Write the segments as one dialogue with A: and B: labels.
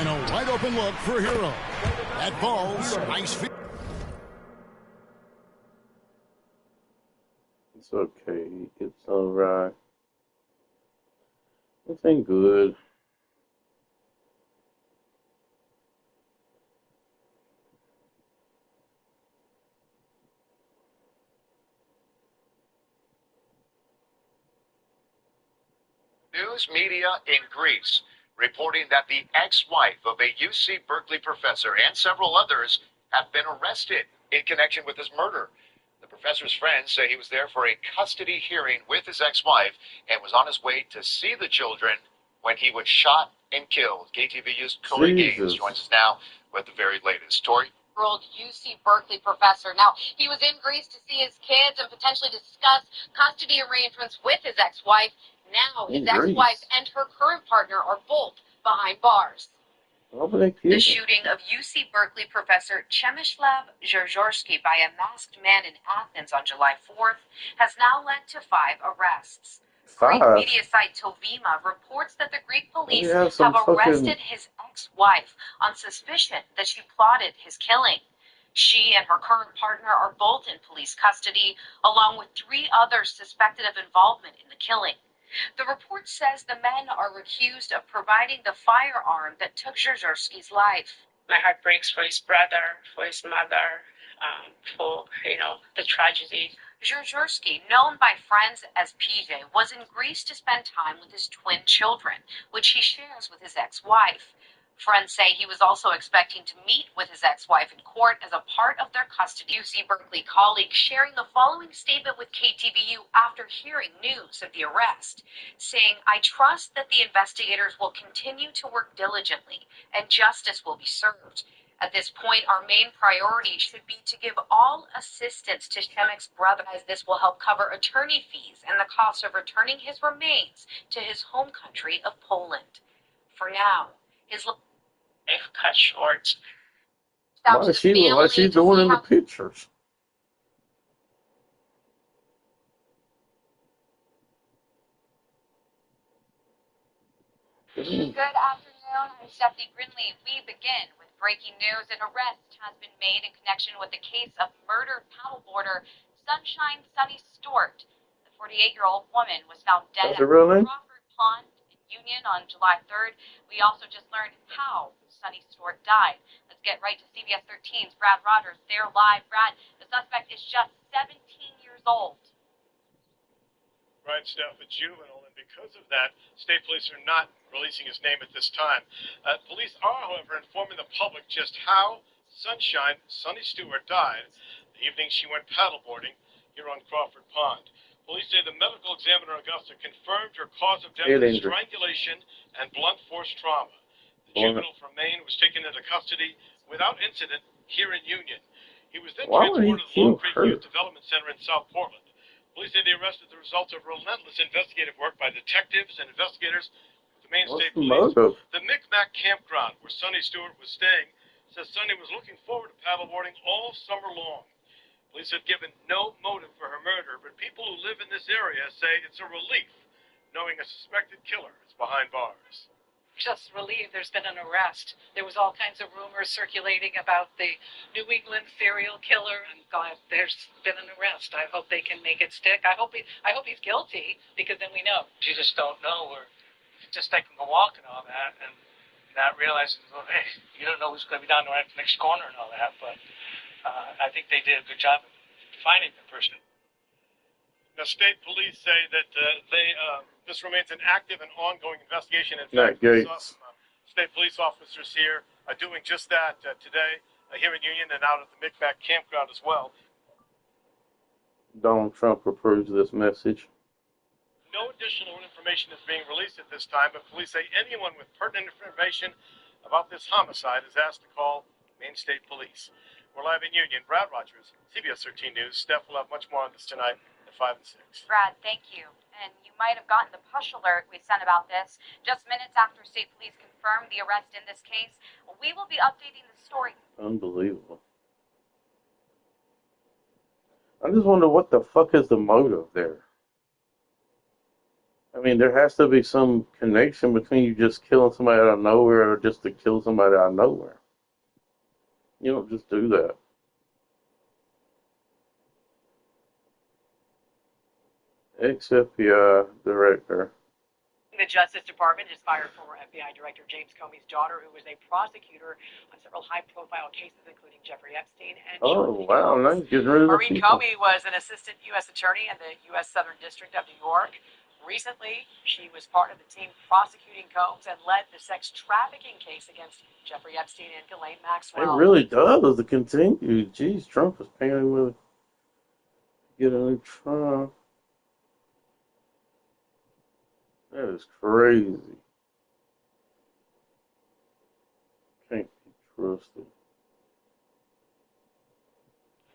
A: And a wide open look for Hero. That ball's nice feet.
B: It's okay. It's alright. This ain't good.
C: News media in Greece reporting that the ex-wife of a UC Berkeley professor and several others have been arrested in connection with his murder. The professor's friends say he was there for a custody hearing with his ex-wife and was on his way to see the children when he was shot and killed. KTVU's Corey Gaines joins us now with the very latest. Tori?
D: UC Berkeley professor. Now, he was in Greece to see his kids and potentially discuss custody arrangements with his ex-wife. Now, his ex-wife and her current partner are both behind bars. The shooting of UC Berkeley professor Przemysław Żerżorski by a masked man in Athens on July 4th has now led to 5 arrests. Greek media site Tovima reports that the Greek police have arrested his ex-wife on suspicion that she plotted his killing. She and her current partner are both in police custody, along with 3 others suspected of involvement in the killing. The report says the men are accused of providing the firearm that took Żerżorski's life.
E: My heart breaks for his brother, for his mother, for, the tragedy.
D: Żerżorski, known by friends as PJ, was in Greece to spend time with his twin children, which he shares with his ex-wife. Friends say he was also expecting to meet with his ex-wife in court as a part of their custody. UC Berkeley colleague sharing the following statement with KTVU after hearing news of the arrest, saying, "I trust that the investigators will continue to work diligently and justice will be served. At this point, our main priority should be to give all assistance to Przemek's brother, as this will help cover attorney fees and the cost of returning his remains to his home country of Poland. For now, his
E: life cut short."
B: Why is she doing in the pictures?
D: Good afternoon, I'm Stephanie Grinley. We begin with breaking news. An arrest has been made in connection with the case of murdered paddleboarder Sunshine Sunny Stewart. The 48-year-old woman was found dead at Crawford Pond in Union on July 3rd. We also just learned how Sunny Stewart died. Let's get right to CBS 13's Brad Rogers. They're live. Brad, the suspect is just 17 years old.
F: Right, Steph, a juvenile, and because of that, state police are not releasing his name at this time. Police are, however, informing the public just how Sunshine Sunny Stewart died the evening she went paddleboarding here on Crawford Pond. Police say the medical examiner in Augusta confirmed her cause of death was strangulation and blunt force trauma. The juvenile from Maine was taken into custody without incident here in Union. He was then transported to the Long Creek Youth Development Center in South Portland. Police say the arrest is the result of relentless investigative work by detectives and investigators with the Maine State Police. The Micmac campground where Sunny Stewart was staying says Sunny was looking forward to paddleboarding all summer long. Police have given no motive for her murder, but people who live in this area say it's a relief knowing a suspected killer is behind bars.
G: Just relieved there's been an arrest. There was all kinds of rumors circulating about the New England serial killer, and God, there's been an arrest. I hope they can make it stick. I hope he's guilty, because then we know.
H: You just don't know. We're just taking a walk and all that, and not realizing, well, hey, you don't know who's going to be down the next corner and all that. But I think they did a good job of finding the person.
F: The state police say that this remains an active and ongoing investigation. In fact, we saw some state police officers here doing just that today here in Union and out at the Micmac campground as well.
B: Donald Trump approves this message.
F: No additional information is being released at this time, but police say anyone with pertinent information about this homicide is asked to call Maine State Police. We're live in Union. Brad Rogers, CBS 13 News. Steph will have much more on this tonight at 5 and 6.
D: Brad, thank you. And you might have gotten the push alert we sent about this just minutes after state police confirmed the arrest in this case. We will be updating the story.
B: Unbelievable. I just wonder what the fuck is the motive there. mean, there has to be some connection between you just killing somebody out of nowhere or just to kill somebody out of nowhere. You don't just do that. Ex-FBI director.
I: The Justice Department has fired former FBI Director James Comey's daughter, who was a prosecutor on several high-profile cases, including Jeffrey Epstein and
B: Oh, wow, now he's getting rid of the
I: Maureen
B: people.
I: Comey was an assistant U.S. attorney in the U.S. Southern District of New York. Recently, she was part of the team prosecuting Combs and led the sex trafficking case against Jeffrey Epstein and Ghislaine
B: It
I: Maxwell.
B: really does continue. Jeez, Trump is paying with get a new trial. That is crazy. Can't be trusted.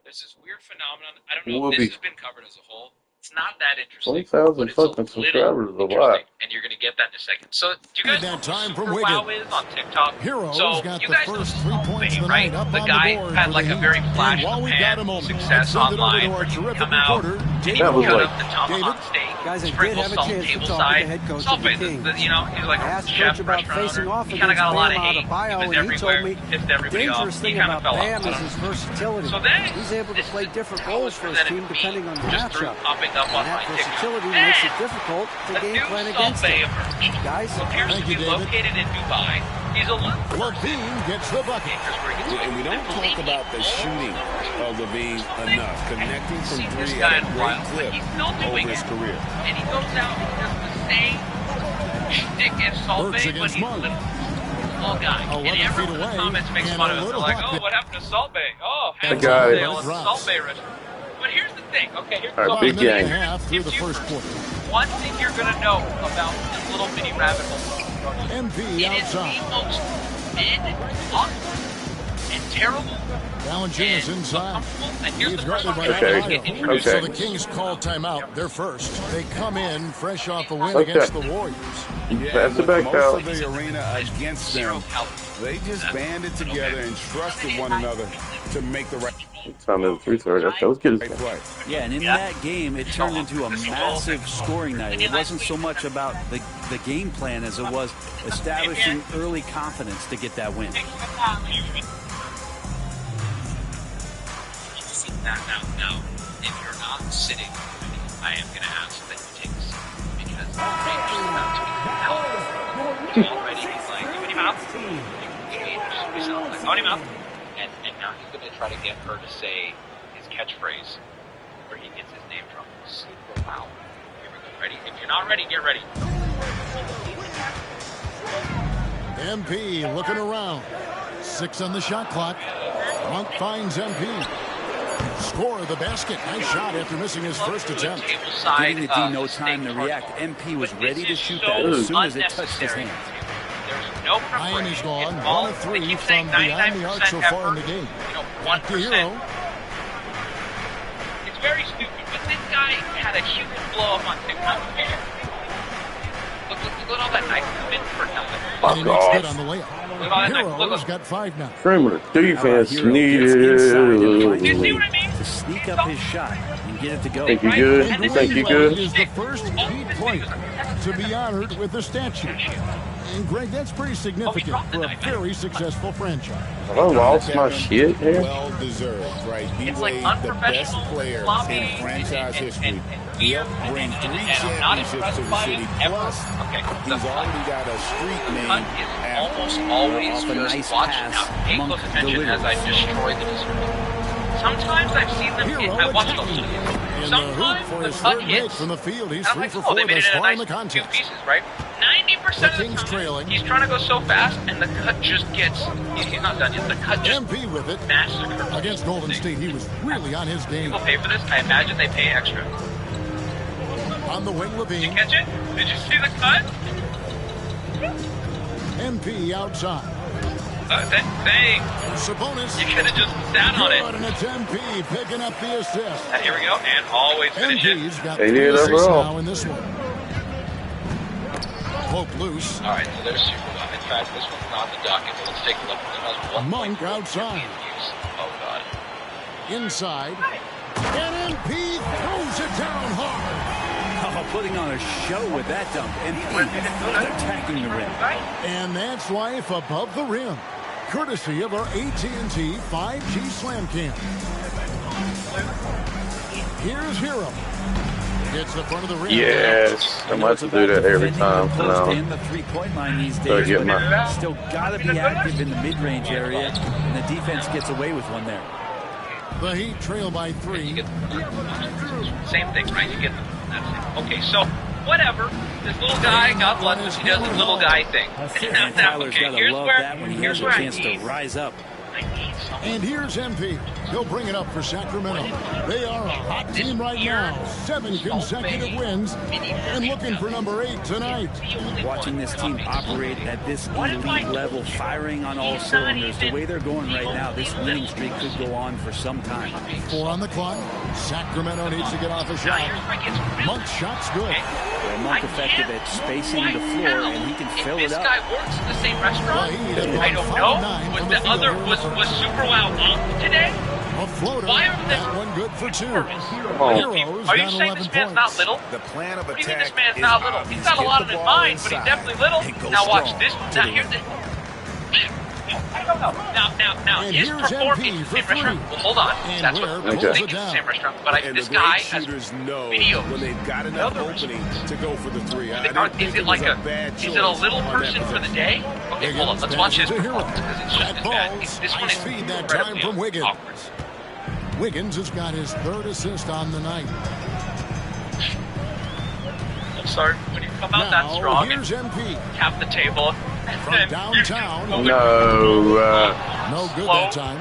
J: There's this weird phenomenon. I don't know if this has been covered as a whole. It's not that interesting.
B: 20,000 fucking subscribers is a lot.
J: And you're going to get that in a second. So, do you guys know
A: time
J: who
A: for
J: Super Wow is on TikTok?
A: Heroes
J: so,
A: got
J: you
A: the
J: guys
A: first
J: know
A: 3 points
J: Bay,
A: of the
J: right?
A: night up
J: The
A: on
J: guy
A: the board
J: had
A: for
J: like
A: the
J: a very
A: Heat.
J: flash
A: And while
J: in the
A: we got
J: pan
A: a moment,
J: success
A: let's send it over
J: online
A: to our
J: where he would
A: terrific
J: come out
A: reporter,
J: and he
B: That
J: would
B: was
J: cut
B: like-
J: up the tomahawk steak,
K: Guys, I did
J: sprinkle
K: have a
J: salt
K: chance to
J: table
K: talk with
J: side.
K: the head coach of
J: Salt
K: the
J: Bay,
K: Kings.
J: you know, he's like
K: I
J: a
K: asked
J: chef,
K: Coach about
J: restaurant
K: facing
J: owner.
K: off
J: He kind of
K: against
J: got a lot
K: Bam
J: of
K: out
J: hate.
K: of bio,
J: He was
K: and he told
J: everywhere,
K: me
J: pissed
K: the
J: everybody off.
K: dangerous
J: He
K: thing
J: kind of
K: about
J: fell
K: Bam
J: off.
K: is his versatility.
J: So then,
K: He's able to play different roles for his team depending on the
J: just through
K: matchup.
J: popping up on
K: And that
J: my TikTok.
K: versatility makes it difficult to
J: A
K: game
J: new
K: plan
J: Salt
K: against
J: Bay
K: him.
J: emerged.
K: Guys,
J: Appears to
A: Thank
J: be
A: you, David.
J: located in Dubai. He's a little
A: Levine gets the bucket.
L: And we don't talk about the shooting of Levine enough. Connecting from
J: this
L: three
J: guy
L: at
J: in
L: a
J: a
L: great
J: while,
L: clip
J: but he's still
L: over
J: doing
L: his
J: it.
L: career.
J: And he goes out and does the same shtick as Salt
A: Burks
J: Bay, but
A: against
J: he's a
A: Monk.
J: little guy.
A: 11
J: And everyone
A: feet
J: in the
A: away,
J: comments makes
A: and
J: fun
A: a
J: of it. They're
A: little
J: like,
A: hot
J: oh,
A: bit.
J: what happened to Salt Bay? Oh,
B: The
J: had
B: guy-
J: sale at the Salt Bay restaurant. But here's the thing. Okay, here's
B: All right,
A: About
B: big
A: a minute
B: game.
A: and a half through the first quarter.
J: one thing you're going to know about this little mini rabbit hole.
A: MP
J: It is the
A: outside.
J: most awkward and terrible.
A: Valanciunas inside.
J: And here's
A: He's
J: the first
A: guarded
J: one.
A: by
B: Okay.
J: Get
A: Adebayo.
J: introduced.
A: So
B: Okay.
A: the Kings call timeout. They're first. They come in fresh off a win
B: Okay.
A: against the Warriors.
L: Yeah,
B: Pass it
L: with
B: back
L: most
B: out.
L: of the arena against them, they just banded together and trusted one another to make the right
B: Time of the 3:30. Okay, let's get his
L: play.
M: Yeah, and in that game, it turned into a massive scoring night. It wasn't so much about the game plan as it was establishing early confidence to get that win.
J: Now, if you're not sitting, I am going to ask that you take a seat because the Rangers is about to be out. Already, he's like, you want him out? He's like, want him out? And now he's going to try to get her to say his catchphrase where he gets his name from. Super wow. Here we go. Ready? If you're not ready, get ready.
A: MP looking around. 6 on the shot clock. Monk finds MP. Score the basket. Nice shot after missing his first attempt.
M: Giving the D no time to react. MP was ready to shoot that as soon as it touched his hand.
J: There's no
A: Miami's gone.
J: preparation.
A: 1 of 3 from behind the arc so far in the game.
J: You know,
A: Back to
J: 1%.
A: Hero.
J: It's very stupid, but this guy had a huge blow up on TikTok. Look at all that nice spin for nothing.
A: And he makes
B: off.
A: good on the layup.
J: Look at all that nice.
A: Hero's got 5 now.
B: Perimeter defense
M: Hero gets inside and finds
J: You
B: needed.
J: see what I mean?
M: to sneak up his shot and get it to go.
B: Think you good?
A: And
B: You think you
A: Dwayne
B: good?
A: Wade is the first Heat player to be honored with a statue. And Greg, that's pretty significant for a very successful franchise.
B: Have I lost my shit here?
L: Well deserved, right?
J: It's like
L: D-Wade, the best
J: unprofessional,
L: player
J: sloppy,
L: in franchise history.
J: and
L: He helped bring 3
J: I'm not
L: championships
J: impressed
L: to the
J: by
L: city.
J: him ever.
L: Plus,
J: Okay,
L: he's already got a street name.
J: Cut is
L: after
J: almost
L: him.
J: always
M: Off a
J: just
M: nice
J: watch
M: pass,
J: now. Pay
M: Monk
J: close attention as I
M: delivers.
J: destroy the display. Sometimes I've seen them.
A: Hero
J: I watched those.
A: attacking. In the hoop
J: Sometimes
A: for
J: the
A: his
J: cut
A: third make
J: hits.
A: from the field. He's
J: And I'm
A: 3
J: like,
A: for
J: oh,
A: 4
J: they made
A: thus
J: it in a
A: far in
J: nice
A: the
J: 2
A: contest.
J: pieces, right? 90%
A: The
J: of the
A: Kings
J: time,
A: trailing.
J: he's trying to go so fast, and the cut just gets. He's not done yet. The cut just
A: MP with it.
J: massacres.
A: Against Golden State, he was really on his game.
J: People pay for this. I imagine they pay extra.
A: On the wing,
J: Did you
A: Levine.
J: catch it? Did you see the cut?
A: MP outside.
J: Dang.
A: Sabonis.
J: You could have just sat on it.
A: Good, and it's MP picking up the assist.
J: And here we go. And always finish it.
A: MP's got
B: They
A: 3
B: did
A: assists
B: overall.
A: now in this one. Pope loose.
J: All right, so there's super one. In fact, this one's not the docket, but let's take a look. It has 1
A: Monk outside.
J: use. Oh, God.
A: Inside. And MP throws it down hard.
M: Oh, putting on a show with that dunk. MP attacking the rim.
A: And that's life above the rim. Courtesy of our AT&T 5G Slam Cam. Here's Hero. Gets the front of the rim.
B: Yes, I'm about to do that every time.
M: In the three-point line these days, but still got to be active in the mid-range area, and the defense gets away with one there.
A: The Heat trail by 3.
J: Same thing, right? You get the okay, so whatever. This little guy, God bless him, he does his little guy thing.
M: And Tyler's got to love that when he has a chance to rise up.
A: And here's MP. He'll bring it up for Sacramento. They are a hot team right now. 7 consecutive wins and looking for number 8 tonight.
M: Watching this team operate at this elite level, firing on all cylinders, the way they're going right now, this winning streak could go on for some time.
A: 4 on the clock. Sacramento needs to get off a shot. Monk's shot's good.
M: Well, Monk effective at spacing the floor, and he can fill it up.
J: This guy works in the same restaurant? I don't know. Was the other was Super Wow off today?
A: A floater.
J: Why are they
A: that one good for 2?
J: Heroes are you saying this man's not little?
L: The plan of
J: what do you mean this man's not little? He's got a lot on his mind, but he's definitely little. Now watch this. Now here's the. Now his performance in restaurant. Well, hold on. That's what I think it's the same restaurant. But this guy has videos.
L: When they've got enough opening to go for the 3.
J: Is it like is it a little person for the day? Okay, hold on. Let's watch his performance because it's just as bad. This one is
A: feed that time from Wiggins. Wiggins has got his 3rd assist on the night.
J: I'm sorry, when you come out that strong
A: here's MP.
J: Tap the table.
A: From downtown.
B: No good that time.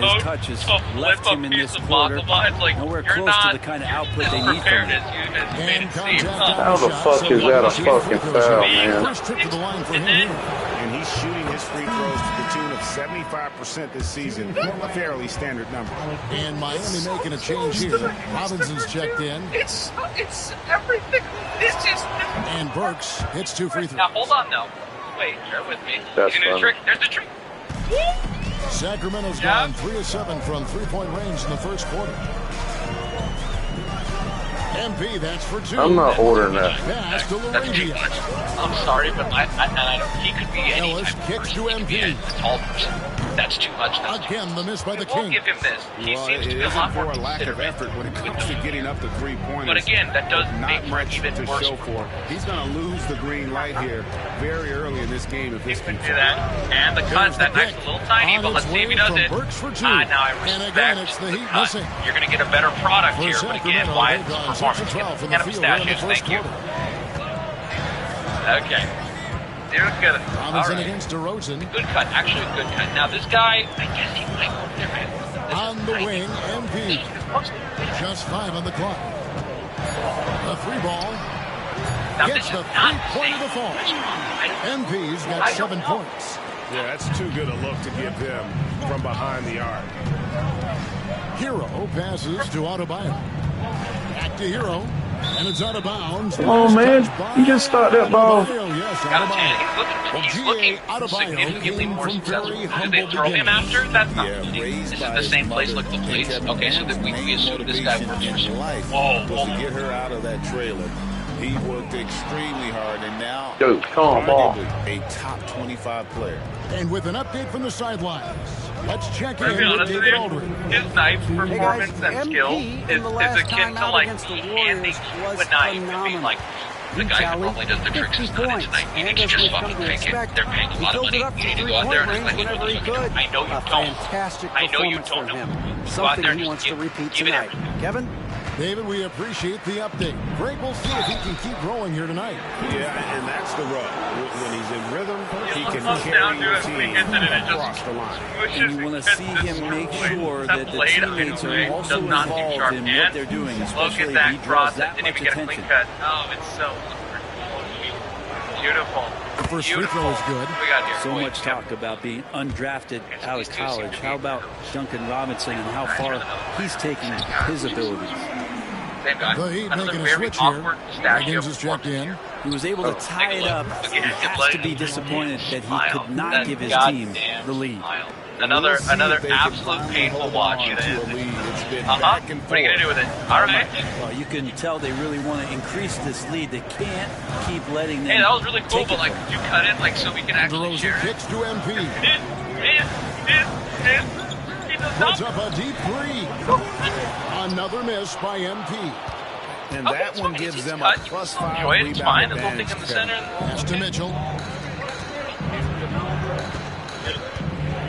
M: His touch has left him in this quarter. Nowhere close to the kind of output they need from him.
B: How the fuck is that a fucking foul, man?
A: First trip to the line for him here.
L: And he's shooting his free throws to the tune of 75% this season. A fairly standard number.
A: And Miami making a change here. Robinson's checked in.
J: It's everything. This is.
A: And Burks hits 2 free throws.
J: Now hold on though. Wait, bear with me.
B: That's
J: you can do the trick. There's the trick.
A: Sacramento's gone 3 of 7 from 3-point range in the first quarter. MP, that's for 2.
B: I'm not ordering that.
A: Pass to
J: That's too
A: Laravia.
J: much. I'm sorry, but he could be any
A: Ellis
J: type of
A: kicks
J: person.
A: to
J: He could be
A: MP.
J: a tall person. That's too much. That's too
A: Again, the miss by the
J: We'll
A: King.
J: give him this. He seems to be a lot more
L: for a lack of
J: considerate.
L: effort when it comes to getting up the 3-pointers.
J: But again, that does make for
L: much
J: even
L: to
J: worse.
L: show for. He's going to lose the green light here very early in this game if
J: He
L: this
J: could
L: keeps
J: do that. And the cut, that
A: pick.
J: makes a little tiny,
A: On
J: but let's
A: its
J: see if he
A: way
J: does
A: from
J: it.
A: Burks for 2.
J: Now I respect
A: And again, it's the Heat
J: cut.
A: missing.
J: You're going to get a better product
A: For
J: here, but again,
A: Sacramento,
J: why
A: they've
J: is
A: gone
J: this
A: 6 of
J: performance?
A: 12 from
J: Can
A: the
J: of
A: field here in the
J: pistachios,
A: first
J: thank you.
A: quarter.
J: Okay. Doing good.
A: Robinson
J: All right.
A: against DeRozan.
J: Good cut, actually a good cut. Now this guy, I guess he might go there, man.
A: On the wing, MP. Just 5 on the clock. The 3 ball.
J: Now
A: Gets
J: this
A: the
J: is not
A: 3-point of the fall. MP's got 7 points.
L: Yeah, that's too good a look to give them from behind the arc.
A: Hero passes to Adebayo. Back to Hero. And it's out of bounds.
B: Come on, man. You just start that ball.
A: Yes,
J: He's looking significantly more successful. Did they throw him after? That's not this is the same place like the police. Okay, so that we assume this guy works for some.
L: Was to get her out of that trailer. He worked extremely hard, and now
B: arguably
L: a top 25 player.
A: And with an update from the sidelines, let's check
J: To be
A: in with
J: honest with
A: David
J: you,
A: Aldridge.
J: his knife performance and
K: MP
J: skill
K: in the
J: is
K: last
J: akin
K: time
J: to
K: out
J: like
K: against the
J: handing
K: Warriors was
J: a knife. I mean,
K: phenomenal.
J: like the guy who normally does the tricks is not. It's like you need to just fucking pick it. They're paying a lot of money. You need to go out there and like,
K: whenever he could.
J: I know you
K: A
J: don't.
K: fantastic
J: I know you
K: performance
J: don't
K: from
J: know.
K: him.
J: Go out
K: Something
J: there
K: he
J: and
K: wants
J: just
K: to repeat
J: give it
K: tonight.
J: everything.
K: Kevin?
A: David, we appreciate the update. Greg, we'll see if he can keep growing here tonight.
L: Yeah, and that's the rub. When he's in rhythm, he can
J: Comes
L: carry
J: down to
L: the
J: it, we
L: team
J: get it, and it just
L: across the line.
M: And you want to see him make sure that the teammates are also involved in what they're doing,
J: Look
M: especially
J: at
M: if
J: that
M: he
J: cross.
M: draws that
J: Didn't
M: much
J: even get a clean
M: attention.
J: cut. Oh, it's so beautiful.
A: The first free throw is good.
J: We got here.
M: So much talk about being undrafted out of college. How about Duncan Robinson and how far he's taking his abilities?
J: Same guy.
A: The Heat
J: Another
A: making a
J: very
A: switch here.
J: awkward pistachio
A: Wiggins is checked in.
M: He was able to tie it up. He has to be disappointed that he could not give his team the lead.
J: Another absolute painful watch. It is.
L: It's been back and forth.
J: What are you going to do with it? All right.
M: Well, you can tell they really want to increase this lead. They can't keep letting them.
J: Hey, that was really cool, but like, could you cut it like so we can actually share it?
A: Kicks to MP. Puts up a deep three. Another miss by MP.
L: And that one gives them a +5
J: Enjoy it. It's fine.
L: rebound
J: There's little thing in the center.
A: Pass to Mitchell.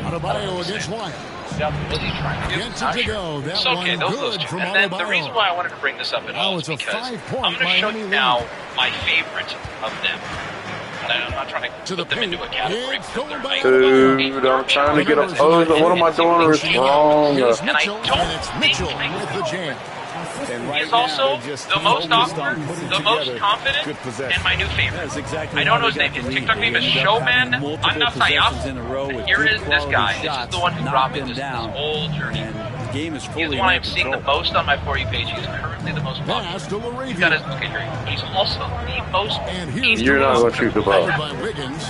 A: Adebayo against Wyatt. Gets it to go. That
J: It's okay,
A: one
J: those
A: good
J: two.
A: from
J: And then the
A: Adebayo.
J: reason why I wanted to bring this up at all is
A: it's a
J: because
A: 5-point
J: I'm going to show
A: Miami
J: you
A: lead.
J: now my favorite of them. And I'm not trying to put them into a category.
B: Dude, I'm trying to get opposed. What am I doing wrong?
A: Here's
J: And I
A: Mitchell,
J: don't
A: and it's Mitchell with the jam.
L: And
J: He
L: right
J: is also
L: now, they're just
J: the most
L: focused on
J: awkward,
L: putting
J: the most
L: together
J: confident,
L: good possession.
J: and my new favorite.
M: That's exactly
J: I don't know
M: how
J: his
M: they
J: name.
M: got
J: His
M: the
J: TikTok
M: lead.
J: name is
M: They ended up
J: Showman.
M: having
J: I'm
M: multiple
J: not
M: possessions in a row
J: Sayaf.
M: with
J: Here
M: good
J: is this
M: quality
J: guy. This
M: shots,
J: is the one who
M: knocked
J: brought me
M: them
J: this
M: down,
J: whole journey.
M: and the game is
J: He's
M: fully
J: the
M: in
J: one
M: their
J: I'm seeing the
M: control.
J: most on my For You page. He's currently the most popular.
A: Pass to
J: He's got his
A: Laravia.
J: okay here. But he's also the most.
A: And here's
B: You're not going to shoot the ball.
A: by Wiggins.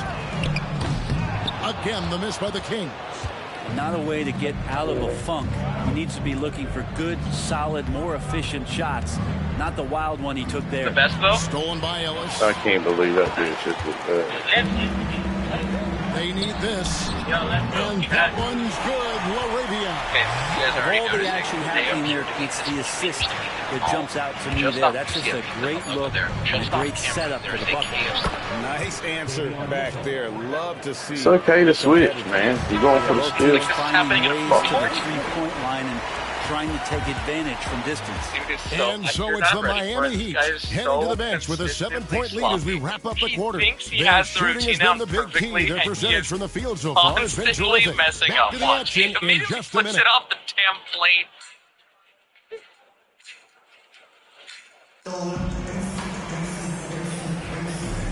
A: Again, the miss by the King.
M: Not a way to get out of a funk. He needs to be looking for good, solid, more efficient shots. Not the wild one he took there.
J: The best though.
A: Stolen by Ellis.
B: I can't believe that dude shit was bad.
A: They need this. And that one's good. Laravia.
J: Okay, you guys are already
M: All the
J: noticing.
M: action happening there, it's the assist that jumps out to me there. That's just a great look and a great setup for the Bucks.
L: Nice answer back there. Love to see.
B: It's okay to switch, man. You're going for the steal.
M: Finding ways to the three-point line and trying to take advantage from distance.
A: And so it's the Miami Heat heading to the bench with a 7-point lead as we wrap up the quarter.
J: He
A: Their
J: has the
A: shooting
J: routine
A: has
J: down
A: been the big key.
J: perfectly,
A: Their
J: and
A: percentage from the field so far has been
J: constantly
A: terrific.
J: messing
A: Back
J: up.
A: to the
J: Watch. He
A: action in
J: immediately
A: just a
J: puts
A: minute.
J: it off the damn plate.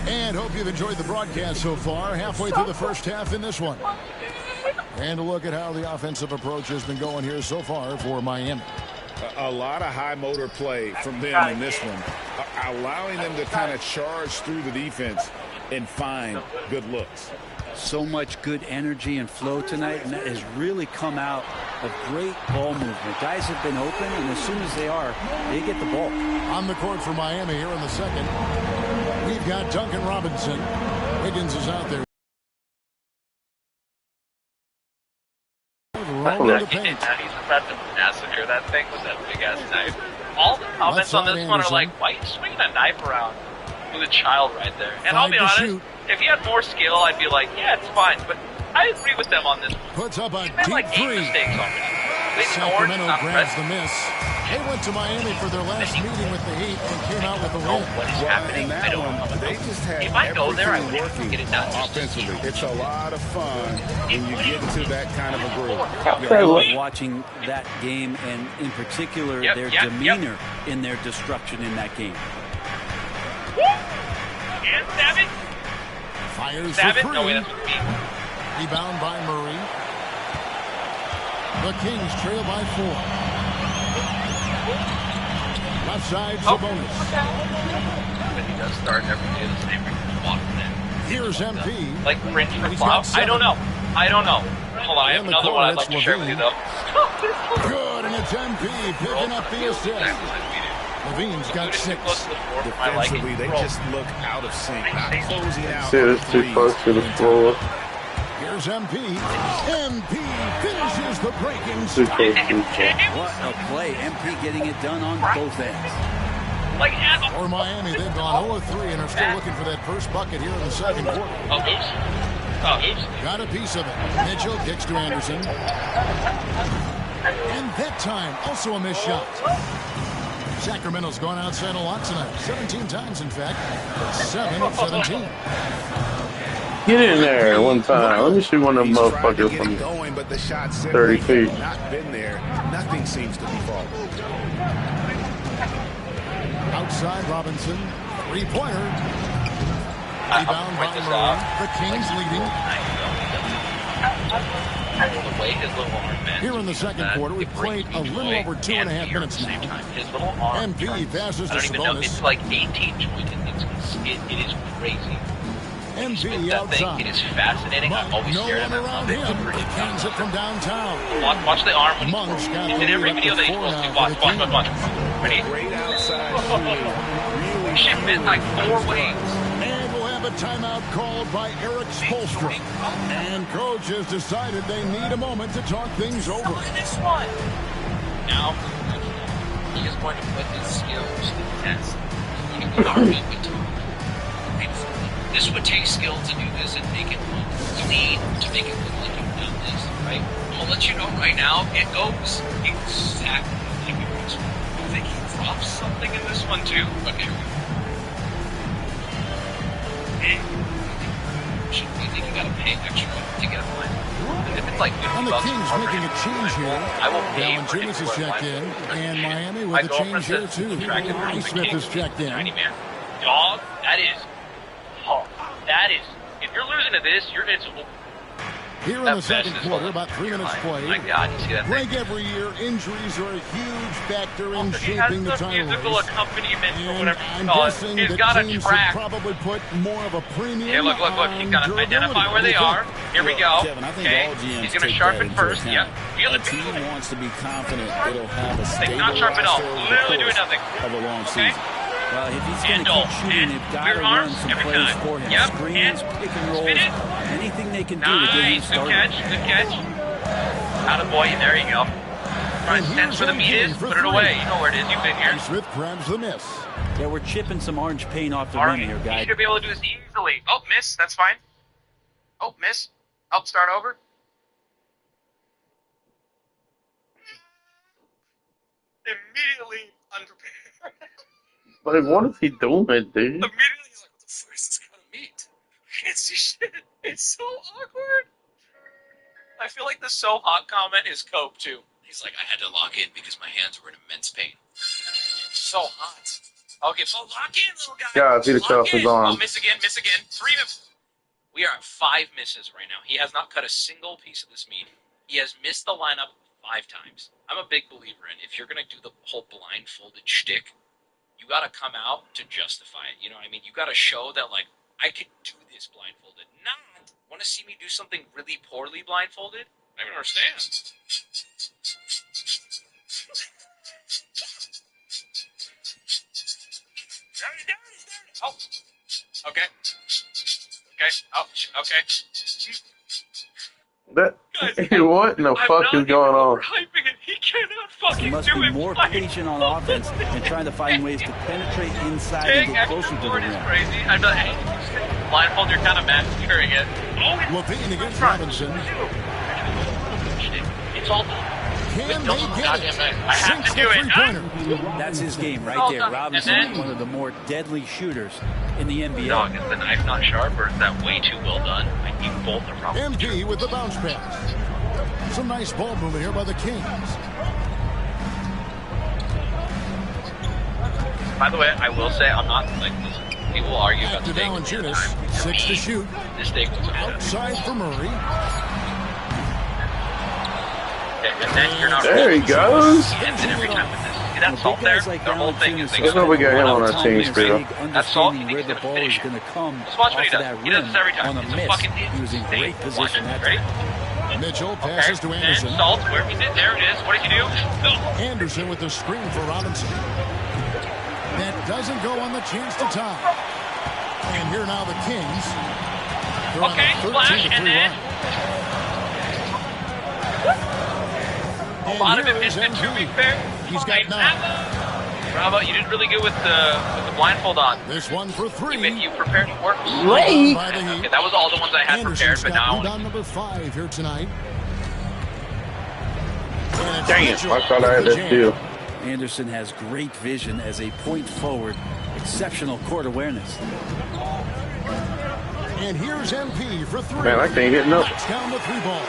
A: And hope you've enjoyed the broadcast so far. Halfway through the first half in this one. And a look at how the offensive approach has been going here so far for Miami.
L: A lot of high motor play from them in this one, allowing them to kind of charge through the defense and find good looks.
M: So much good energy and flow tonight, and that has really come out of great ball movement. Guys have been open, and as soon as they are, they get the ball.
A: On the court for Miami here in the second, we've got Duncan Robinson. Wiggins is out there. Rolling the paint.
J: He's about to massacre that thing with that big ass knife. All the comments on this one are like, why are you swinging a knife around with a child right there? And I'll be honest, if he had more skill, I'd be like, yeah, it's fine. But I agree with them on this.
A: Puts up a
J: He's made
A: deep
J: like 8
A: three.
J: mistakes already.
A: Sacramento grabs the miss. They went to Miami for their last meeting with the Heat and came out with a win.
J: What is happening?
L: And
J: I
L: that
J: don't
L: one,
J: know.
L: they just had
J: If I go there, I
L: everything
J: would
L: working
J: get it done.
L: offensively. It's a lot of fun when you get into that kind of a groove.
M: I love watching that game, and in particular, their demeanor in their destruction in that game.
J: And Savage.
A: Fires
J: Savage?
A: for three.
J: No way, that's with me.
A: Rebound by Murray. The Kings trail by 4. Left side, Sabonis.
J: But he does start every day the same way.
A: Here's MP.
J: Like Fringe for Clout? I don't know. Hold on, I have another one I'd like to share with you, though.
A: Good, and it's MP picking up the assist. Levine's got 6.
L: Defensively, they just look out of sync, not closing out.
B: See, it's too close to the floor.
A: Here's MP. MP finishes the break-in.
B: Too close to the floor.
M: What a play. MP getting it done on both ends.
A: For Miami, they've gone 0-3 and are still looking for that first bucket here in the second quarter.
J: Oops.
A: Got a piece of it. Mitchell kicks to Anderson. And that time, also a missed shot. Sacramento's gone outside a lot tonight. 17 times, in fact. 7 of 17.
B: Get in there one time. Let me see one of them motherfuckers from 30 feet.
L: Not been there. Nothing seems to be falling.
A: Outside Robinson. 3-pointer. Rebound by Murray. The Kings leading.
J: The weight is a little hard, man.
A: Here in the second quarter, we've played a little over 2.5 minutes now.
J: His little arm.
A: MP passes to
J: I don't even know.
A: Sabonis.
J: It's like 18 jointed. It is crazy. when you spin
A: MP
J: that thing,
A: outside.
J: it is fascinating. I'm always
A: No
J: staring
A: one
J: at that
A: around
J: puppet.
A: him. He cans it from downtown.
J: Watch the arm when he's
A: Monk's got
J: in
A: the
J: every
A: lead
J: video
A: up
J: that
A: to
J: he's
A: 4
J: supposed to.
A: now
J: Watch,
A: for the
J: watch, watch,
A: Kings.
J: watch. Ready?
L: Great outside shooting.
J: Shit, man, like 4 ways.
A: And we'll have a timeout called by Eric Spoelstra. And coach has decided they need a moment to talk things over.
J: This one. Now, he is going to put his skills to the test. He are moving to this would take skill to do this and make it look clean, to make it look like you've done this, right? I'll let you know right now, it goes exactly like it was. I think he drops something in this one too. Okay. I think you gotta pay extra to get a line. And if it's like
A: And the Kings making a change here.
J: I will pay for
A: Valanciunas has checked in. And Miami
J: My
A: with a change here
J: girlfriend
A: too.
J: subtracted from the
A: Smith
J: Kings.
A: has checked in.
J: Tiny man. Dog, that is. Oh, that is. If you're losing to this, you're invincible.
A: Here in the second quarter, about 3 minutes played.
J: My God, you see that thing?
A: Greg, every year, injuries are a huge factor in
J: He has
A: shaping the
J: the
A: title
J: musical
A: race.
J: accompaniment or
A: And
J: whatever
A: I'm
J: you call it.
A: guessing
J: He's
A: that
J: got a
A: teams
J: track.
A: should probably put more of a premium
J: Here, look. He's
A: on
J: got to
A: durability.
J: identify where they
A: What
J: are.
A: do you think?
J: Here we go.
L: Kevin, I think
J: Okay.
L: all GMs
J: He's going to
L: take
J: sharpen
L: that into
J: first.
L: account.
J: Yep. Feel
L: A
J: it.
L: team wants to be confident it'll have a
J: They
L: stable
J: not sharpen at all.
L: roster over the
J: Literally doing
L: course
J: nothing.
L: of a long
J: Okay.
L: season.
M: Well, if he's going
J: And
M: to
J: goal.
M: keep shooting,
J: And
M: they've got
J: weird
M: to run
J: arms
M: some
J: every
M: plays
J: time.
M: for him.
J: Yep.
M: Screens,
J: And
M: pick and rolls,
J: spin it.
M: anything they can do to get him
J: Nice. Good
M: started.
J: catch. Good catch. Attaboy. There you go. Trying to sense where the meat is. Put it away. You know where it is. You've been here.
A: Smith grabs the miss.
M: Yeah, we're chipping some orange paint off the
J: All
M: rim
J: right.
M: here,
J: You
M: guys.
J: should be able to do this easily. Oh, miss. That's fine. Oh, miss. I'll start over. Immediately unprepared.
B: Like, what is he doing, dude?
J: Immediately he's like, what the fuck is this kind of meat? I can't see shit. It's so awkward. I feel like the so hot comment is Cope, too. He's like, I had to lock in because my hands were in immense pain. So hot. Okay, so lock in, little guy.
B: God, he
J: Lock
B: his
J: in.
B: arm.
J: Oh, miss again. 3 misses. We are at 5 misses right now. He has not cut a single piece of this meat. He has missed the lineup 5 times. I'm a big believer in if you're going to do the whole blindfolded shtick, you got to come out to justify it. You know what I mean? You got to show that, like, I could do this blindfolded. Not want to see me do something really poorly blindfolded? I don't understand. Oh. Okay. Oh, okay.
B: That, what in the fuck is going on?
J: Hyping it. He cannot fucking
M: He must
J: do
M: be
J: it.
M: more patient on offense and trying to find ways to penetrate inside and
J: Taking
M: get closer to
J: extra
M: the
J: board is
M: rim.
J: crazy. I'd be like, hey, blindfold, you're kind of massacring it. Oh,
A: Levine against Robinson.
J: it's all done.
A: Can they get
J: Goddamn
A: it?
J: right. I have
A: Sinks
J: to
A: the
J: do it.
A: three-pointer.
M: That's his game right
J: All
M: there.
J: done.
M: Robinson,
J: And then-
M: one of the more deadly shooters in the NBA.
J: Dog, is the knife not sharp or is that way too well done? I need both are probably
A: MP with the bounce pass. Some nice ball movement here by the Kings.
J: By the way, I will say, I'm not, like, listen, people argue about
A: To
J: steak.
A: Valanciunas, 6 to shoot.
J: This steak was good.
A: Outside for Murray.
J: And then you're not
B: There he goes.
J: He ends it every time with this. See that salt
M: Big
J: there?
M: guys like
J: The whole thing is
M: Valanciunas,
B: That's what we got him on our team,
M: Tom
B: Speedo.
M: Brady
J: That salt,
M: understanding
J: he
M: where
J: thinks
M: the
J: he's
M: ball
J: gonna
M: is
J: finish
M: going to come
J: Just watch
M: off
J: what he
M: of
J: does.
M: that
J: He does
M: rim
J: this every time.
M: on a
J: It's a
M: miss.
J: fucking deal.
M: He was in great
J: Watch
M: position
J: it.
M: that
J: Ready?
M: time.
A: Mitchell
J: Okay.
A: passes to Anderson.
J: And salt, where is it? There it is. What did he do?
A: Anderson with the screen for Robinson. That doesn't go on the chance to tie. And here now the Kings. They're on
J: Okay,
A: a
J: splash,
A: 13-3
J: and then-
A: run.
J: A lot of it missed it, to be fair.
A: He's got 9.
J: Bravo, you did really good with the blindfold on.
A: This one for 3.
J: You prepared for it.
A: Late. By the Heat.
J: Okay, that was all the ones I had
A: Anderson's
J: prepared, but
A: got
J: now
A: rebound number 5 here tonight.
B: Dang it, I thought I had that deal.
M: Anderson has great vision as a point forward, exceptional court awareness.
A: And here's MP for 3.
B: Man, I can't get no.
A: Knocks down the 3 ball.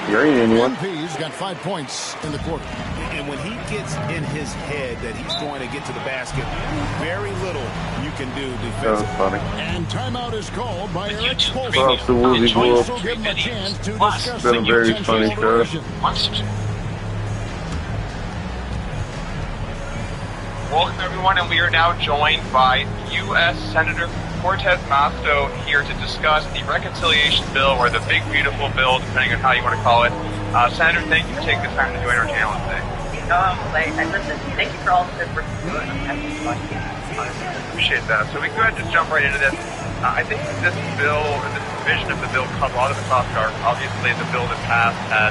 B: Green in one.
A: MP's got 5 points in the quarter.
L: And when he gets in his head that he's going to get to the basket, very little you can do
B: That was
L: defensively.
B: funny.
A: And timeout is called by Eric Spoelstra.
B: Props to Woozy Bull.
A: Also give him a chance to discuss
B: Been a
A: the
B: very
A: potential
B: funny show.
A: alteration.
C: Welcome, everyone, and we are now joined by U.S. Senator
N: Cortez Masto here to discuss the reconciliation bill, or the big beautiful bill, depending on how you want to call it. Senator, thank you for taking the time to join our channel today.
O: Listen, thank you for all the good work you're doing. I'm happy to watch you.
N: I appreciate that. So we can go ahead and just jump right into this. I think this bill, or this provision of the bill, caught a lot of the cross guard. Obviously, the bill that passed had,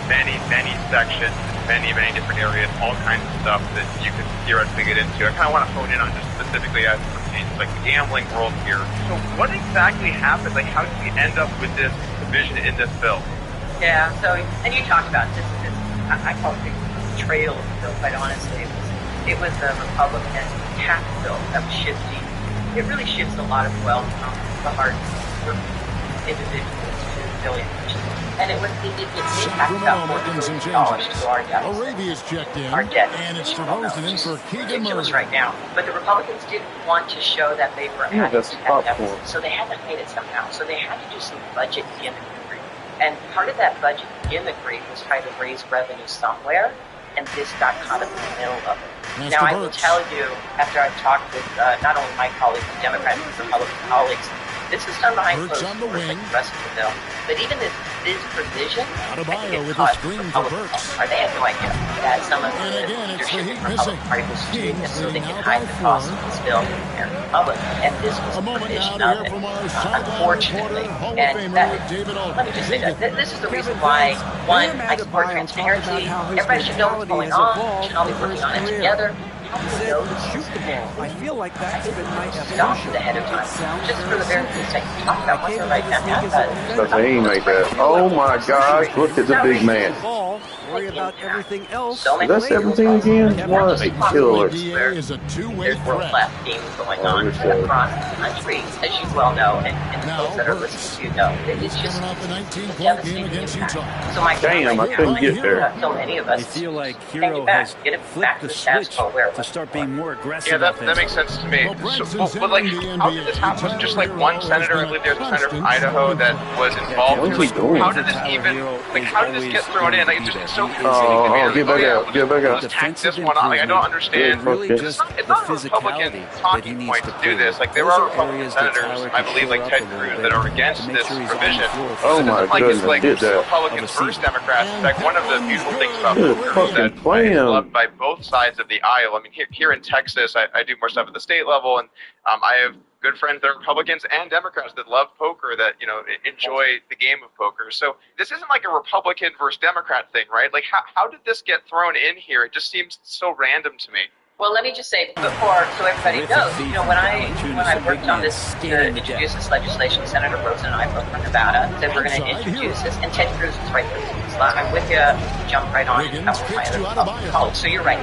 N: many sections, many different areas, all kinds of stuff that you could theoretically get into. I kind of want to hone in on just specifically as it pertains to, like, the gambling world here. So what exactly happened? Like, how did we end up with this provision in this bill?
O: Yeah, so, and you talked about this I call it the betrayal of the bill, quite honestly. It was a Republican tax bill that was shifting. It really shifts a lot of wealth from the hard working individuals to billionaires. And it impacted about $4 billion to our debt.
A: Arabia's checked in,
O: Our debt.
A: and it's DeRozan in for Keegan
O: Ridiculous
A: Murray.
O: right now. But the Republicans didn't want to show that they were at
B: that's popcorn.
O: deficit, so they had to hide it somehow. So they had to do some budget gimmickry. And part of that budget gimmickry was trying to raise revenue somewhere, and this got caught up in the middle of it. Now, I will tell you, after I've talked with not only my colleagues, but Democratic and Republican colleagues, this is done behind closed doors like the rest of the bill. But even this provision, I think it caught Republicans off guard. They had no idea that some of the leadership in the Republican Party was doing this so they could hide the cost of this bill from the American public. And this was a provision of it, unfortunately. And let me just say that this is the reason why, one, I support transparency. Everybody should know what's going on. We should all be working on it together.
K: Shoot the ball. I feel like that's been my
O: evolution ahead of time. Just for the very things I can talk about once I write down
B: Because they ain't make that. Oh my gosh, look at the big man.
K: Worry about everything else.
B: Is that 17 again? What a killer.
A: Is a two-way
O: There's world-class games going on across the country, as you well know, and those that are listening to know. It's just devastating impact. So my
B: damn, I couldn't get there.
O: So many of us.
M: I feel like Hero has flipped the switch to start being more aggressive.
N: Yeah, that makes sense to me. But like, how did this happen? Was it just like one senator? I believe there's a senator from Idaho that was involved. How did this even? Like, how did this get thrown in? Like, it's so confusing.
B: Get back out. Get back out.
N: Just tack this one on. Like, I don't understand. It's not a Republican talking point to do this. Like, there are Republican senators, I believe, like Ted Cruz, that are against this provision.
B: Oh my goodness,
N: it's like
B: get that.
N: Republicans versus Democrats. In fact, one of the beautiful things about poker is that it's loved by both sides of the aisle. I mean, here in Texas, I do more stuff at the state level, and I have good friends that are Republicans and Democrats that love poker, that, enjoy the game of poker. So this isn't like a Republican versus Democrat thing, right? Like, how did this get thrown in here? It just seems so random to me.
O: Well, let me just say before, so everybody knows, when I worked on this to introduce this legislation, Senator Rosen and I both from Nevada said we're going to introduce this, and Ted Cruz was right there. I'm with you. Jump right on it. That was my other Republican colleague. So you're right.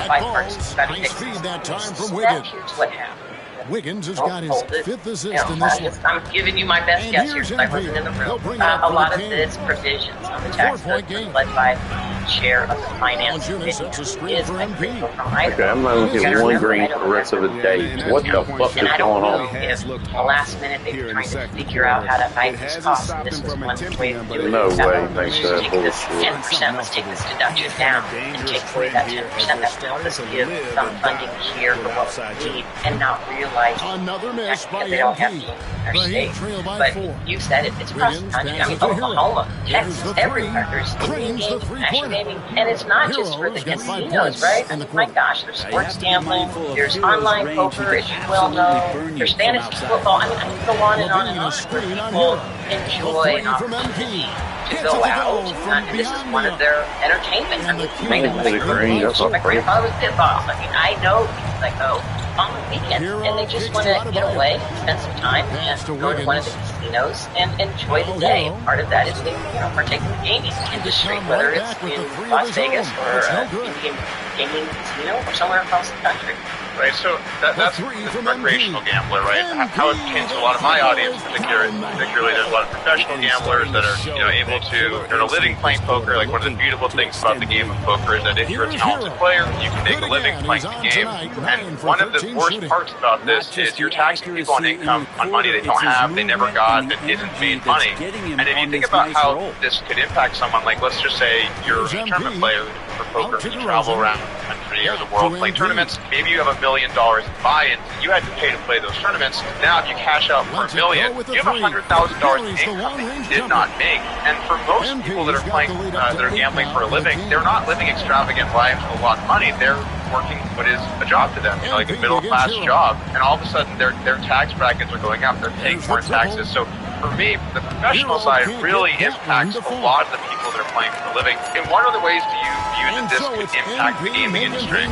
O: Bipartisan. Got to fix this. Here's what happened.
A: Wiggins has got his fifth assist in this one.
O: I'm giving you my best guess here because I wasn't in the room. A lot of this provisions on the tax code was led by the chair of the Finance Committee, who is my people from Idaho.
B: Okay, I'm not looking at one green for the rest of the day. What the fuck is
O: And I don't
B: going
O: know
B: on?
O: if in the last minute they were trying to figure out how to hide these costs. This was one way to do it.
B: No way,
O: Let's
B: make
O: just
B: that
O: take this
B: bullshit.
O: 10%, let's take this deduction down and take away that 10%. That will help us give some funding here for what we need and not realize
A: Another miss by
O: they don't have
A: MP.
O: to in our
A: The
O: state.
A: Heat trail by
O: But
A: 4.
O: you said it, it's across the country. I mean, Oklahoma, Texas, everywhere. There's Indian games, national gaming, and it's not just for the casinos, right? I mean, my gosh, there's sports gambling, there's online poker, as you well know, there's fantasy football. I mean, I can go on and on and on. People enjoy an opportunity to go out, and this is one of their entertainment. I mean, my grandfather was pit boss. I mean, I know people that go on the weekend and they just want to get away, spend some time, and go to one of the casinos and enjoy the day. Part of that is they partake in the gaming industry, whether it's in Las Vegas or Indian gaming casino or somewhere across the country.
N: Right, so that's the recreational gambler, right? How it pertains to a lot of my audience, particularly there's a lot of professional gamblers that are, able to earn a living playing poker. Like, one of the beautiful things about the game of poker is that if you're a talented player, you can make a living playing the game. And one of the worst parts about this is you're taxing people on income, on money they don't have, they never got, that isn't made money. And if you think about how this could impact someone, like, let's just say you're a tournament player for poker, you travel around the country, opportunity of the world playing tournaments. Maybe you have $1 million in buy-in. You had to pay to play those tournaments. Now, if you cash out for $1 million, you have $100,000 in income that you did not make. And for most people that are playing, that are gambling for a living, they're not living extravagant lives with a lot of money. They're working what is a job to them, like a middle-class job. And all of a sudden, their tax brackets are going up. They're paying more taxes. So for me, the professional side really impacts a lot of the people that are playing for a living. In what other ways do you view that this could impact the gaming industry?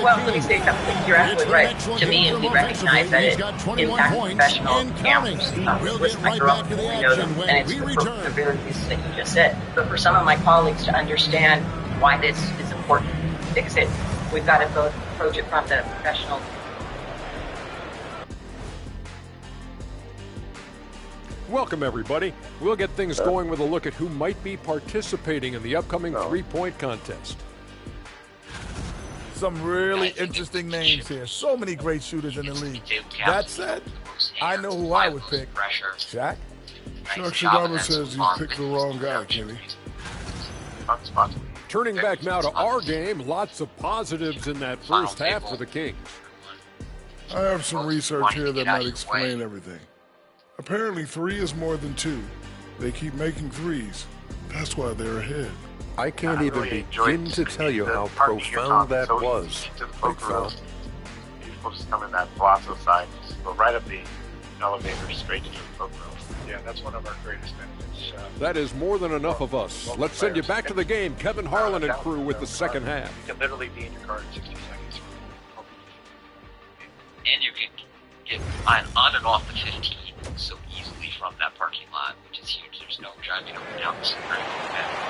O: Well, let me say something. You're absolutely right. To me, we recognize that it impacts professional gamblers. Listen, I grew up, we know them, and it's for the very reasons that you just said. But for some of my colleagues to understand why this is important, fix it, we've got to both approach it from the professional.
P: Welcome, everybody. We'll get things going with a look at who might be participating in the upcoming three-point contest.
Q: Some really interesting names here. So many great shooters in the league. That said, I know who I would pick. Shaq?
R: Chuck Shigama says you picked the wrong guy, Kenny.
P: Turning back now to our game, lots of positives in that first half for the Kings.
R: I have some research here that might explain everything. Apparently 3 is more than 2. They keep making threes. That's why they're ahead.
S: I can't even begin to tell you how profound that was, big fella.
F: You're supposed to come in that Palazzo side, just go right up the elevator straight into the poker room. Yeah, that's one of our greatest benefits.
P: That is more than enough of us. Let's send you back to the game. Kevin Harlan and crew with the second half.
F: You can literally be in your car in 60 seconds.
J: And you can get on and off the 15 so easily from that parking lot, which is huge. There's no driving up and down the street and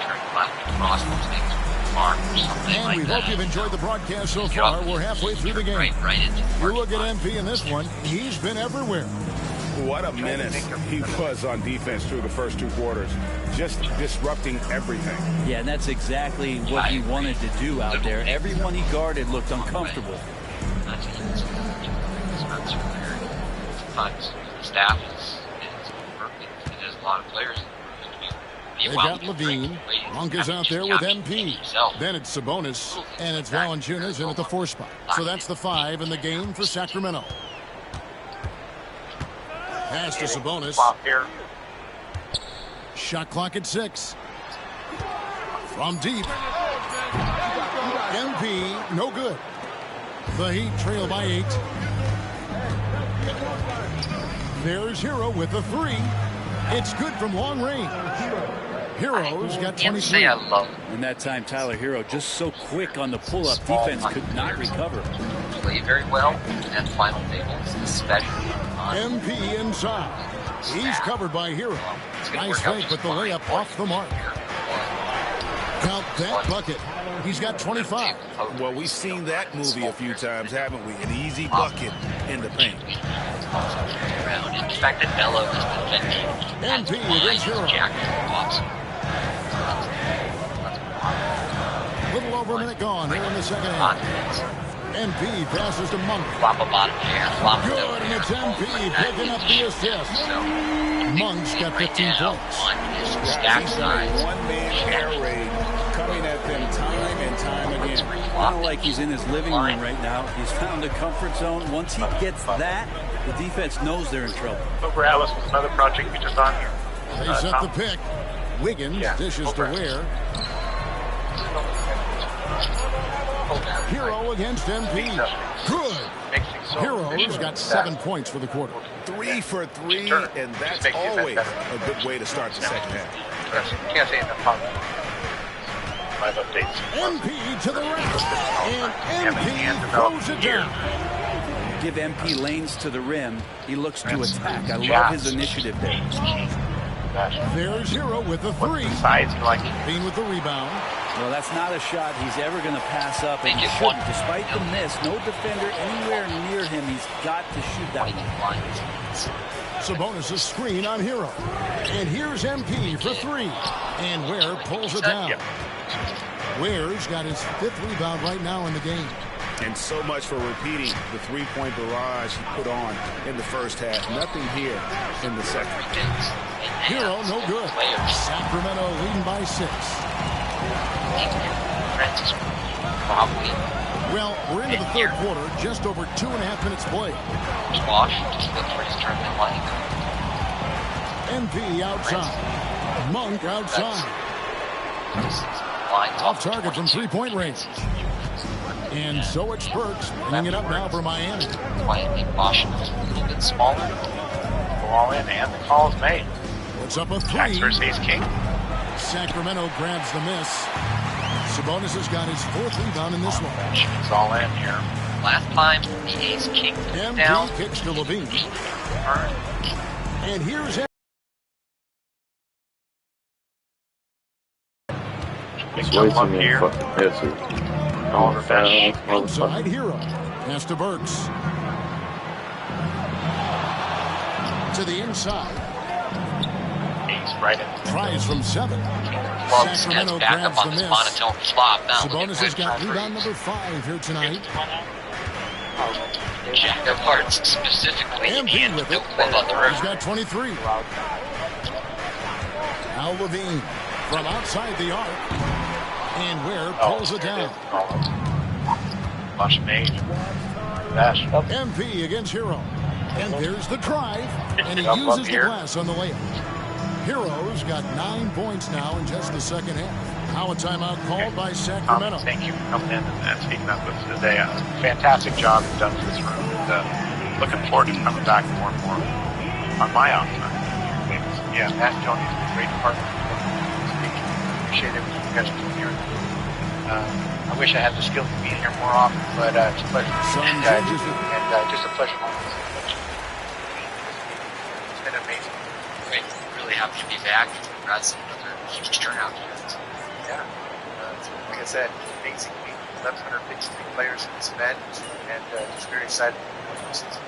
J: turning left across those things with the car or something like that.
A: And we hope you've enjoyed the broadcast so far. We're halfway through the game.
J: Right into the
A: you look at MP in this one, he's been everywhere.
L: What a menace he was on defense through the first 2 quarters. Just disrupting everything.
M: Yeah, and that's exactly what he wanted to do out there. Everyone he guarded looked uncomfortable.
J: Sometimes the staff is there's a lot of players.
A: They've got Levine. Monk is out there with MP. Then it's Sabonis, and it's Valanciunas in at the 4 spot. So that's the 5 in the game for Sacramento. Pass to Sabonis. Shot clock at 6. From deep. MP, no good. The Heat trail by 8. There's Hero with the 3. It's good from long range. Hero's got 23.
M: And that time, Tyler Hero just so quick on the pull-up. Defense could not recover.
J: Play very well in that final tables, especially on
A: MP inside. He's covered by Hero. Nice fake, but the layup off the mark. Count that bucket. He's got 25.
L: Well, we've seen that movie a few times, haven't we? An easy bucket in the paint.
J: In fact, that Bello has been
A: MP against Hero. Little over a minute gone here in the second half. MP passes to Monk. Good, and it's MP picking up the assist. Monk's got 15 points.
L: One-man air raid coming at them time and time again.
M: Kind of like he's in his living room right now. He's found a comfort zone. Once he gets that, the defense knows they're in trouble.
F: Over Alice was another project we just on here.
A: They set the pick. Wiggins dishes to Ware. Hero against MP. Good. Hero's got 7 points for the quarter.
L: 3 for 3, and that's always a good way to start the second half.
F: Can't say enough on that. 5 updates.
A: MP to the right. And MP throws it down.
M: Give MP lanes to the rim. He looks to attack. I love his initiative there.
A: There's Hero with the 3. Bean with the rebound.
M: Well, that's not a shot he's ever going to pass up, and he shouldn't. Despite the miss, no defender anywhere near him. He's got to shoot that one.
A: Sabonis' screen on Hero. And here's MP for 3. And Ware pulls it down. Ware's got his 5th rebound right now in the game.
L: And so much for repeating the 3-point barrage he put on in the first half. Nothing here in the second.
A: Hero, no good. Sacramento leading by 6.
J: Probably
A: Well, we're into the third quarter, just over 2.5 minutes played.
J: Wash, just look for his tournament like.
A: NP outside. Monk outside. Off target from three-point range. And so it's Burks bringing it up now for Miami.
J: Miami, Washington, a little bit smaller.
F: Go all in, and the call is made.
A: Puts up a three.
F: Jacks versus Ace King.
A: Sacramento grabs the miss. Sabonis has got his fourth rebound in this one.
F: It's all in here.
J: Last time the Ace King
A: MP
J: down.
A: kicks to Levine. And here's
B: It's way too many fucking misses.
A: outside Hero. Pass to Burks. To the inside.
F: Right in.
A: Tries from 7.
J: Well,
A: Sacramento
J: back
A: grabs
J: up on
A: the
J: this
A: miss.
J: monotone flop now.
A: Sabonis has got rebound number 5 here tonight.
J: Jack of Hearts specifically,
A: MP
J: and
A: with
J: no
A: it.
J: clue about the
A: He's
J: river.
A: got 23. Al Levine from outside the arc. And Ware pulls it down.
F: Much made. Dash.
A: MP against Hero. And there's the drive. And he
F: Up
A: uses the
F: here.
A: glass on the layup. Hero's got 9 points now in just the second half. Now a timeout called by Sacramento.
F: Thank you for coming in and speaking up with us today. Fantastic job you've done for this room. And, looking forward to coming back more and more on my off time. Yeah, Matt and Tony is a great partner. Appreciate everything you guys are doing here. I wish I had the skill to be in here more often, but it's a pleasure. Just a pleasure. It's been amazing.
J: Great. Really happy to be back. Congrats on another huge turnout.
F: Yeah. Like I said, amazing. 1,153 players in this event, and just very excited for the season.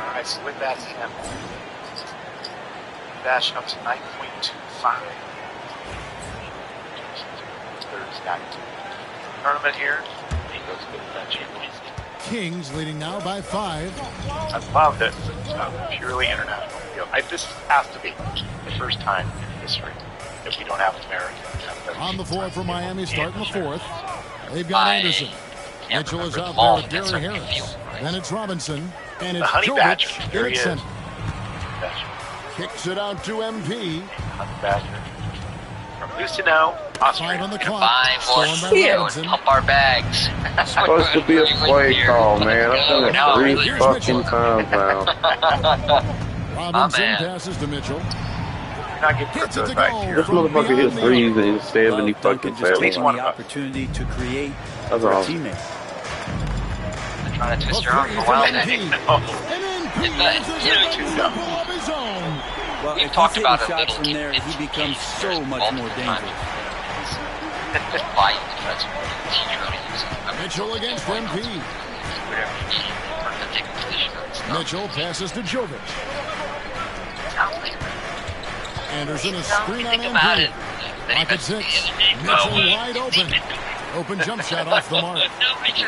F: All right, so with that, Dash up to 9.25. Tournament here. He goes good with that championship.
A: Kings leading now by 5.
F: I love that it's purely international field. This has to be the first time in history that we don't have an American.
A: On the floor for Miami, starting the fourth. They've got Anderson. Mitchell is out there with Gary Harris. Then it's Robinson. And it's Jovic in its center. Kicks it out to MP.
F: Honey Badger. From Lucino, Austria.
A: 5 on the clock.
J: 5 on pump our bags.
B: Supposed to be a play call, man. I've done it 3 fucking times now.
A: Robinson passes to Mitchell.
B: Gets it to go. This motherfucker hits threes and he's 70 fucking
M: just taking
B: seven.
M: the opportunity to create
B: That's
M: for a
B: awesome.
M: teammate.
J: Trying to twist your arm for a while.
M: Well,
J: We've
M: if
J: talked
M: he's
J: about
M: hitting
J: it
M: shots from there, he becomes so much more dangerous.
A: Mitchell against MP. Mitchell passes to Jovic. Anderson a screen on MP. Pocket 6. Mitchell wide open. Open jump shot off the mark.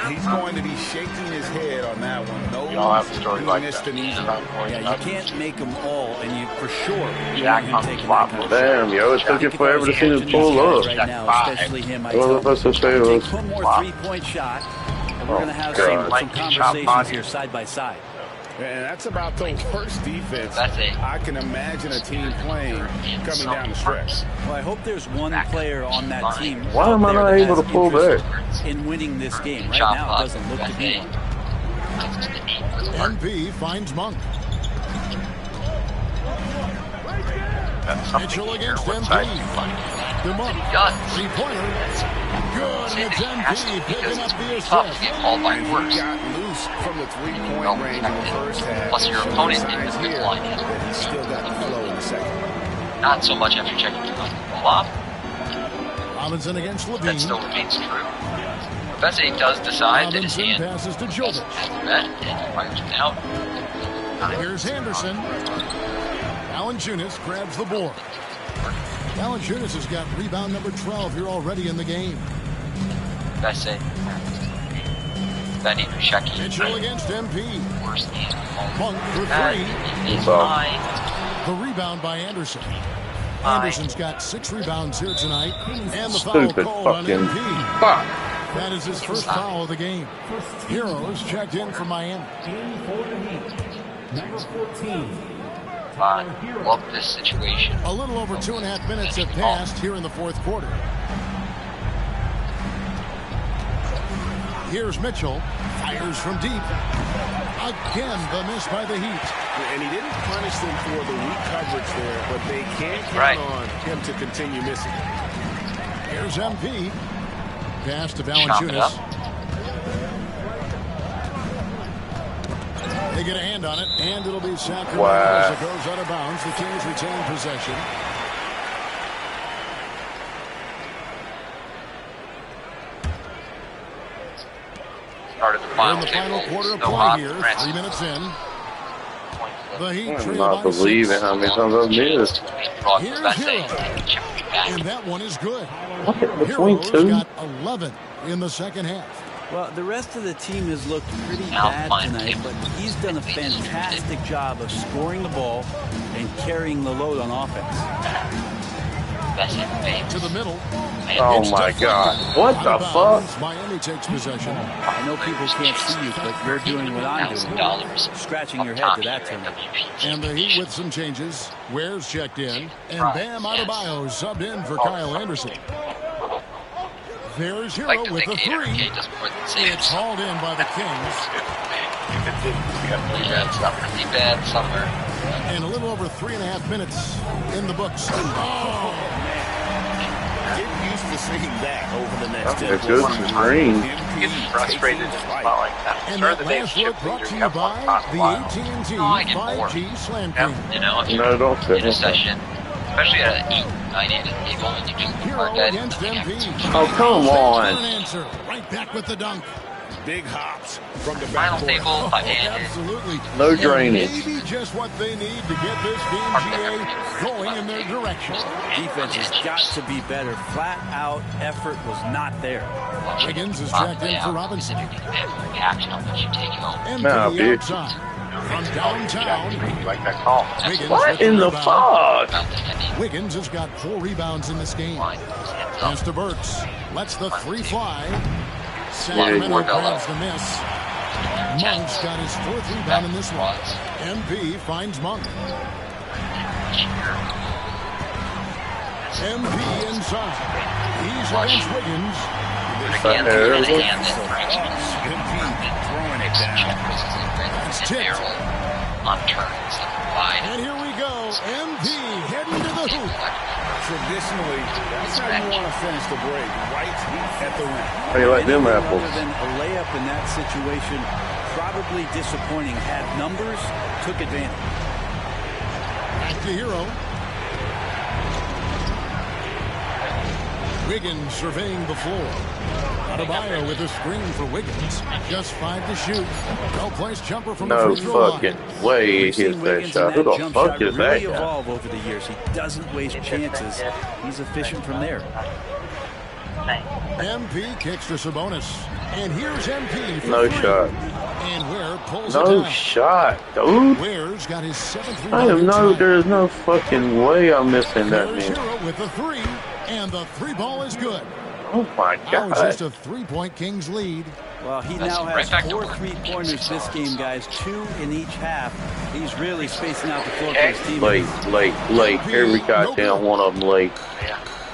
L: He's going to be shaking his head on that one. No,
F: we all have a story like
L: missed
F: that.
L: an easy.
M: Yeah, you can't make them all, and you for sure you
F: Jack
M: want him taking
F: flop.
M: that kind of
B: Damn, yo, it took you forever to see him pull up.
M: right now, especially him. I
B: What
M: tell
B: was I supposed to say?
M: him,
B: Was
M: take one more three-point shot, and we're going to have some conversations here side by side.
L: And that's about the worst defense
J: That's it.
L: I can imagine a team playing coming down the stretch.
M: Well, I hope there's one player on that team.
B: Why am I not able to pull back?
M: In winning this game. Right now, it doesn't look to be one.
A: MP finds Monk. Mitchell against MP. The Monk. 3-pointer. Good. And it's MP picking up the assist.
L: He got loose from the three-point range in the first half.
J: Plus your opponent didn't
L: Signs here that he's still got the flow in the second.
J: Not so much after checking the flop.
A: Robinson against Levine.
J: That still remains true. Bessie does decide that his
A: Robinson
J: hand
A: passes to Jovic.
J: bet and he fires it out.
A: Here's Henderson. Valanciunas grabs the board. Valanciunas has got rebound number 12 here already in the game.
J: Bessie. Benny Mushaki.
A: Mitchell against MP.
J: Worst hand.
A: Monk for 3.
J: He's high.
A: The rebound by Anderson. Anderson's got 6 rebounds here tonight. And the foul
B: Stupid
A: called on
B: fucking
A: NB.
B: fuck.
A: That is his first foul of the game. Heroes checked in for Miami.
J: Number 14. Love this situation.
A: A little over 2.5 minutes have passed here in the fourth quarter. Here's Mitchell. Fires from deep. Again, the miss by the Heat.
L: And he didn't punish them for the weak coverage there, but they can't count on him to continue missing.
A: Here's MP. Pass to Valanciunas. They get a hand on it, and it'll be Sacramento as it goes out of bounds. The Kings retain possession.
J: Started the final
A: quarter of play here, 3 minutes in. The Heat
B: I'm
A: trail
B: not
A: by 6.
B: believing how many times I've missed.
A: Here's Hero. And that one is good.
B: Between
A: Heroes
B: two?
A: got 11 in the second half.
M: Well, the rest of the team has looked pretty bad tonight, but he's done a fantastic job of scoring the ball and carrying the load on offense.
A: To the middle.
B: Oh my God. What the fuck?
A: Miami takes possession.
M: I know people can't see you, but you're doing what I'm doing. Scratching your head to that turnover.
A: And the Heat with some changes. Ware's checked in. And Bam Adebayo subbed in for Kyle Anderson. There's Hero with the 3. It's hauled in by the Kings.
J: Pretty bad summer.
A: And a little over 3.5 minutes in the books. Oh,
L: Get used to seeing that over the next 10
B: That's good screen.
N: Getting frustrated in a spot like that.
A: and
N: Start
A: that
N: of the day
A: last
N: with
A: look
N: chip
A: brought
N: leader,
A: to
N: you
A: you
N: have one
A: by
N: pot
A: the
N: while.
A: AT&T
J: I get more.
A: 5G Slam King.
J: You know, if
B: No,
J: you're
B: don't
J: in
B: fit
J: a
B: him.
J: session, especially at an 8-9 table, and you just
A: Hero
J: mark that
A: against MP.
B: Oh, come on.
A: An answer. Right back with the dunk.
L: Big hops from the
J: final
L: backcourt.
J: table, 5-handed.
A: Absolutely.
B: No
A: And
B: drainage.
A: maybe just what they need to get this game GA going in their direction.
M: Defense has got to be better. Flat out effort was not there.
A: Wiggins is checked in for Robinson.
J: Reaction on what you take home.
A: MP
B: Nah, bitch.
A: outside. From downtown.
N: You like that call?
A: Wiggins
B: What
A: with
B: in the
A: rebound.
B: fuck?
A: Wiggins has got 4 rebounds in this game. Pass to Burks. Lets the 3 fly. Sacramento grabs the miss. Monk's got his 4th rebound in this one. MP finds Monk. MP inside. He's against Wiggins.
J: Again,
B: There
J: and
B: it is.
J: again, that brings me
L: Throwing it down.
A: That's tipped.
J: on turns that provide.
A: And here we go. MP heading to the hoop.
L: Traditionally, that's how you want to finish the break, right at the rim.
B: How you like them apples?
M: Other than a layup in that situation, probably disappointing. Had numbers, took advantage.
A: Back to Hero. Wiggins surveying the floor. Adebayo with a screen for Wiggins. Just 5 to shoot. Well-placed jumper from the
B: No
A: free throw
B: fucking
A: line.
B: way he
M: We've seen
B: hits that
M: Wiggins
B: shot.
M: in
B: Who
M: that
B: the
M: jump
B: fuck
M: shot
B: is that
M: really
B: guy?
M: evolve over the years. He doesn't waste chances. He's efficient from there.
A: MP kicks to Sabonis. And here's MP for
B: No
A: 3.
B: shot.
A: And Ware pulls it
B: No
A: down.
B: shot, dude.
A: Ware's got his 7th
B: I
A: rebound.
B: am no,
A: tonight.
B: there's no fucking way I'm missing that,
A: There's
B: man.
A: Hero with the 3. And the 3 ball is good.
B: Oh my
A: Now it's just
B: God.
A: a 3-point Kings lead.
M: Well, he
J: That's
M: now
J: right
M: has
J: back to
M: 4
J: work.
M: three-pointers this game, guys. 2 in each half. He's really spacing out the floor for his team.
B: Late. Every goddamn one of them late.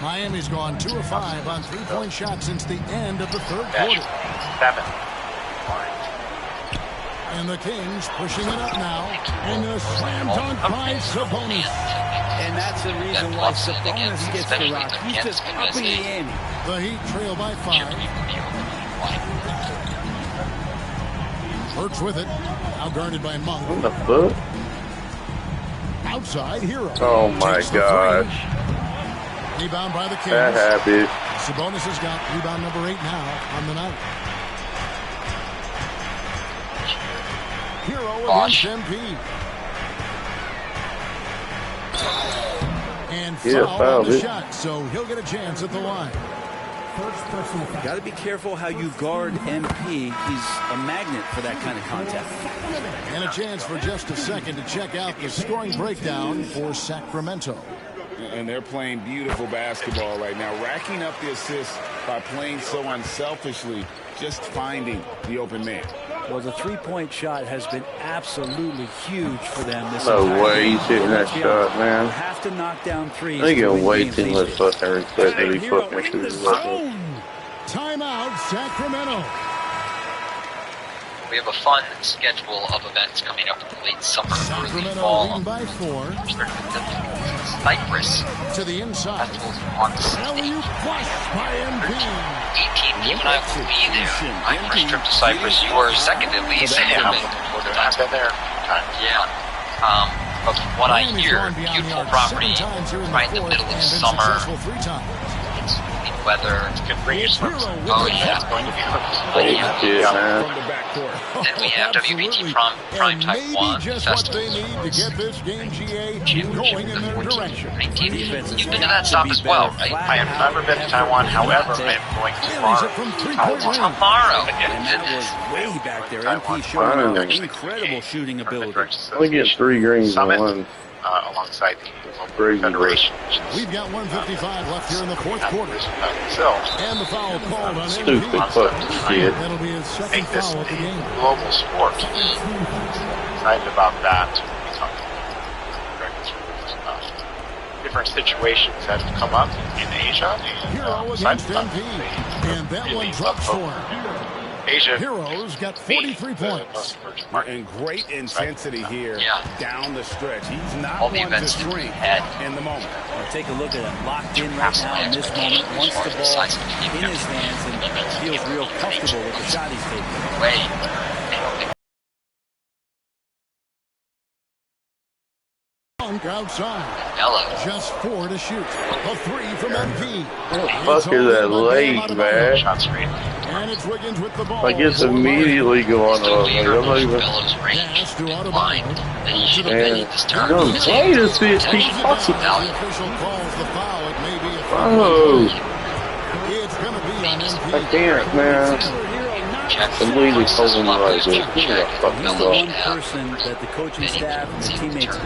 A: Miami's gone 2 of 5 on 3-point shots since the end of the 3rd quarter.
N: 7.
A: And the Kings pushing it up now. And a slam dunk by Sabonis.
M: And that's the reason why Sabonis gets the rock. He's just upping the ante.
A: The Heat trail by 5. Burks with it. Now guarded by Monk.
B: What the fuck?
A: Outside Hero.
B: Oh my
A: Takes the
B: gosh.
A: 3. Rebound by the Kings.
B: That happy.
A: Sabonis has got rebound number 8 now on the night. Hero against MP. And
B: Yeah,
A: foul
B: foul,
A: on the
B: dude.
A: shot, so he'll get a chance at the line.
M: Got to be careful how you guard MP. He's a magnet for that kind of contact.
A: And a chance for just a second to check out the scoring breakdown for Sacramento.
L: And they're playing beautiful basketball right now, racking up the assists by playing so unselfishly, just finding the open man.
M: Well, the three-point shot has been absolutely huge for them this
B: No
M: entire
B: way
M: game.
B: he's hitting that shot, man.
M: You have to knock down threes.
B: They get
M: to win
B: way
M: games
B: too
M: these
B: much
M: days.
B: fucking respect that he fucking shoots like that.
A: Timeout, Sacramento.
J: We have a fun schedule of events coming up in the late summer, early
A: Sacramento
J: fall.
A: leading by 4.
J: Cyprus.
A: To the inside.
J: Festivals on the 16th. 18th, you and I will be there. My first trip to Cyprus. You were second at least.
N: Yeah, I've been there.
J: Yeah. But from what I hear, beautiful property, right in the middle of summer. It's sweet weather.
N: Can bring your swims.
J: Oh yeah.
N: It's going to be
B: man.
J: Then we have WBT Prime Time 1
A: Just what
J: Festival.
A: they need to get this game, GA, going in their direction.
J: You've been to that stop as well, right?
N: I have never been to Taiwan, however, I am going
J: tomorrow.
M: And that was way back there. MP showing off incredible shooting ability.
B: We get 3 greens in one.
N: Alongside the
B: Crazy
N: Federation.
A: We've got 1:55 left here in the fourth quarter. And the foul called on
B: Stupid fucking kid.
A: That'll be his second
N: Make this
A: foul of the game.
N: a global sport. Excited about that. We talked about different situations that have come up in Asia.
A: Hero against MP. And that one drops for him.
N: Asia.
A: Heroes got 43 points.
L: And great intensity here down the stretch. He's not
J: All the
L: one to
J: events that we
L: shrink
J: had.
L: in the moment.
M: Well, take a look at him. Locked in right now in this moment. Wants the ball in his hands and feels real comfortable with the shot he's taking.
A: Outside. Just 4 to shoot. A 3 from MP.
B: What the fuck is that late, man?
A: And it's Wiggins with the ball.
B: Like it's immediately going on. Like I'm not even.
A: Pass to Adebayo.
B: And you don't play this bitch. Keep fucking.
A: The official calls the foul. It may be a foul.
B: Oh,
A: It's going to be on MP.
B: I can't, man. Completely holding like this. Give me a fucking
M: He's the
B: ball.
M: one person that the coaching staff and the teammates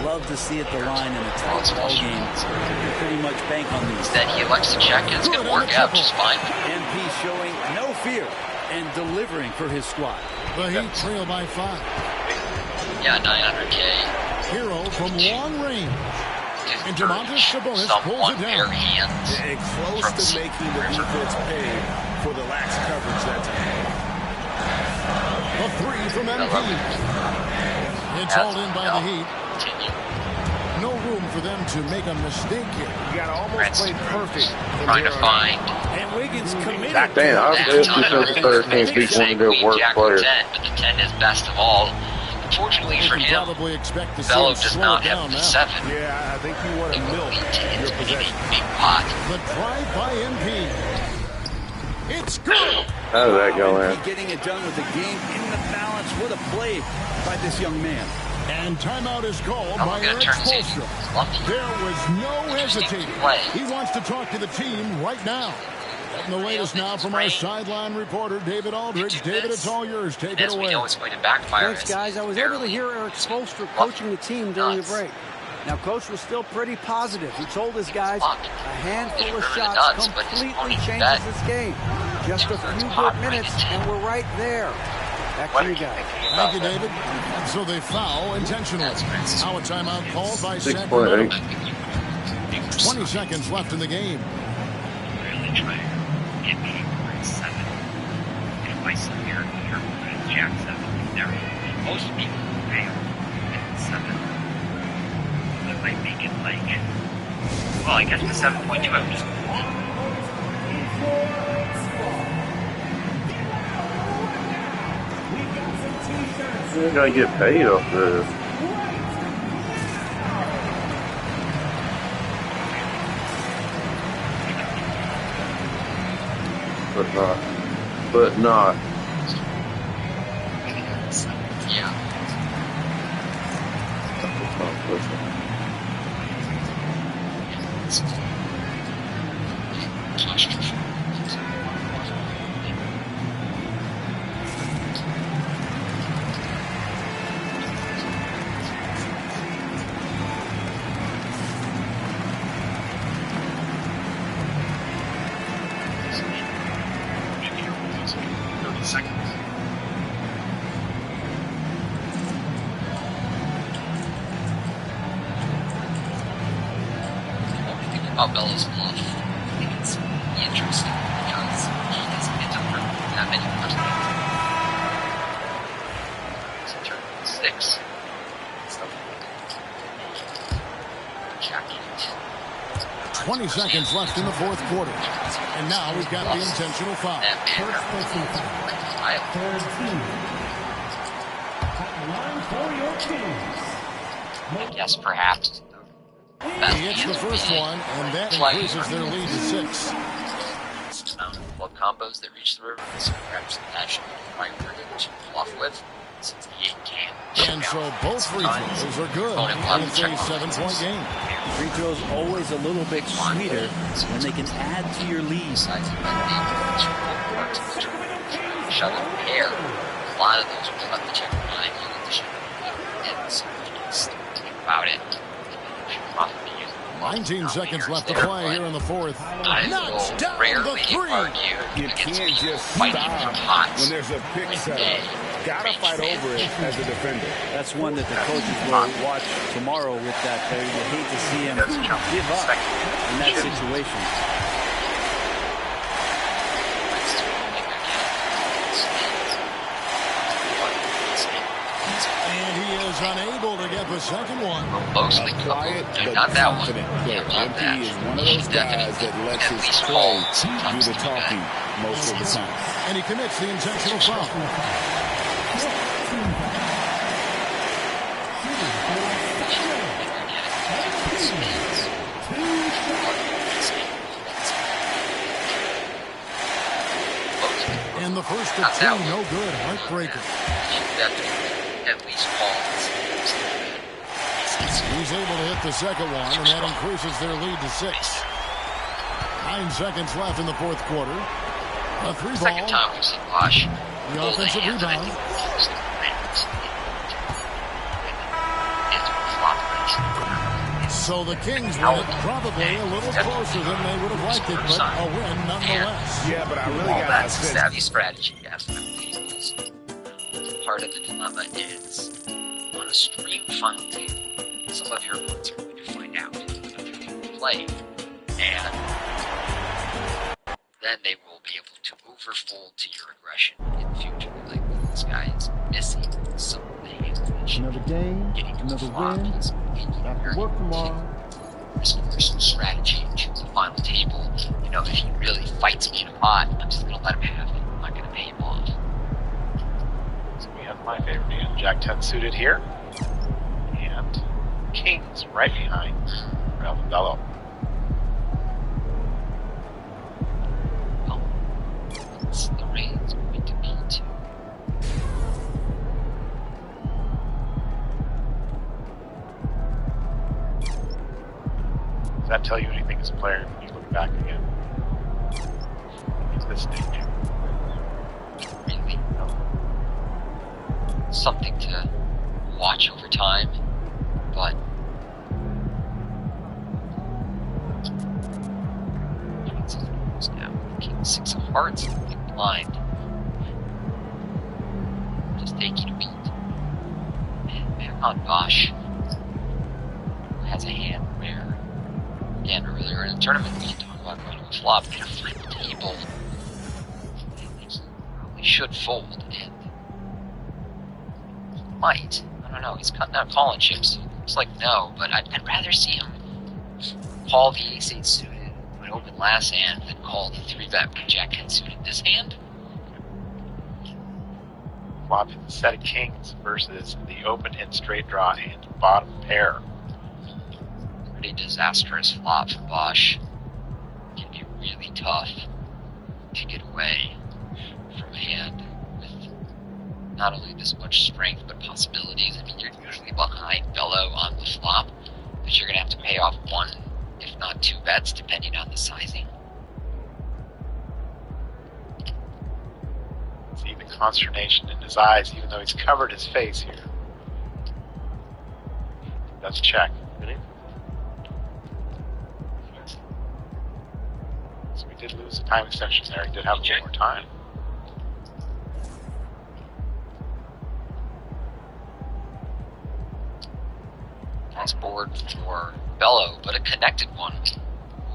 M: love to see at the line in a tight ball game. You pretty much bank on these.
J: That he likes to check, and it's going to work out just fine.
M: MP showing no fear and delivering for his squad.
A: The Heat trail by 5.
J: Yeah, 900K.
A: Hero from long range. And Demontis Sabonis pulls it down.
L: And close to making the defense pay for the lax coverage that time.
A: A 3 from MP. It's hauled in by the Heat. No room for them to make a mistake here.
L: You got to almost play perfect.
J: Trying to find.
M: And Wiggins committed.
B: Damn, I was because the 13 people want to go work players.
J: 10, but the 10 is best of all. Unfortunately for him, Bello does not have the 7.
L: Yeah, I think you want to milk your possession.
J: Big pot.
A: The drive by MP. It's good.
B: How did that go in?
M: Getting it done with the game in the balance. What a play by this young man.
A: And timeout is called by Eric Spoelstra. There was no hesitating. He wants to talk to the team right now. And the latest now from our sideline reporter, David Aldridge. David, it's all yours. Take it away.
J: We know it's going to backfire.
K: Thanks, guys. I was able to hear Eric Spoelstra coaching the team during the break. Now, Coach was still pretty positive. He told his guys a handful of shots completely changes this game. Just a few good minutes, and we're right there. Back to you guys.
A: Thank you, David. So they foul intentionally. Now a timeout called by Sacramento. 20 seconds left in the game.
J: Really trying to get me at 7. And if I sit here, you're going to jack 7 there. Most people fail at 7. But if I make it like, well, I guess the 7.2, I would just go long.
B: You're gonna get paid off this. But not. But not.
J: Yeah. about Bella's bluff, I think it's interesting because he hasn't been to that many first games. He's turned 6.
A: 20 seconds left in the fourth quarter. And now we've got the intentional foul.
T: Third team. Line for your Kings.
J: I guess perhaps.
A: He hits the first one, and that increases their lead to 6.
J: Club combos that reach the river, so perhaps that should be the priority to pull off with, since the 8 can.
A: And so both free throws are good. And it's a 7-point game.
M: Free throws always a little bit sweeter when they can add to your lead.
J: Shut up air. A lot of those will let the check line. You get the shot and so think about it.
A: 19 seconds left to play here in the fourth. Knocks down the 3.
L: You can't just stop when there's a pick set up. Gotta fight over it as a defender.
M: That's one that the coaches will watch tomorrow with that player. You hate to see him give up in that situation.
A: And he is unable to get the second one.
J: Mostly
L: quiet, but
J: not that one.
L: confident player.
J: Not that.
L: MP is one of those guys that lets his play do the talking most of the time.
A: And he commits the intentional foul. And the first of 2, no good. Heartbreaker.
J: At least
A: He's able to hit the second one, and that increases their lead to 6. 9 seconds left in the fourth quarter. A 3 ball.
J: Second time we've seen Bosh.
A: The offensive rebound. So the Kings win it, probably a little closer than they would have liked it, but a win nonetheless.
L: Yeah, but I really got to say,
J: savvy strategy, yes. Part of the dilemma is on a stream final table, some of your opponents are going to find out whether you play, and then they will be able to overfold to your aggression in the future. Like, this guy is missing something.
T: Another game, another win. Back to work tomorrow.
J: There's some strategy to the final table. You know, if he really fights me in a pot, I'm just going to let him have it. I'm not going to pay him off.
C: So we have my favorite hand, Jack 10 suited here. And Kings right behind Ralph and Bello.
J: Well, it's the Rays going to be too.
C: Does that tell you anything as a player when you look back again? At this stage?
J: Really? No. Something to watch over time, but now King 6 of Hearts, King blind. Just taking a beat. And back on Bosch has a hand where, again, earlier in the tournament, we can talk about going to a flop in a flip table. He probably should fold, and might. I don't know. He's not calling chips. Looks like no, but I'd rather see him call the ace-8 suited when open last hand than call the 3-bet when Jack 10 suited this hand.
C: Flop is the set of kings versus the open and straight draw and bottom pair.
J: Pretty disastrous flop for Bosch. Can be really tough to get away from a hand with not only this much strength but possibilities. I mean, you're usually behind Bello on the flop, but you're going to have to pay off 1, if not 2 bets, depending on the sizing.
C: See the consternation in his eyes, even though he's covered his face here. That's check. So we did lose the time extension there. He did have a little more time.
J: Nice board for Bello, but a connected one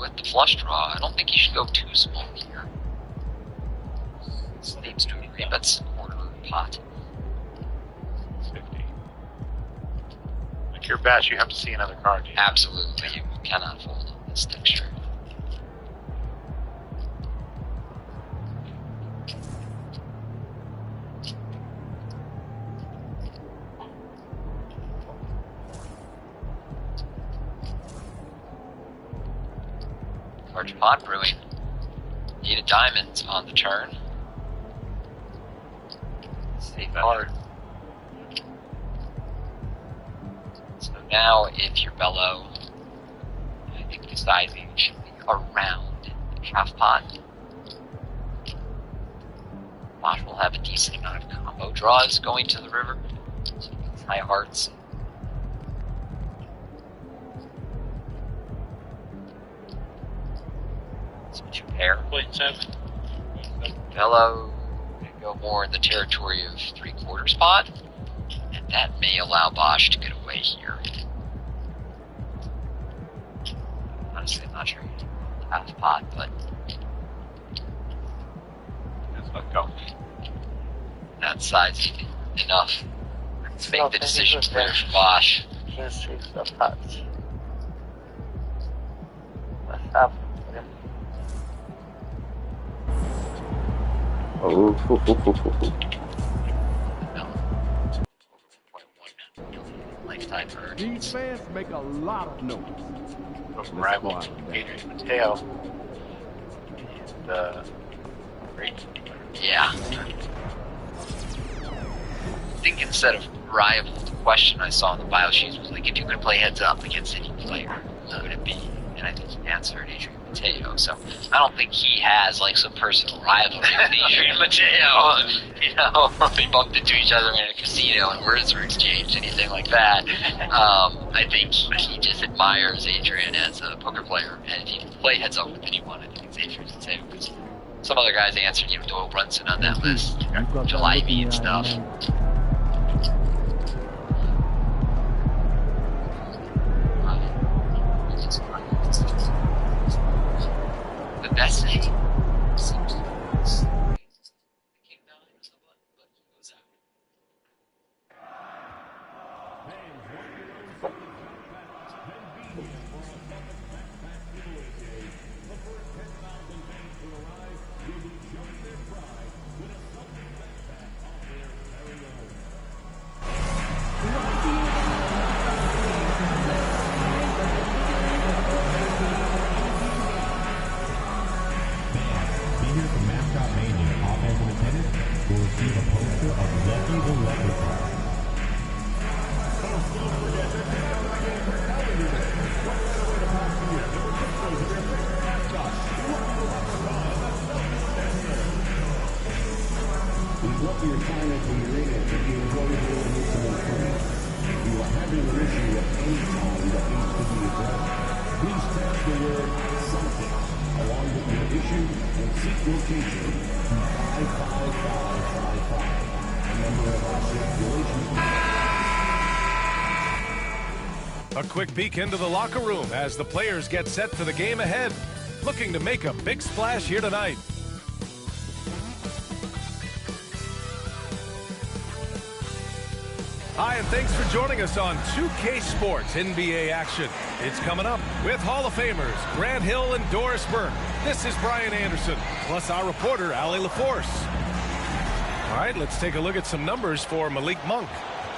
J: with the flush draw. I don't think he should go too small here. This needs to agree. That's a corner pot.
N: 50. Like your bet, you have to see another card.
J: Absolutely. You cannot fold on this texture. Large pot brewing. Need a diamond on the turn. Safe card. So now, if you're Bello, I think the sizing should be around half pot. Bosch will have a decent amount of combo draws going to the river. So high hearts. Two pair.
H: Plate 7.
J: Bello can go more in the territory of 3/4 pot, and that may allow Bosch to get away here. Honestly, I'm not sure you can half pot, but
N: let's go.
J: That size enough. Let's make the decision for Bosch.
B: Can't see stuff pots. Let's have. Oh,
J: lifetime for
T: these fans make a lot of noise.
N: Rival Adrian Mateo. And, great.
J: Yeah. I think instead of rival, the question I saw in the bio sheets was like, if you could play heads up against any player, who would it be? And I think he answered Adrian Mateo. So I don't think he has like some personal rivalry with Adrian Mateo. You know, they bumped into each other in a casino and words were exchanged, anything like that. I think he just admires Adrian as a poker player, and if he can play heads up with anyone, I think it's Adrian Mateo. Because some other guys answered, you know, Doyle Brunson on that list, Jalaibi and stuff. The best thing seems King 9 or something, but he goes out.
U: A quick peek into the locker room as the players get set for the game ahead. Looking to make a big splash here tonight. Hi, and thanks for joining us on 2K Sports NBA action. It's coming up with Hall of Famers Grant Hill and Doris Burke. This is Brian Anderson, plus our reporter, Allie LaForce. All right, let's take a look at some numbers for Malik Monk.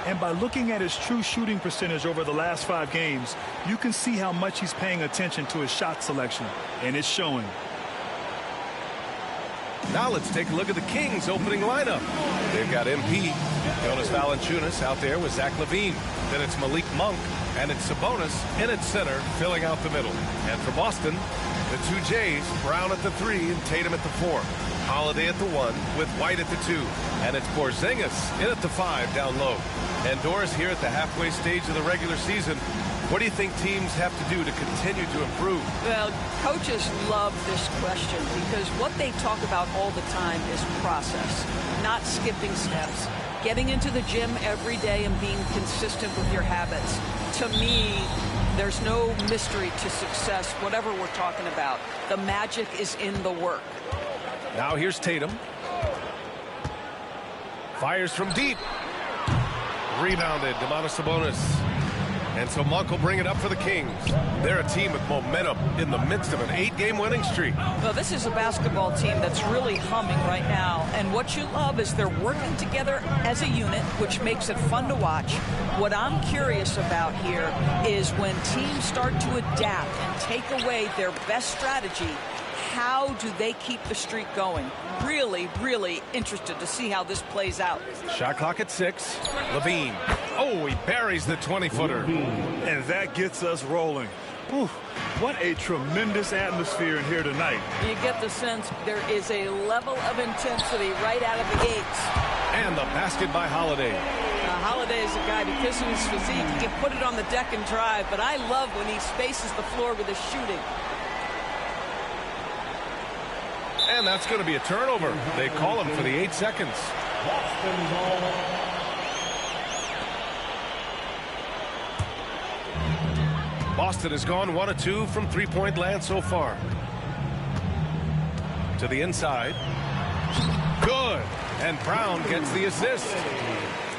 V: And by looking at his true shooting percentage over the last 5 games, you can see how much he's paying attention to his shot selection, and it's showing.
U: Now let's take a look at the Kings' opening lineup. They've got MP, Jonas Valanciunas out there with Zach LaVine. Then it's Malik Monk, and it's Sabonis in at center, filling out the middle. And for Boston, the 2 J's, Brown at the 3 and Tatum at the 4. Holiday at the 1 with White at the 2. And it's Porzingis in at the 5 down low. And Doris here at the halfway stage of the regular season. What do you think teams have to do to continue to improve?
W: Well, coaches love this question because what they talk about all the time is process, not skipping steps. Getting into the gym every day and being consistent with your habits. To me, There's no mystery to success, whatever we're talking about. The magic is in the work.
U: Now here's Tatum. Fires from deep. Rebounded, Sabonis. And so Monk will bring it up for the Kings. They're a team with momentum in the midst of an 8-game winning streak.
W: Well, this is a basketball team that's really humming right now. And what you love is they're working together as a unit, which makes it fun to watch. What I'm curious about here is when teams start to adapt and take away their best strategy, how do they keep the streak going? Really, really interested to see how this plays out.
U: Shot clock at 6. Levine. Oh, he buries the 20-footer.
V: And that gets us rolling. Whew, what a tremendous atmosphere in here tonight.
W: You get the sense there is a level of intensity right out of the gates.
U: And the basket by Holiday.
W: Holiday is a guy, because of his physique, he can put it on the deck and drive, but I love when he spaces the floor with his shooting.
U: And that's going to be a turnover. They call him for the 8 seconds. Boston has gone 1 of 2 from three-point land so far. To the inside. Good. And Brown gets the assist.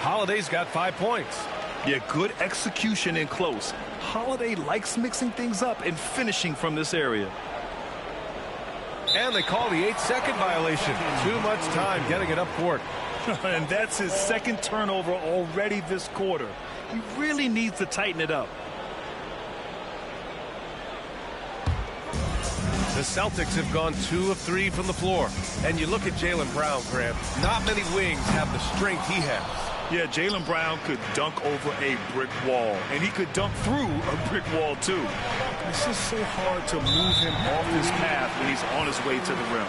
U: Holiday's got 5 points.
V: Yeah, good execution in close. Holiday likes mixing things up and finishing from this area.
U: And they call the 8-second violation. Too much time getting it up court.
V: And that's his second turnover already this quarter. He really needs to tighten it up.
U: The Celtics have gone 2 of 3 from the floor. And you look at Jaylen Brown, Graham. Not many wings have the strength he has.
V: Yeah, Jaylen Brown could dunk over a brick wall. And he could dunk through a brick wall, too. It's just so hard to move him off his path when he's on his way to the rim.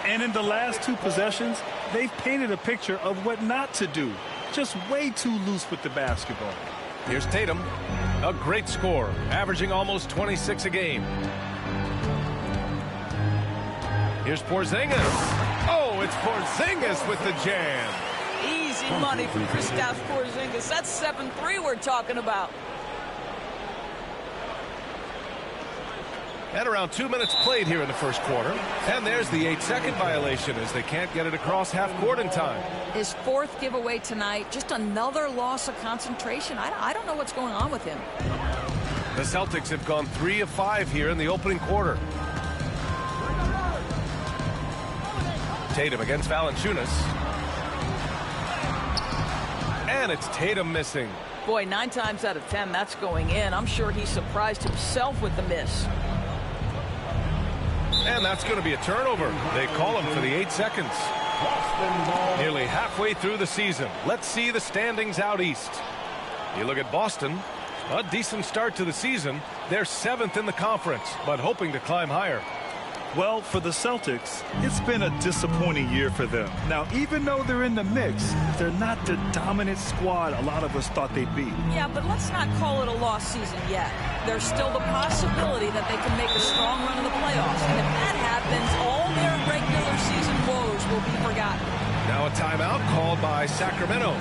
V: And in the last 2 possessions, they've painted a picture of what not to do. Just way too loose with the basketball.
U: Here's Tatum. A great score, averaging almost 26 a game. Here's Porzingis. Oh, it's Porzingis with the jam.
W: Easy money for Kristaps Porzingis. That's 7-3 we're talking about.
U: At around 2 minutes played here in the first quarter. And there's the 8-second violation as they can't get it across half court in time.
W: His 4th giveaway tonight. Just another loss of concentration. I don't know what's going on with him.
U: The Celtics have gone 3 of 5 here in the opening quarter. Tatum against Valanciunas. And it's Tatum missing.
W: Boy, 9 times out of 10, that's going in. I'm sure he surprised himself with the miss.
U: And that's going to be a turnover. They call him for the 8 seconds. Nearly halfway through the season. Let's see the standings out east. You look at Boston. A decent start to the season. They're 7th in the conference, but hoping to climb higher.
V: Well, for the Celtics, it's been a disappointing year for them. Now, even though they're in the mix, they're not the dominant squad a lot of us thought they'd be.
W: Yeah, but let's not call it a lost season yet. There's still the possibility that they can make a strong run in the playoffs. And if that happens, all their regular season woes will be forgotten.
U: Now a timeout called by Sacramento.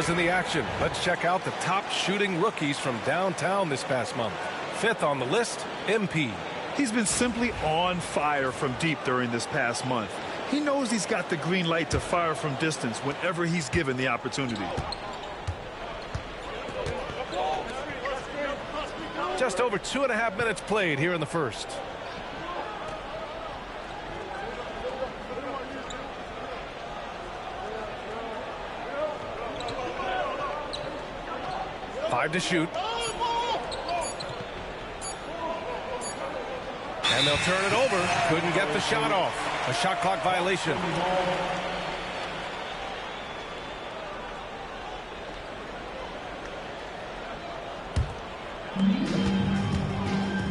U: was in the action. Let's check out the top shooting rookies from downtown this past month. 5th on the list, MP.
V: He's been simply on fire from deep during this past month. He knows he's got the green light to fire from distance whenever he's given the opportunity.
U: Just over 2.5 minutes played here in the first. Five to shoot. And they'll turn it over. Couldn't get the shot off. A shot clock violation.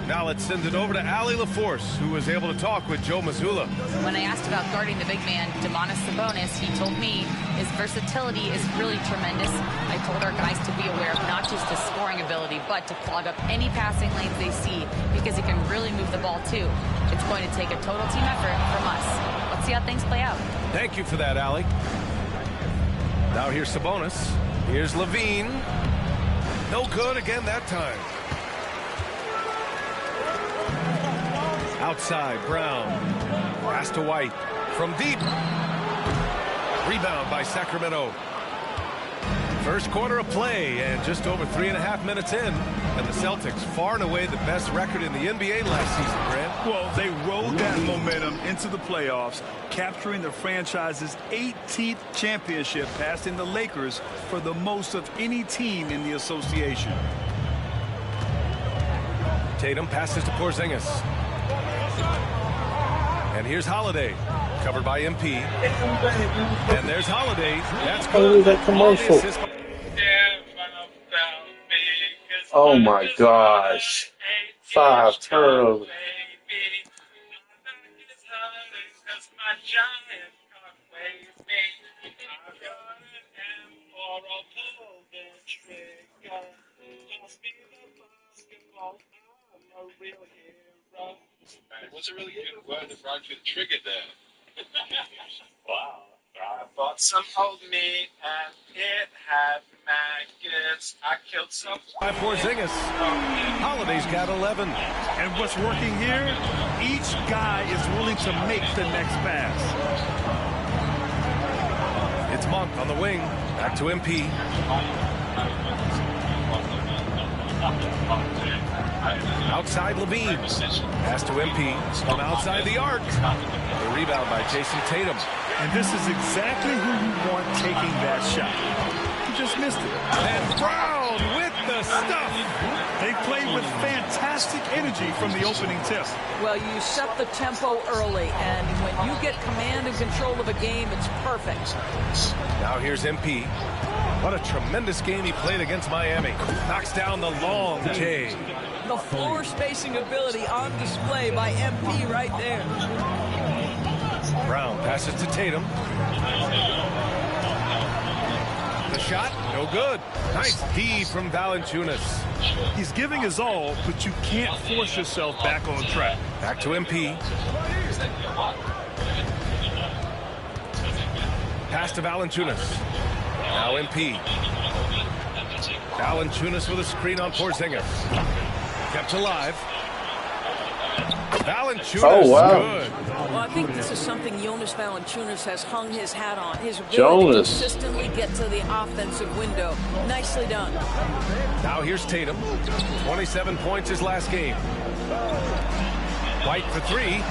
U: Now let's send it over to Allie LaForce, who was able to talk with Joe Mazzulla.
D: When I asked about guarding the big man, Domantas Sabonis, he told me his versatility is really tremendous. I told our guys to be aware of not just his scoring ability, but to clog up any passing lanes they see, because he can really move the ball too. It's going to take a total team effort from us. Let's see how things play out.
U: Thank you for that, Allie. Now here's Sabonis. Here's Levine. No good again that time. Outside, Brown. Pass to White. From deep. Rebound by Sacramento. First quarter of play, and just over 3.5 minutes in. And the Celtics, far and away the best record in the NBA last season, Grant.
V: Well, they rode that momentum into the playoffs, capturing the franchise's 18th championship, passing the Lakers for the most of any team in the association.
U: Tatum passes to Porzingis. And here's Holiday, covered by MP. And there's Holiday. That's good.
B: That commercial. Oh my gosh. 5 turnovers.
E: It wasn't really good word that rhymed with trigger there. Wow. I bought some old meat and it had maggots. I killed some.
U: By Porzingis. Holiday's got 11.
V: And what's working here? Each guy is willing to make the next pass.
U: It's Monk on the wing. Back to MP. Outside Levine. Pass to MP. From outside the arc. The rebound by Jason Tatum.
V: And this is exactly who you want taking that shot. He just missed it.
U: And Brown with the stuff.
V: They played with fantastic energy from the opening tip.
W: Well, you set the tempo early, and when you get command and control of a game, it's perfect.
U: Now here's MP. What a tremendous game he played against Miami. Knocks down the long J.
W: The floor spacing ability on display by MP right there.
U: Brown passes to Tatum. The shot, no good. Nice D from Valanciunas.
V: He's giving his all, but you can't force yourself back on track.
U: Back to MP. Pass to Valanciunas. Now MP. Valanciunas with a screen on Porzingis. Kept alive. Valanciunas good.
W: Well, I think this is something Jonas Valanciunas has hung his hat on. His ability to consistently get to the offensive window. Nicely done.
U: Now here's Tatum. 27 points his last game. White for 3.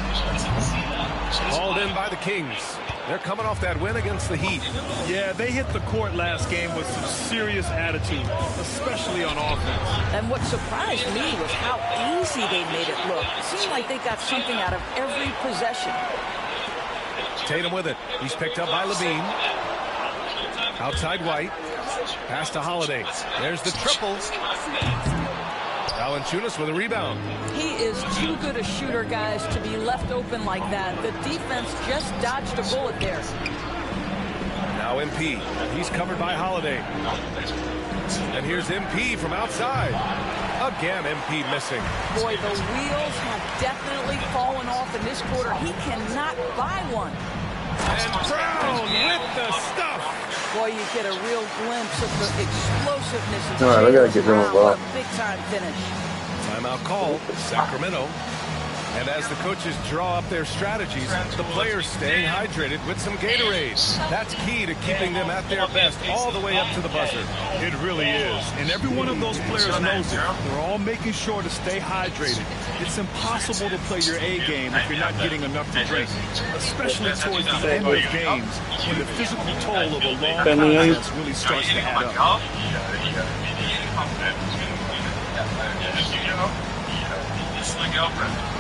U: Hauled in by the Kings. They're coming off that win against the Heat.
V: Yeah, they hit the court last game with some serious attitude, especially on offense.
W: And what surprised me was how easy they made it look. It seemed like they got something out of every possession.
U: Tatum with it. He's picked up by Levine. Outside White. Pass to Holiday. There's the triple. Valanciunas with a rebound.
W: He is too good a shooter, guys, to be left open like that. The defense just dodged a bullet there.
U: Now MP. He's covered by Holiday. And here's MP from outside. Again, MP missing.
W: Boy, the wheels have definitely fallen off in this quarter. He cannot buy one.
U: And Brown with the stuff.
W: Boy, you get a real glimpse of the explosiveness of
B: All right, I gotta get them
W: Brown.
B: involved.
W: What a big-time finish.
U: Timeout called, Sacramento. And as the coaches draw up their strategies, the players staying hydrated with some Gatorade. That's key to keeping them at their best all the way up to the buzzer.
V: It really is. And every one of those players knows it. They're all making sure to stay hydrated. It's impossible to play your A game if you're not getting enough to drink, especially towards the end of games when the physical toll of a long contest really starts to add up.
E: This is my girlfriend.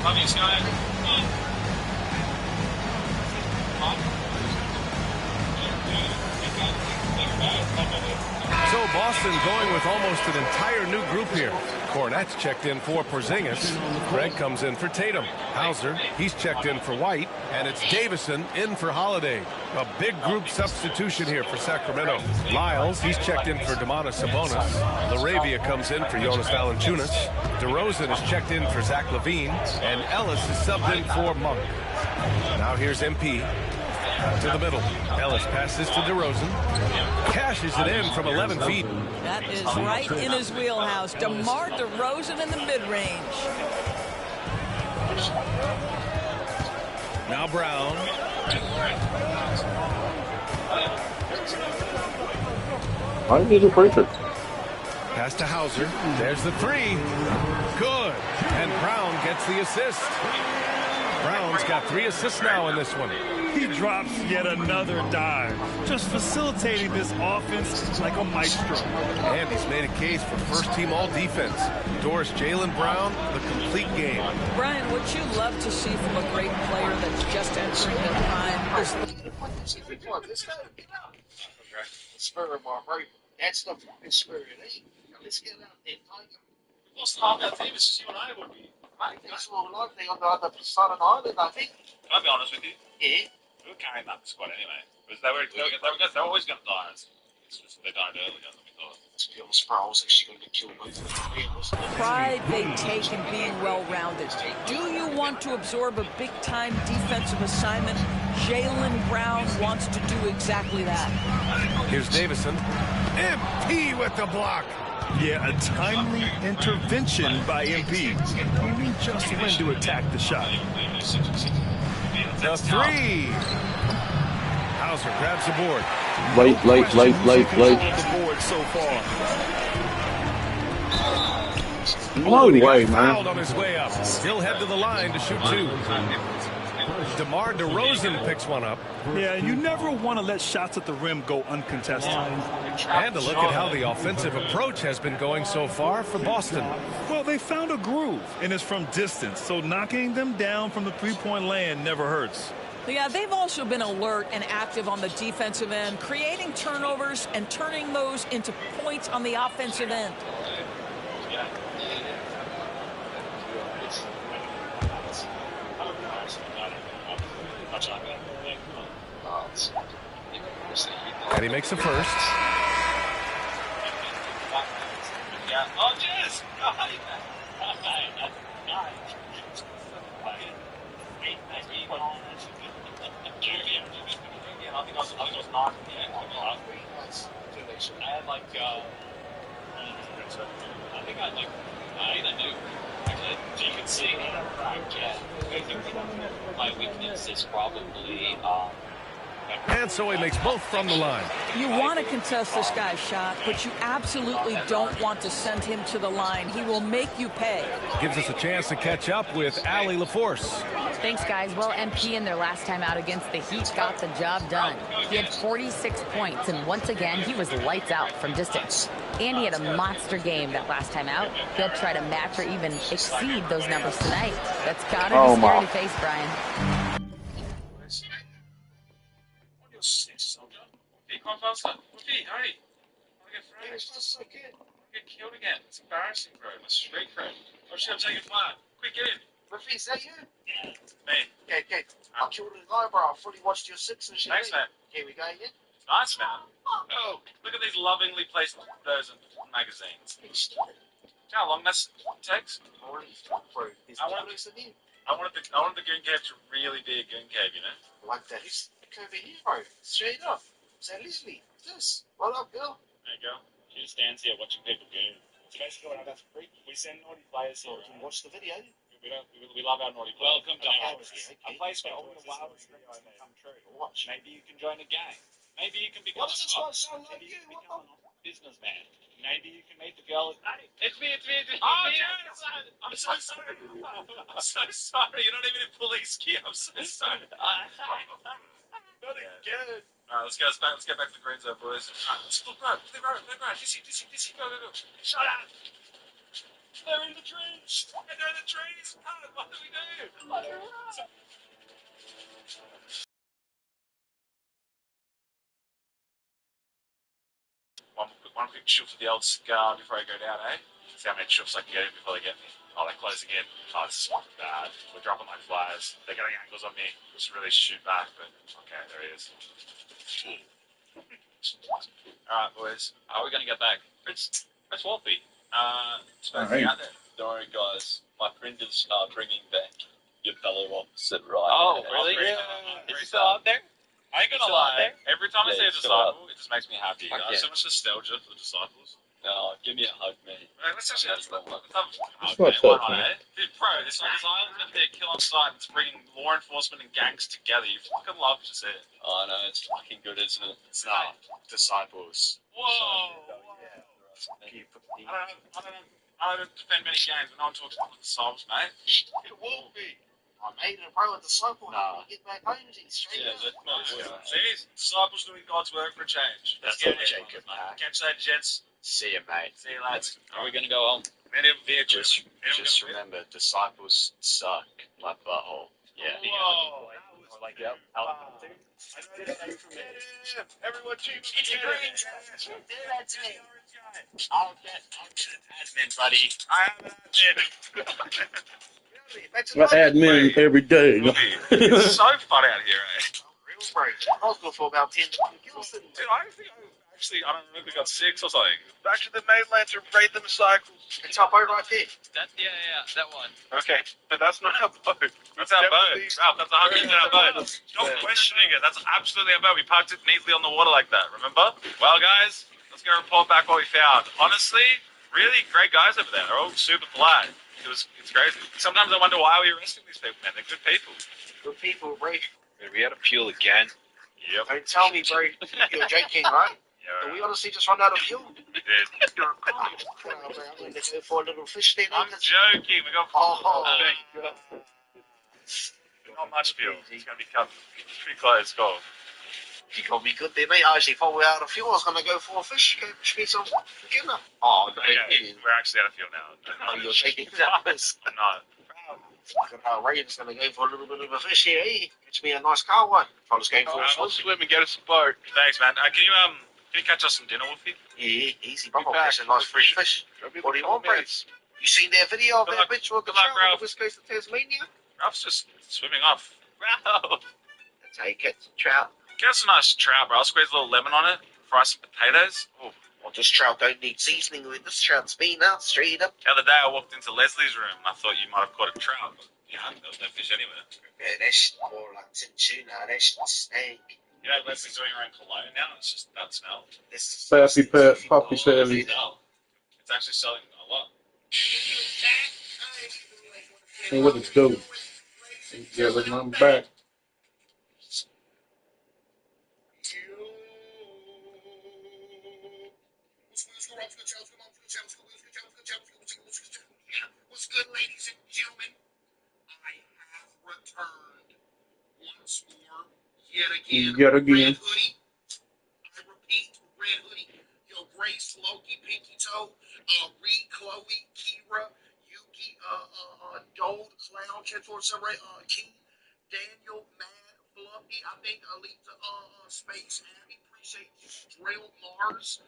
E: Love you, Sky.
U: So Boston going with almost an entire new group here. Cornette's checked in for Porzingis. Greg comes in for Tatum. Hauser, he's checked in for White. And it's Davison in for Holiday. A big group substitution here for Sacramento. Lyles, he's checked in for Domantas Sabonis. Laravia comes in for Jonas Valanciunas. DeRozan is checked in for Zach LaVine. And Ellis is subbed in for Monk. Now here's MP. To the middle. Ellis passes to DeRozan. Cashes it in from 11 feet.
W: That is right in his wheelhouse. DeMar DeRozan in the mid-range.
U: Now Brown.
B: I need a breaker.
U: Pass to Hauser. There's the three. Good. And Brown gets the assist. Brown's got 3 assists now in this one.
V: He drops yet another dime, just facilitating this offense like a maestro.
U: And he's made a case for first-team all-defense. Doris Jaylen Brown, the complete game.
W: Brian, what you love to see from a great player that's just entering their prime is
E: Spirit of our break. That's the fucking spirit, eh? Let's get out there, Tiger. What's the half our team? It's just you and I would be. Mate, that's what we like. They're on the Southern Island, I think.
G: Can I be honest with you?
E: Yeah.
G: We were carrying that squad anyway. Because they're always going to die. It's just they died earlier than we thought.
E: To be honest, bro, I was actually going to kill them.
W: pride they take in being well-rounded. Do you want to absorb a big-time defensive assignment? Jaylen Brown wants to do exactly that.
U: Here's Davison. MP with the block.
V: Yeah, a timely intervention by MP. He knew just when to attack the shot.
U: The three. Hauser grabs the board.
B: Late.
V: The board so far.
B: No way,
U: Fouled
B: man.
U: on his way up. He'll head to the line to shoot 2. DeMar DeRozan picks one up.
V: Yeah, you never want to let shots at the rim go uncontested.
U: And a look at how the offensive approach has been going so far for Boston.
V: Well, they found a groove, and it's from distance, so knocking them down from the three-point land never hurts.
W: Yeah, they've also been alert and active on the defensive end, creating turnovers and turning those into points on the offensive end.
U: And he makes the first.
G: Oh, cheers! I had like, I think I like, I do. Actually, you can see, my weakness is probably,
U: And so he makes both from the line.
W: You want to contest this guy's shot, but you absolutely don't want to send him to the line. He will make you pay.
U: Gives us a chance to catch up with Allie LaForce.
D: Thanks, guys. Well, MP in their last time out against the Heat got the job done. He had 46 points, and once again, he was lights out from distance. And he had a monster game that last time out. He'll try to match or even exceed those numbers tonight. That's gotta be scary to face, Brian.
G: Get killed again. It's embarrassing, bro. My street friend. Oh shit, I'm taking fire. Quick, get in.
C: Referee, is that you?
G: Yeah. Me.
C: Okay. I killed an eyebrow. I fully watched your Sixers.
G: Thanks, man.
C: Here we go again.
G: Nice, man. Oh, look at these lovingly placed those magazines. How long this takes? I wanted the goon cave to really be a goon cave, you know?
C: Like that. He's over here, bro. Straight up. Say, Leslie, this. What up, girl?
G: There you go. She just stands here watching people goon. It's basically what I got for free. We send naughty players here.
C: Can you watch the video?
G: We love our naughty players. Welcome to a place where all the wildest dreams can come true. Watch. Maybe you can join a gang. Maybe you can become a cop. Maybe you can become a businessman. Maybe you can meet the girl. Hey, it's me. Oh, dude, I'm so sorry. I'm so sorry. You're not even in police gear. I'm so sorry. Not again. Alright, let's get back to the green zone, boys. Alright, let's flip right. DC, go. Shut up. They're in the trees. They're in the trees. What do we do? One quick shoot for the old scar before I go down, eh? See how many shoots I can get in before they get me. Oh, they're closing in. Oh, this is bad. We're dropping like flies. They're getting angles on me. Just really shoot back, but okay, there he is. Alright, boys. How are we going to get back? Prince Wolfie. Supposed out there.
B: Don't worry, guys. My friend is bringing back your fellow opposite, right?
G: Oh, really?
J: Is he still out there?
G: I ain't gonna lie. Every time I see a disciple, it just makes me happy. I have so much nostalgia for the disciples.
B: No, give me a hug, mate.
G: Let's actually have a hug.
B: my touch,
G: Why not, eh? Dude, bro, this island is a kill on sight. It's bringing law enforcement and gangs together. You fucking love to see it.
B: Oh, no, it's fucking good, isn't it?
G: It's not. Disciples. Whoa! I don't defend many gangs, but no one talks about the disciples, mate.
C: It will be. I made it, bro, a disciple. How do you get back home? Straight up.
G: See, disciples doing God's work for a change.
J: That's all, Jacob.
G: Catch that, gents.
J: See you, mate.
G: See you, lads.
B: Are we going to go home?
J: Just remember, disciples suck like butthole. Yeah.
G: Whoa.
J: Like, yep.
C: Everyone, team do that to me. I'll get an admin, buddy.
G: I am an admin.
B: My admin every day.
G: It's so fun out here, eh?
C: Real break. I was going for about 10 kills.
G: Dude, I don't think I don't know if we got 6 or something.
E: Back to the mainland to raid them cycles.
C: It's our boat right there.
J: That one.
E: Okay, but that's not our boat.
G: That's our boat. Ralph, that's 100% our boat. Stop questioning it. That's absolutely our boat. We parked it neatly on the water like that, remember? Well, guys, let's go report back what we found. Honestly, really great guys over there. They're all super polite. It's crazy. Sometimes I wonder why we're arresting these people, man. They're good people.
C: Good people, bro.
N: We had a fuel again.
G: Yep.
C: Don't tell me, bro. You're joking, right?
G: Yeah.
C: Did we honestly just run out of fuel?
G: We did.
C: You're a cop. Bro, I'm going to go for a little fish then.
G: I'm joking. We got not much fuel. It's going to be cut pretty close. Go.
C: You got me good there, mate. I actually thought we were out of fuel. I was going to go for a fish. Go fish me some killer. Oh, no.
G: Okay. We're actually out of fuel now.
C: Oh, you're shaking that.
G: I'm not.
C: Ray's going to go for a little bit of a fish here, eh? Catch me a nice car one. If I was going for a
E: I'll swim and get us a boat.
G: Thanks, man. Can you catch us some dinner, Wolfie?
C: Yeah, easy, bro. I'll catch a nice fresh fish. What do you want, bro? You seen that video of that bitch with the trout on the west coast of Tasmania?
G: Ralph's just swimming off. Ralph!
C: Take it, trout.
G: Get us a nice trout, bro. I'll squeeze a little lemon on it. Fry some potatoes. Ooh.
C: Well, this trout don't need seasoning with this trout's been out straight up.
G: The other day I walked into Leslie's room and I thought you might have caught a trout, but yeah, there was no fish anywhere.
C: Yeah, that's more like tuna. That's snake.
G: You know, Leslie's doing her own cologne now. It's just that smell.
B: Poppy Sally.
G: It's actually selling a lot.
B: Hey, what it's doing? Yeah, look, I'm back.
C: What's good, ladies and gentlemen? I have returned once more, yet again. Red hoodie. I repeat, red hoodie. Yo, Grace, Loki, Pinky Toe, Reed, Chloe, Kira, Yuki, Dold, Clown, Ken Ford, King, Daniel, Matt,
I: fluffy. I think Elite Space Abby appreciates Drill Mars.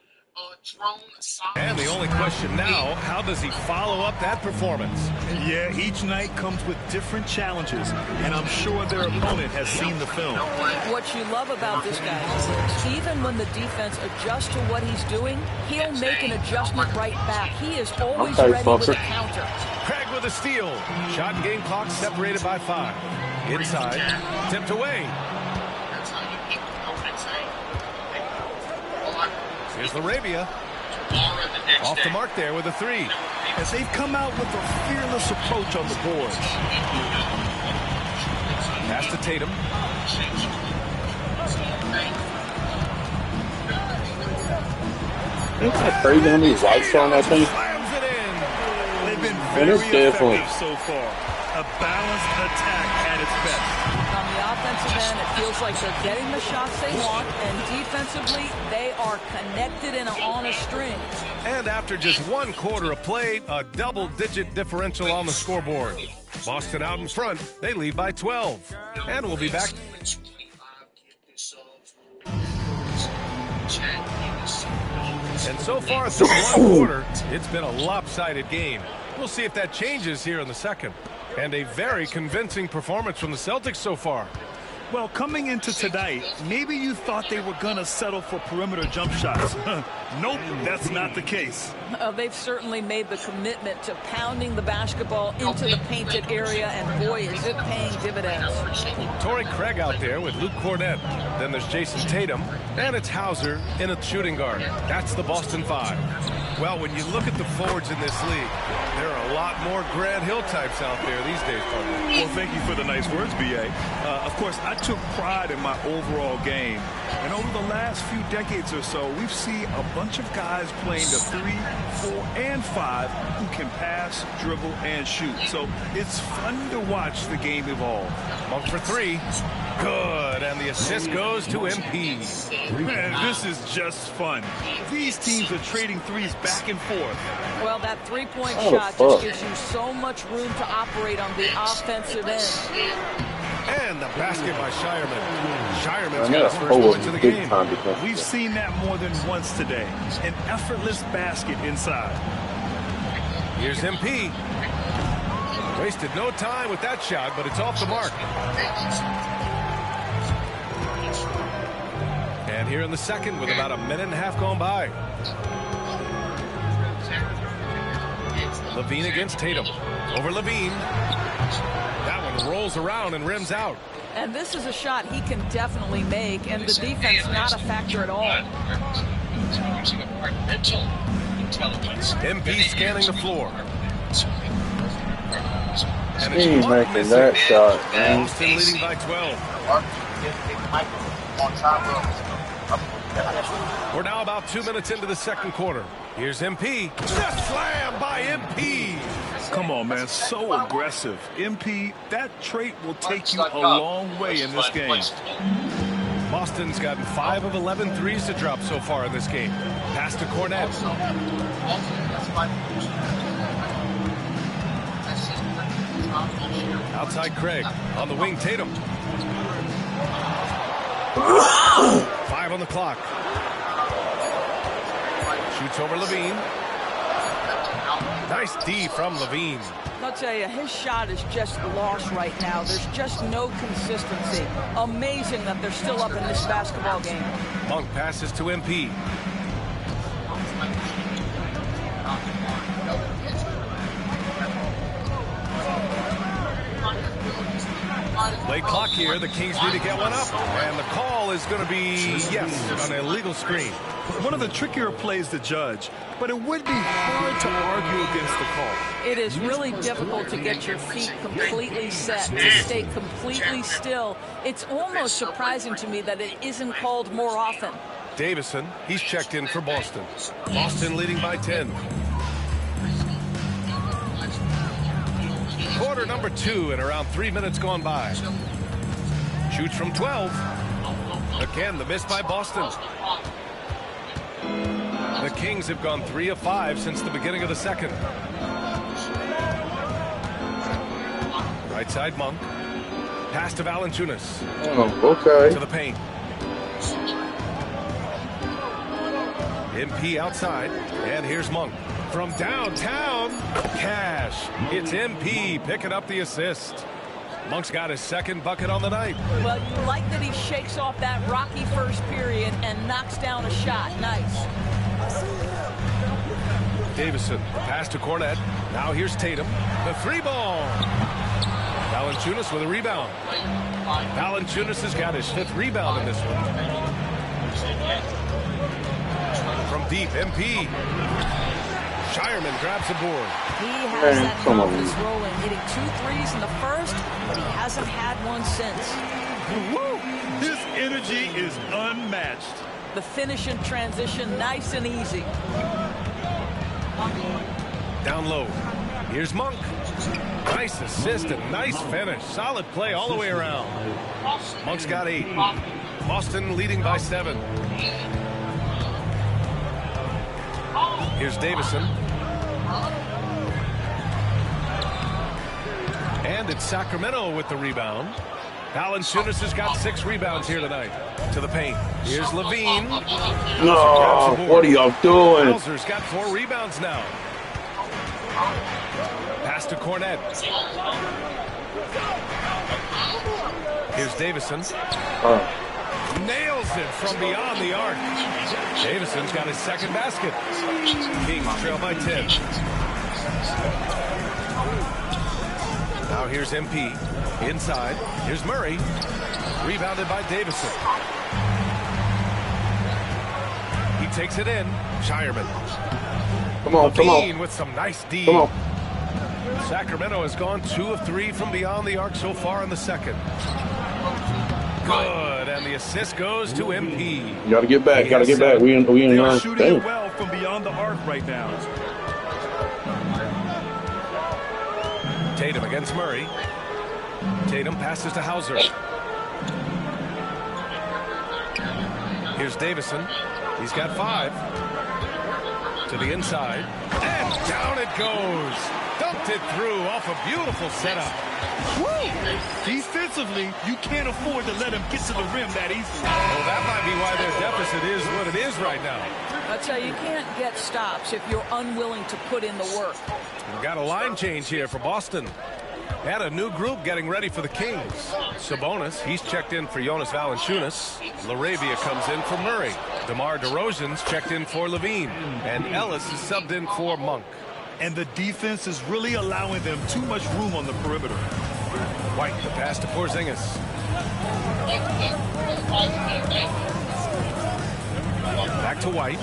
U: And the only question now, how does he follow up that performance?
V: Yeah, each night comes with different challenges, and I'm sure their opponent has seen the film.
W: What you love about this guy is even when the defense adjusts to what he's doing, he'll make an adjustment right back. He is always ready with a counter.
U: Craig with a steal. Shot and game clock separated by 5. Inside, tipped away. Here's Arabia. Off the mark there with a 3.
V: As they've come out with a fearless approach on the boards.
U: Pass to Tatum.
B: Ain't that crazy how many lights on that thing?
V: They've been very effective so far. A balanced attack at its best.
W: On the offensive end, it feels like they're getting the shots they want, and defensively, they are connected and on a string.
U: And after just 1 quarter of play, a double-digit differential on the scoreboard. Boston out in front. They lead by 12. And we'll be back. And so far through 1 quarter, it's been a lopsided game. We'll see if that changes here in the second. And a very convincing performance from the Celtics so far.
V: Well, coming into tonight, maybe you thought they were going to settle for perimeter jump shots. Nope, that's not the case.
W: They've certainly made the commitment to pounding the basketball into the painted area, and boy, is it paying dividends.
U: Torrey Craig out there with Luke Cornett. Then there's Jason Tatum, and it's Hauser in a shooting guard. That's the Boston 5. Well, when you look at the forwards in this league, there are a lot more Grant Hill types out there these days, partner.
V: Well, thank you for the nice words, B.A. Of course, I took pride in my overall game. And over the last few decades or so, we've seen a bunch of guys playing the 3, 4, and 5 who can pass, dribble, and shoot. So it's fun to watch the game evolve.
U: Monk for 3. Good. And the assist goes to MP.
V: Man, this is just fun. These teams are trading threes back and forth.
W: Well, that three-point shot just gives you so much room to operate on the offensive end.
U: And the basket by Shireman. Shireman's got his first points of the game.
V: We've seen that more than once today. An effortless basket inside.
U: Here's MP. Wasted no time with that shot, but it's off the mark. And here in the second with about 1.5 minutes gone by. Levine against Tatum. Over Levine. That one rolls around and rims out.
W: And this is a shot he can definitely make, and the defense not a factor at all.
U: MP scanning the floor. And
B: he's making that shot, man.
U: Boston leading by 12. We're now about 2 minutes into the second quarter. Here's MP. The slam by MP.
V: Come on, man. So aggressive. MP, that trait will take you a long way in this game.
U: Boston's gotten 5 of 11 threes to drop so far in this game. Pass to Cornett. Outside Craig. On the wing, Tatum. 5 on the clock. Shoots over Levine. Nice D from Levine.
W: I'll tell you, his shot is just lost right now. There's just no consistency. Amazing that they're still up in this basketball game.
U: Monk passes to MP. Late clock here. The Kings need to get one up. And the call is going to be, yes, an illegal screen.
V: One of the trickier plays to judge, but it would be hard to argue against the call.
W: It is really difficult to get your feet completely set, to stay completely still. It's almost surprising to me that it isn't called more often.
U: Davison, he's checked in for Boston. Boston leading by 10. Quarter number 2 and around 3 minutes gone by. Shoots from 12. Again, the miss by Boston. The Kings have gone 3 of 5 since the beginning of the second. Right side Monk. Pass to Valanciunas.
B: Oh, okay.
U: To the paint. MP outside. And here's Monk. From downtown, Cash. It's MP picking up the assist. Monk's got his second bucket on the night.
W: Well, you like that he shakes off that rocky first period and knocks down a shot. Nice.
U: Davison, pass to Cornette. Now here's Tatum. The three ball. Valanciunas with a rebound. Valanciunas has got his 5th rebound in this one. From deep, MP. Shireman grabs the board.
W: He has that confidence rolling, hitting 2 threes in the first, but he hasn't had one since.
V: Woo! His energy is unmatched.
W: The finish in transition, nice and easy.
U: Down low. Here's Monk. Nice assist and nice finish. Solid play all the way around. Monk's got 8. Boston leading by 7. Here's Davison. And it's Sacramento with the rebound. Valanciunas has got 6 rebounds here tonight. To the paint. Here's Levine.
B: No, what are y'all doing?
U: Hauser's got 4 rebounds now. Pass to Cornette. Here's Davison. Nails it from beyond the arc. Davison's got his 2nd basket. Kings trail by 10. Now here's MP. Inside. Here's Murray. Rebounded by Davison. He takes it in. Shireman.
B: Come on, come on.
U: With some nice D.
B: Come on.
U: Sacramento has gone 2 of 3 from beyond the arc so far in the second. Good, and the assist goes to MP.
B: You gotta get back. Gotta get back. We in
V: They're shooting it well from beyond the arc right now.
U: Tatum against Murray. Tatum passes to Hauser. Here's Davison. He's got 5. To the inside. And down it goes. Dumped it through off a beautiful setup.
V: Woo! Defensively, you can't afford to let him get to the rim that easily.
U: Well, that might be why their deficit is what it is right now.
W: I'll tell you, you can't get stops if you're unwilling to put in the work.
U: We've got a line change here for Boston. And a new group getting ready for the Kings. Sabonis, he's checked in for Jonas Valanciunas. LaRavia comes in for Murray. DeMar DeRozan's checked in for Levine. And Ellis is subbed in for Monk.
V: And the defense is really allowing them too much room on the perimeter.
U: White, the pass to Porzingis. Back to White.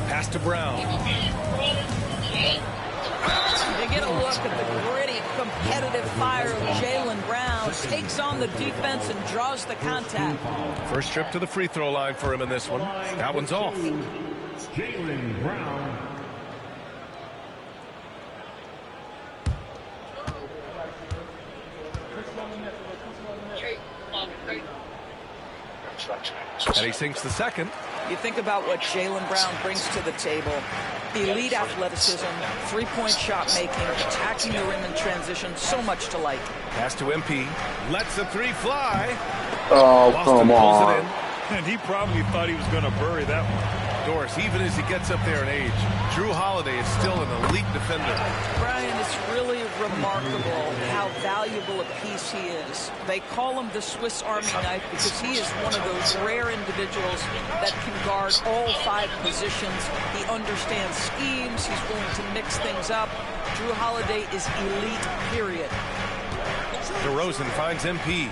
U: Pass to Brown.
W: You get a look at the gritty, competitive fire of Jaylen Brown. Takes on the defense and draws the contact.
U: First trip to the free throw line for him in this one. That one's off.
T: Jaylen Brown.
U: And he sinks the second.
W: You think about what Jaylen Brown brings to the table. Elite athleticism, 3-point shot making, attacking the rim in transition, so much to like.
U: Pass to MP. Lets the 3 fly.
B: Oh,
U: Boston
B: come
U: pulls
B: on.
U: it in.
V: And he probably thought he was going to bury that one.
U: Doris, even as he gets up there in age, Drew Holiday is still an elite defender.
W: Brian, it's really remarkable how valuable a piece he is. They call him the Swiss Army knife because he is one of those rare individuals that can guard all 5 positions. He understands schemes. He's willing to mix things up. Drew Holiday is elite, period.
U: DeRozan finds MP.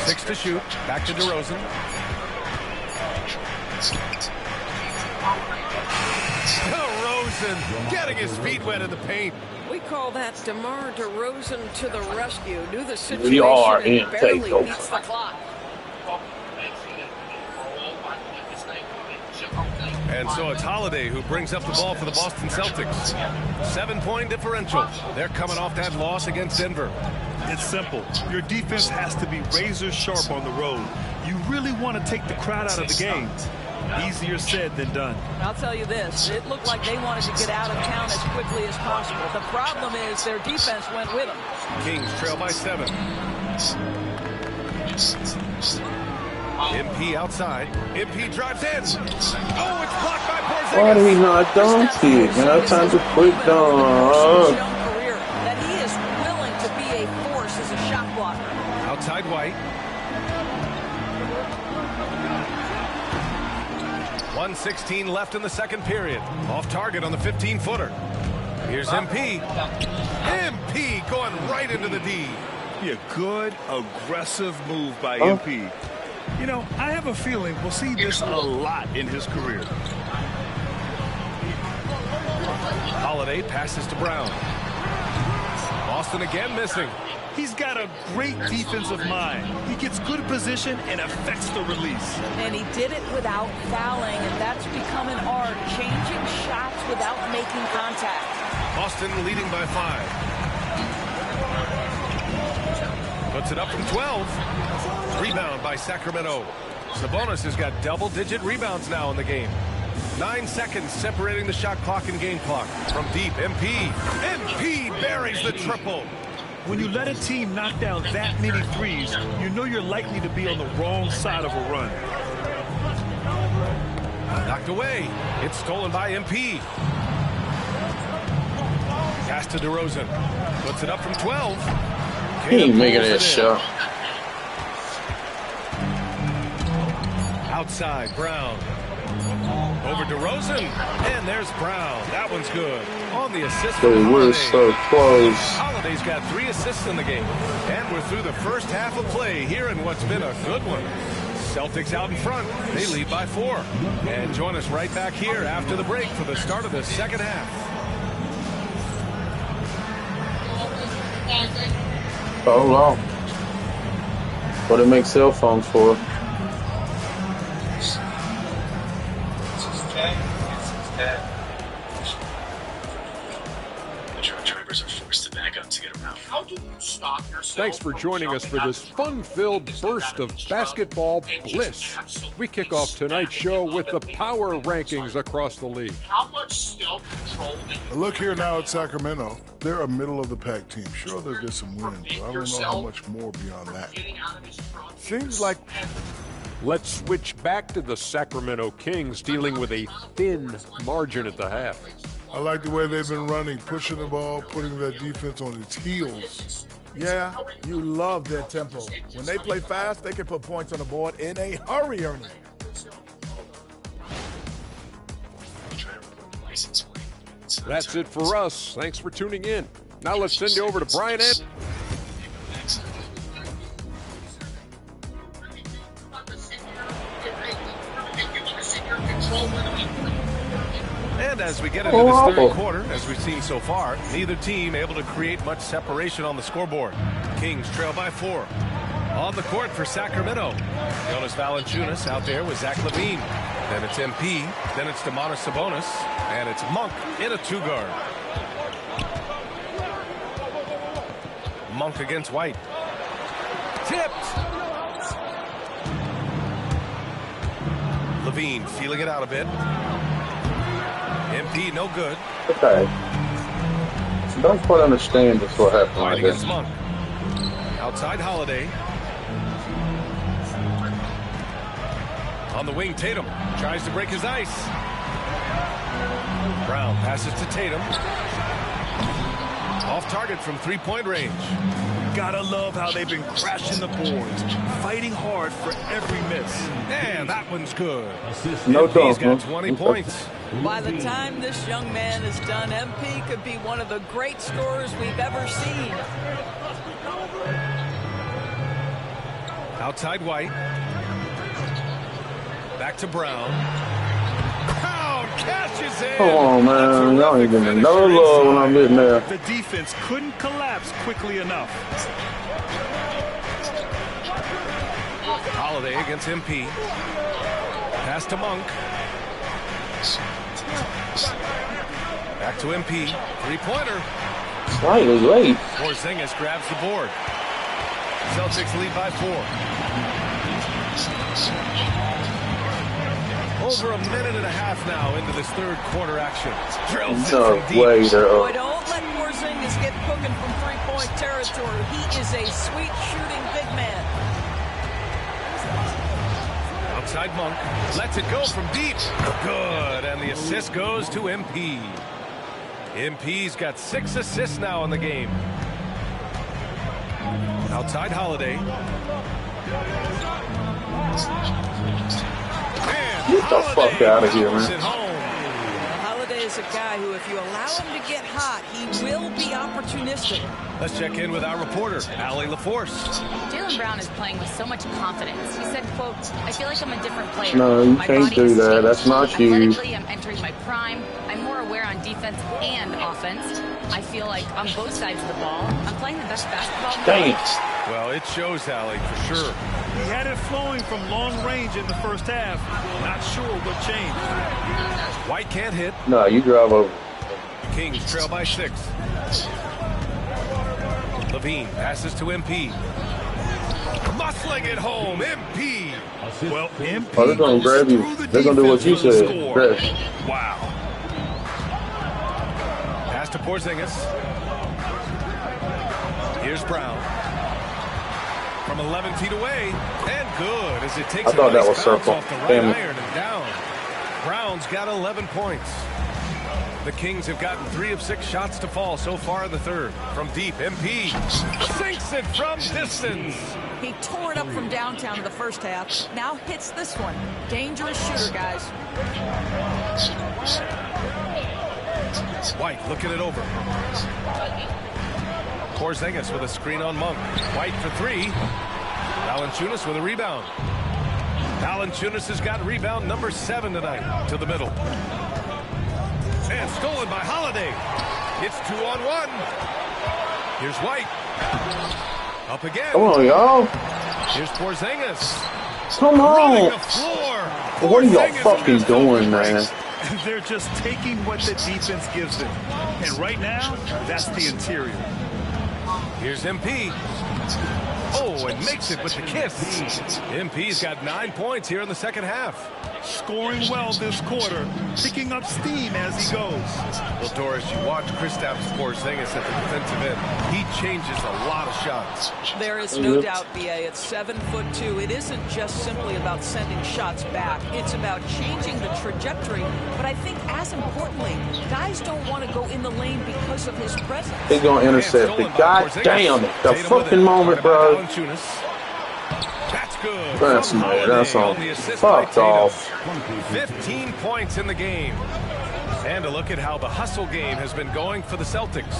U: 6 to shoot. Back to DeRozan. DeRozan getting his feet wet in the paint.
O: We call that DeMar DeRozan to the rescue. Knew the situation
B: We are
O: and
B: in
O: barely
B: takeover.
O: beats the clock.
U: And so it's Holiday who brings up the ball for the Boston Celtics. 7-point differential. They're coming off that loss against Denver.
V: It's simple. Your defense has to be razor sharp on the road. You really want to take the crowd out of the game. Easier said than done.
W: I'll tell you this, it looked like they wanted to get out of town as quickly as possible. The problem is their defense went with them.
U: Kings trail by 7. MP outside. MP drives in. Oh, it's blocked by Porzingis.
B: Why did he not dunk it? Man, that's time to quick dunk.
W: That he is willing to be a force as a shot blocker.
U: Outside White. 1:16 left in the second period. Off target on the 15-footer. Here's MP. MP going right into the D.
V: Yeah, good, aggressive move by MP. You know, I have a feeling we'll see this a lot in his career.
U: Holiday passes to Brown. Boston again missing.
V: He's got a great defensive mind. He gets good position and affects the release.
W: And he did it without fouling, and that's become an art, changing shots without making contact.
U: Boston leading by 5. Puts it up from 12. Rebound by Sacramento. Sabonis has got double-digit rebounds now in the game. 9 seconds separating the shot clock and game clock. From deep, MP. MP buries the triple.
V: When you let a team knock down that many threes, you know you're likely to be on the wrong side of a run.
U: Knocked away. It's stolen by MP. Pass to DeRozan. Puts it up from 12.
B: He ain't making that shot.
U: Outside, Brown. Over DeRozan. And there's Brown. That one's good. On the assist.
B: They were so close.
U: Holiday's got 3 assists in the game. And we're through the first half of play here in what's been a good one. Celtics out in front. They lead by 4. And join us right back here after the break for the start of the second half.
B: So long. What it makes cell phones for?
Q: The truck drivers are forced to back up to get around.
I: How do you stop yourself?
P: Thanks for joining us for this fun-filled burst of basketball bliss. We kick off tonight's show with the power rankings across the league.
I: How much self-control?
R: Look here now at Sacramento. They're a middle-of-the-pack team. Sure, they'll get some wins, but I don't know how much more beyond that. Seems like...
P: Let's switch back to the Sacramento Kings dealing with a thin margin at the half.
R: I like the way they've been running, pushing the ball, putting their defense on its heels.
S: Yeah, you love their tempo. When they play fast, they can put points on the board in a hurry, Ernie.
P: That's it for us. Thanks for tuning in. Now let's send you over to Brian Ed.
U: And as we get into this third quarter, as we've seen so far, neither team able to create much separation on the scoreboard. Kings trail by 4. On the court for Sacramento. Jonas Valanciunas out there with Zach LaVine. Then it's MP. Then it's Domantas Sabonis. And it's Monk in a 2-guard. Monk against White. Tipped. LaVine feeling it out a bit. MP no good.
B: Okay. I don't quite understand just what happened like this.
U: Monk. Outside Holiday. On the wing, Tatum tries to break his ice. Brown passes to Tatum. Off target from 3-point range.
V: Gotta love how they've been crashing the boards, fighting hard for every miss.
U: And that one's good.
B: No doubt.
U: He's got 20 points.
W: By the time this young man is done, MP could be one of the great scorers we've ever seen.
U: Outside White. Back to Brown. Brown cashes in.
B: Come on, man. Y'all ain't giving me no love when I'm in there.
V: The defense couldn't collapse quickly enough.
U: Holiday against MP. Pass to Monk. Back to MP. 3-pointer.
B: Slightly late.
U: Porzingis grabs the board. Celtics lead by 4. Over a minute and a half now into this third quarter action. Drills
B: No
U: it from deep.
B: way,
W: Boy, don't let Porzingis get cooking from three-point territory. He is a sweet shooting big man.
U: Outside Monk. Lets it go from deep. Good. And the assist goes to MP. MP's got 6 assists now in the game. Outside Holiday.
B: Get the fuck out of here, man.
W: Holiday is a guy who, if you allow him to get hot, he will be opportunistic.
U: Let's check in with our reporter, Allie LaForce.
D: Jaylen Brown is playing with so much confidence. He said, quote, I feel like I'm a different player.
B: No, you
D: My
B: can't
D: body
B: do
D: is
B: that.
D: changed.
B: That's not you.
D: Athletically, I'm entering my prime. I'm more aware on defense and offense. I feel like on both sides of the ball, I'm playing the best basketball in the league.
U: Well, it shows, Allie, for sure.
V: He had it flowing from long range in the first half. Not sure what changed.
U: White can't hit.
B: No, you drive over.
U: The Kings trail by 6. Levine passes to MP. Muscling it home, MP.
V: Well, MP.
B: Oh, they're going to grab you. They're going to do what you said.
V: Wow.
U: Pass to Porzingis. Here's Brown. From 11 feet away. And good as it takes
B: I thought
U: a nice
B: that was
U: bounce
B: circle.
U: off the right
B: Damn.
U: iron and down. Brown's got 11 points. The Kings have gotten 3 of 6 shots to fall so far in the third. From deep, MP sinks it from distance.
W: He tore it up from downtown in the first half. Now hits this one. Dangerous shooter, guys.
U: White looking it over. Porzingis with a screen on Monk. White for 3. Valanciunas with a rebound. Valanciunas has got rebound number 7 tonight to the middle. And stolen by Holiday. It's 2-on-1. Here's White. Up again.
B: Come on, y'all.
U: Here's Porzingis.
B: Come
V: Running
B: on.
V: the floor.
B: What are y'all fucking doing, man?
V: They're just taking what the defense gives them. And right now, that's the interior.
U: Here's MP. Oh, and makes it with the kiss. MP's got 9 points here in the second half.
V: Scoring well this quarter, picking up steam as he goes.
U: Well, Doris, you watch Kristaps Porzingis at the defensive end. He changes a lot of shots.
W: There is no doubt, BA. It's 7'2". It isn't just simply about sending shots back. It's about changing the trajectory. But I think as importantly, guys don't want to go in the lane because of his presence.
B: They're going to intercept it. God damn it. The fucking moment, bro.
U: That's good.
B: That's all. Fucked off.
U: 15 points in the game. And a look at how the hustle game has been going for the Celtics.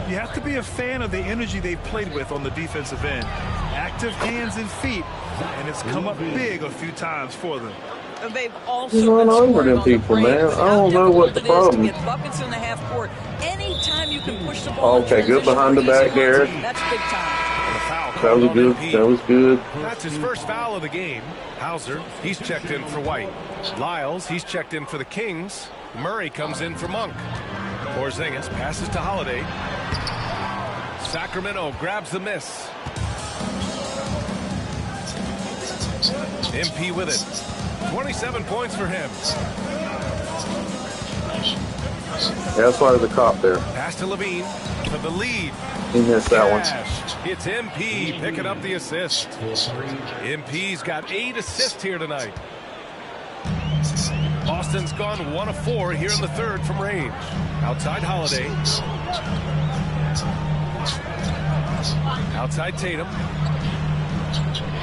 V: You have to be a fan of the energy they've played with on the defensive end. Active hands and feet, and it's come up big a few times for them.
W: They've also
B: You run over them people, man. I don't know what the problem is.
W: Get buckets in the half court. Anytime you can push the ball.
B: Okay, good behind the back there.
W: That's big time.
B: That was good. That was good.
U: That's his first foul of the game. Hauser, he's checked in for White. Lyles, he's checked in for the Kings. Murray comes in for Monk. Porzingis passes to Holiday. Sacramento grabs the miss. MP with it. 27 points for him.
B: Yeah, that's why there's a cop there.
U: Pass to Levine for the lead.
B: He missed that one.
U: It's MP picking up the assist. MP's got 8 assists here tonight. Boston's gone 1 of 4 here in the third from range. Outside Holiday. Outside Tatum.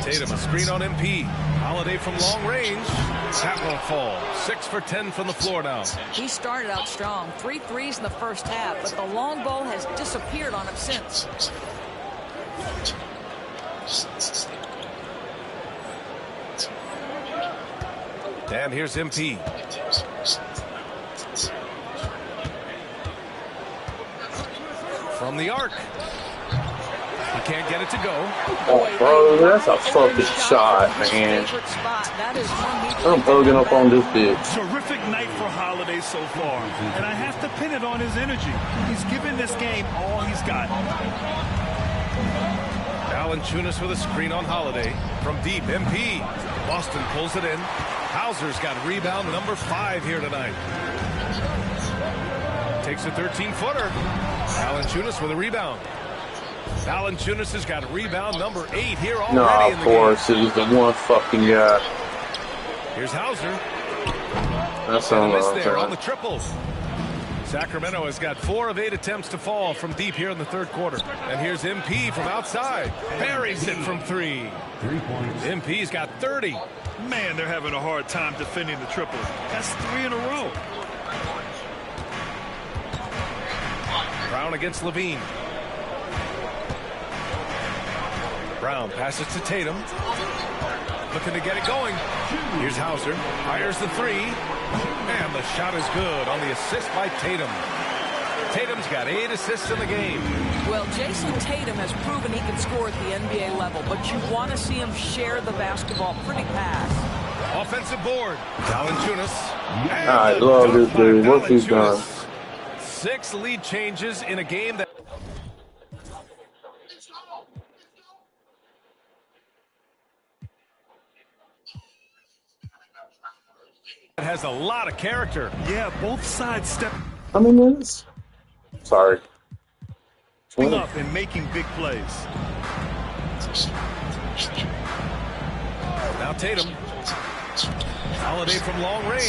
U: Tatum, a screen on MP. Holiday from long range. That won't fall. 6 for 10 from the floor now.
W: He started out strong. 3 threes in the first half, but the long ball has disappeared on him since.
U: And here's MP. From the arc. He can't get it to go.
B: Oh, bro, that's a fucking shot, man. I'm hugging up on this bitch.
V: Terrific night for Holiday so far, and I have to pin it on his energy. He's given this game all he's got.
U: Valanciunas with a screen on Holiday. From deep, MP. Boston pulls it in. Hauser's got rebound number 5 here tonight. Takes a 13-footer. Valanciunas with a rebound. Valanciunas has got rebound number 8 here already in the game.
B: Of course, it was the one fucking guy.
U: Here's Hauser.
B: That's all
U: there on the triples. Sacramento has got 4 of 8 attempts to fall from deep here in the third quarter. And here's MP from outside. Buries it from 3.
T: 3 points.
U: MP's got 30.
V: Man, they're having a hard time defending the triple. That's 3 in a row.
U: Brown against Levine. Brown passes to Tatum. Looking to get it going. Here's Hauser. Fires the 3. And the shot is good on the assist by Tatum. Tatum's got 8 assists in the game.
W: Well, Jason Tatum has proven he can score at the NBA level, but you want to see him share the basketball pretty fast.
U: Offensive board. Valanciunas.
B: I love this dude. What's he done?
U: 6 lead changes in a game that has a lot of character.
V: Yeah, both sides step.
B: How many minutes? Sorry.
V: Up and making big plays.
U: Now Tatum. Holiday from long range.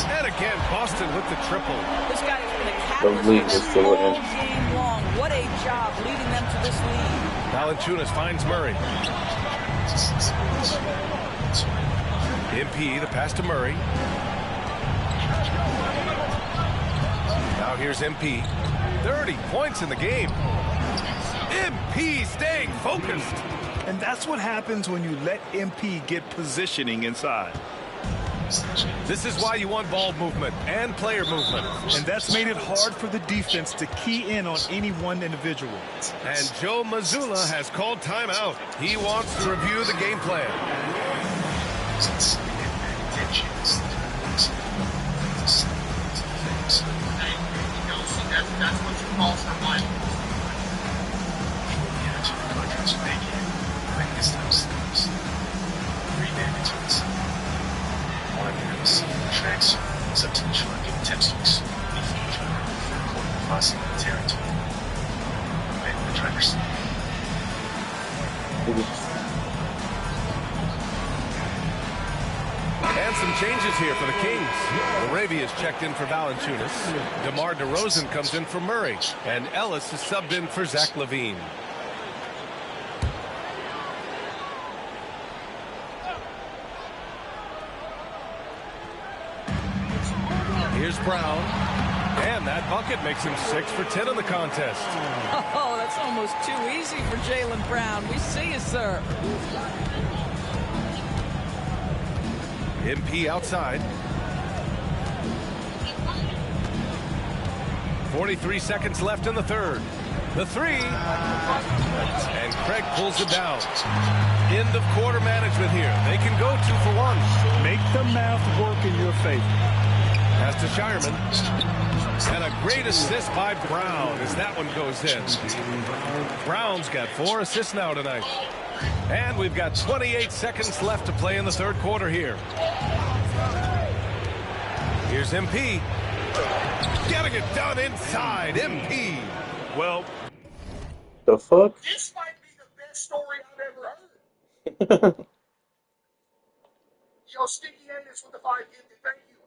U: And again, Boston with the triple.
W: This guy has been a catalyst all game long. What a job leading them to this lead.
U: Valanciunas finds Murray. MP, the pass to Murray. Now here's MP. 30 points in the game. MP staying focused.
V: And that's what happens when you let MP get positioning inside.
U: This is why you want ball movement and player movement.
V: And that's made it hard for the defense to key in on any one individual.
U: And Joe Mazzulla has called timeout. He wants to review the game plan.
I: That's what you call survival.
Q: Tracks is up to the shore, giving tips to crossing the territory. And the driver's
U: And some changes here for the Kings. Laravia's checked in for Valanciunas. DeMar DeRozan comes in for Murray. And Ellis is subbed in for Zach LaVine. Here's Brown. And that bucket makes him 6 for 10 in the contest.
W: Oh, that's almost too easy for Jaylen Brown. We see you, sir.
U: MP outside. 43 seconds left in the third. The 3. And Craig pulls it down. End of quarter management here. They can go 2 for 1.
V: Make the math work in your favor.
U: Pass to Shireman. And a great assist by Brown as that one goes in. Brown's got 4 assists now tonight. And we've got 28 seconds left to play in the third quarter here. Here's MP. Getting it done inside. MP.
V: Well,
B: the fuck?
I: This might be the best story I've ever heard. Yo, Sticky Anus with the 5 gifted. Thank you.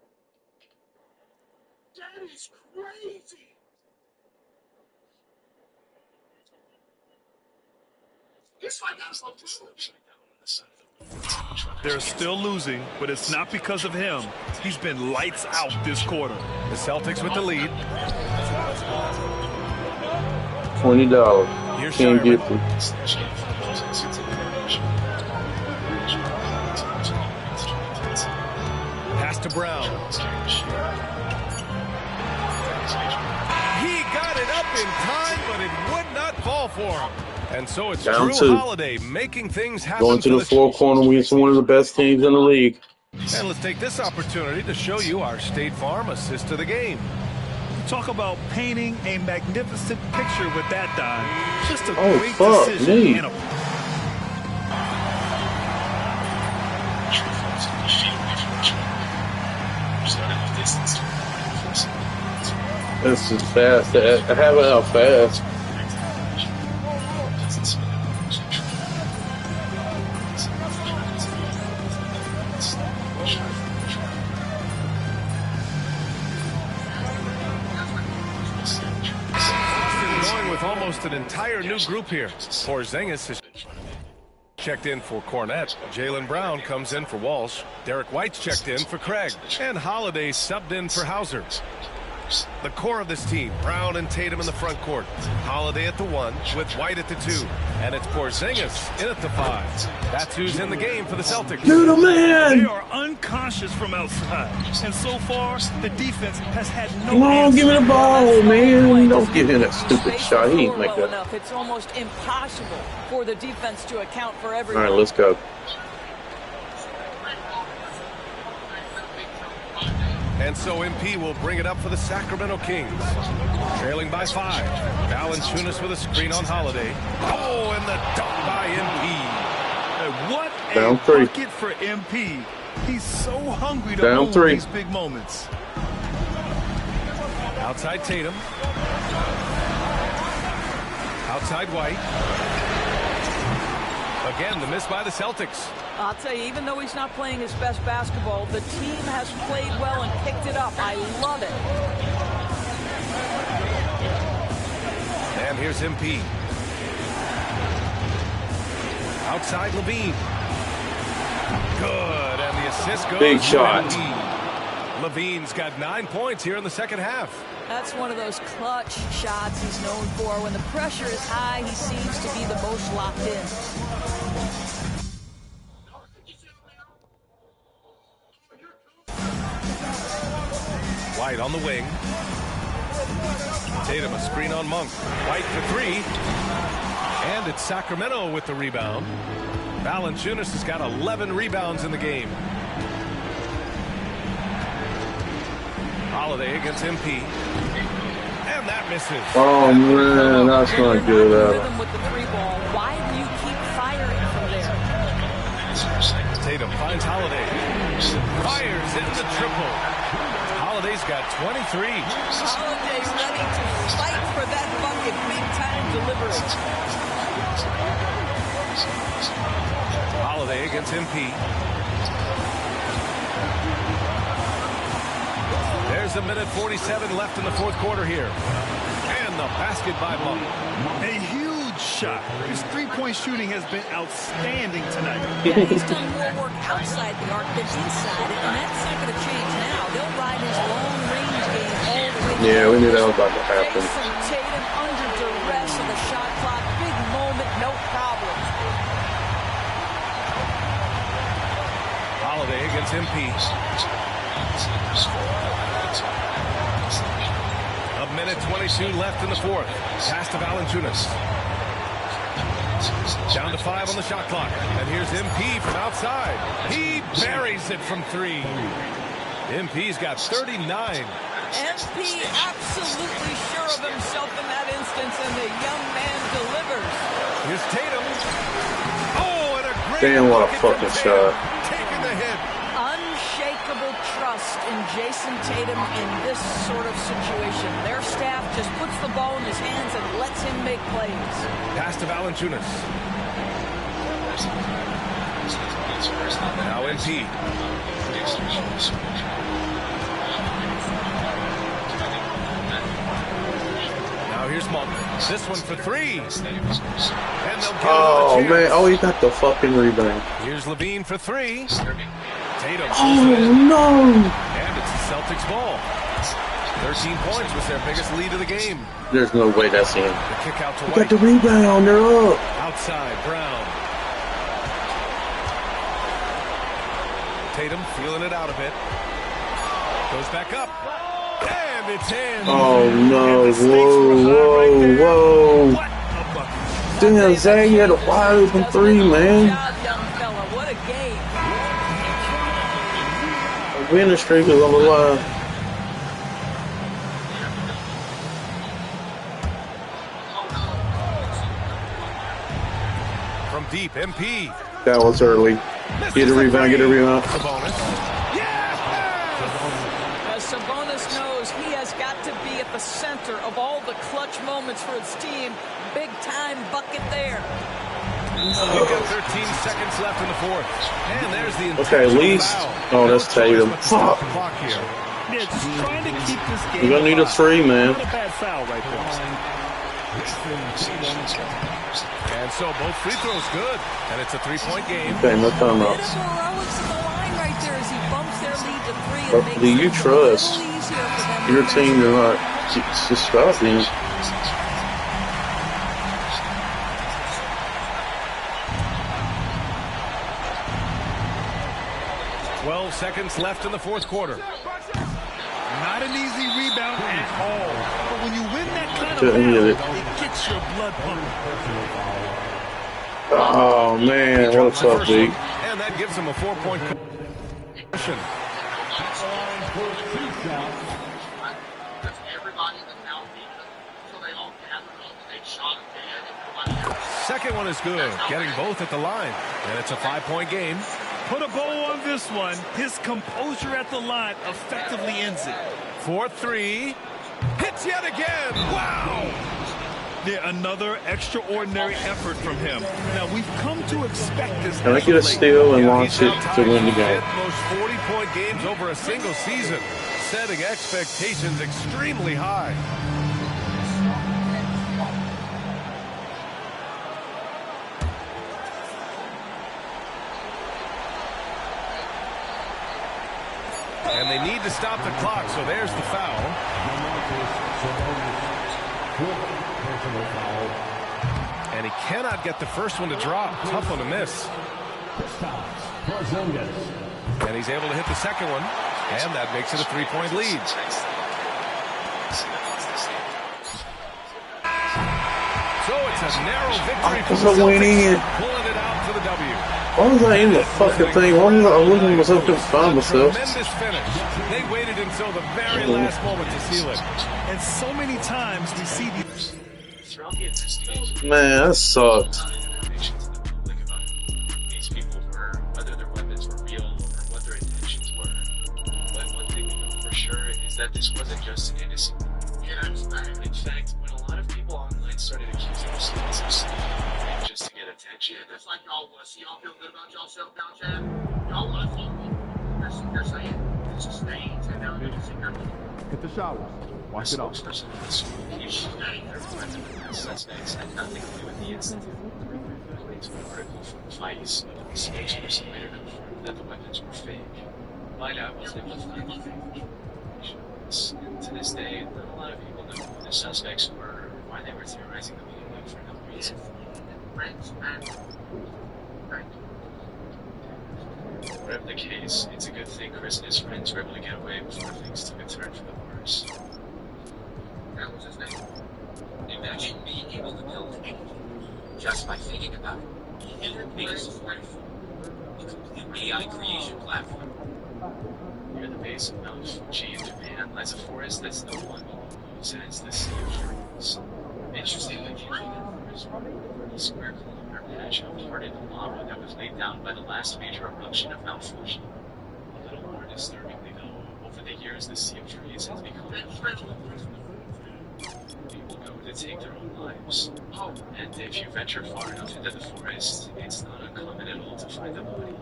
I: That is crazy. It's like I'm so
V: they're still losing, but it's not because of him. He's been lights out this quarter.
U: The Celtics with the lead.
B: $20.
U: Here's
B: Can't get it.
U: Pass to Brown. He got it up in time, but it would not fall for him. And so it's
B: Down
U: Drew
B: 2.
U: Holiday making things happen.
B: Going to the four corner against one of the best teams in the league.
U: And let's take this opportunity to show you our State Farm assist of the game.
V: Talk about painting a magnificent picture with that dime. Just a great
B: decision.
V: decision. And
B: This is fast. I have it out fast.
U: Going with almost an entire new group here. Porzingis is checked in for Cornette. Jaylen Brown comes in for Walsh. Derek White's checked in for Craig. And Holiday subbed in for Hauser. The core of this team, Brown and Tatum in the front court. Holiday at the 1 with White at the 2. And it's Porzingis in at the 5. That's who's in the game for the Celtics.
B: Dude, man!
V: They are unconscious from outside. And so far, the defense has had no
B: Come on,
V: answer.
B: give me the ball, man. Don't give him that stupid shot. He ain't make that.
W: It's almost impossible for the defense to account for everyone.
B: All right, let's go.
U: And so MP will bring it up for the Sacramento Kings. Trailing by 5. Valanciunas with a screen on Holiday. Oh, and the dunk by MP.
V: What
B: Down
V: a
B: 3.
V: bucket for MP. He's so hungry to
B: Down
V: own
B: 3.
V: these big moments.
U: Outside Tatum. Outside White. Again, the miss by the Celtics.
W: I'll tell you, even though he's not playing his best basketball, the team has played well and picked it up. I love it.
U: And here's MP. Outside Levine. Good, and the assist goes.
B: Big shot.
U: Levine's got 9 points here in the second half.
W: That's one of those clutch shots he's known for. When the pressure is high, he seems to be the most locked in.
U: White on the wing. Tatum a screen on Monk. White for 3. And it's Sacramento with the rebound. Valanciunas has got 11 rebounds in the game. Holiday against MP. And that misses.
B: Oh, man, that's not good.
W: Rhythm with the 3 ball. Why do you keep firing from there?
U: Tatum finds Holiday. Fires in the triple. Holiday's got 23.
W: Holiday ready to fight for that bucket. Big time delivery.
U: Holiday against MP. There's a minute 47 left in the fourth quarter here. And the basket by Monk.
V: A huge shot. His three-point shooting has been outstanding tonight.
W: Yeah, he's done more work outside the arc than inside it, and that's not going to change now. They'll ride his long-range game all the way.
B: Yeah, we knew that was about to happen.
W: Jason Tatum under duress of the shot clock. Big moment, no problem.
U: Holiday against MP. A minute 22 left in the fourth. Pass to Valanciunas. Down to 5 on the shot clock. And here's MP from outside. He buries it from 3. MP's got 39.
W: MP absolutely sure of himself in that instance, and the young man delivers.
U: Here's Tatum. Oh, and a great
B: Damn, what a fucking shot.
U: Taking the hit.
W: Unshakable trust in Jason Tatum in this sort of situation. Their staff just puts the ball in his hands and lets him make plays.
U: Pass to Valanciunas. Now MP. Now here's Monk. This one for 3. And they'll get
B: Oh, man. Oh, he got the fucking rebound.
U: Here's Levine for 3. Tatum.
B: Oh, no.
U: And it's the Celtics ball. 13 points was their biggest lead of the game.
B: There's no way that's him.
U: The kick out to
B: He
U: White.
B: got the rebound. They're up.
U: Outside, Brown. Tatum feeling it out a bit. Goes back up. And it's in.
B: Oh, no. Whoa, whoa, whoa. Damn, Zach, you had a wide open 3, man.
W: What a game.
B: A winning streak is on the line.
U: From deep, MP.
B: That was early. Get a rebound, get a rebound.
U: The bonus.
W: Sabonis knows he has got to be at the center of all the clutch moments for his team. Big time bucket there.
U: We've got 13 seconds left in the fourth. And there's the
B: okay, at least. Oh, that's Tatum. Fuck.
V: Yeah, just trying to keep this game.
B: You're gonna need a three, man.
V: Not a bad foul right there.
U: And so both free throws good. And it's a 3-point game.
B: Okay, no timeouts.
W: Bit of heroics in the line right there as he bumps their lead to 3.
B: But do you trust your team to not to stop him?
U: 12 seconds left in the fourth quarter.
V: Not an easy rebound at all. But when you win that kind of
B: Couldn't
V: battle,
B: get
V: it
B: it.
V: gets your blood pumping.
B: Oh man, what a tough league.
U: And that gives him a 4-point cushion. Second one is good, getting both at the line. And it's a 5-point game.
V: Put a bow on this one. His composure at the line effectively ends it.
U: 4-3. Hits yet again. Wow.
V: Yeah, another extraordinary effort from him. Now, we've come to expect this.
B: Can I get a steal and launch it to win the game?
U: Most 40-point games over a single season, setting expectations extremely high. And they need to stop the clock, so there's the foul. And he cannot get the first one to drop. Tough one to miss. And he's able to hit the second one. And that makes it a 3-point lead. So it's a narrow victory for the Celtics, pulling it out for the W.
B: Why was I in the fucking thing? Why was I looking at myself to find myself?
U: Tremendous finish. They waited until the very last moment to seal it.
V: And so many times we see these.
B: Man, that sucked.
J: These people were, whether their weapons were real or what their intentions were. But one thing we know for sure is that this wasn't just an innocent. In fact, when a lot of people online started accusing themselves of stealing just to get attention,
I: It's like y'all want to see y'all feel good about yourself now, Chad. Y'all want to fuck me. They're saying it's a stage and now they're just
T: Hit the showers. Wash it off.
J: Suspects had nothing to do with the incident. According to an article from Vice, the spokesperson later confirmed that the weapons were fake. Whiteout was able to find and to this day, not a lot of people know who the suspects were or why they were terrorizing the media for no reason. Whatever the case, it's a good thing Chris and his friends were able to get away before things took a turn for the worse.
I: That was his name. Imagine being able to build anything just by thinking about it. Interface for a complete AI creation platform.
J: Near the base of Mount Fuji in Japan lies a forest that's no one knows as the Sea of Trees. Interestingly, the forest was a square kilometer patch of hardened lava that was laid down by the last major eruption of Mount Fuji. A little more disturbingly, though, over the years, the Sea of Trees has become people go to take their own lives. And if you venture far enough into the forest, it's not uncommon at all to find a body.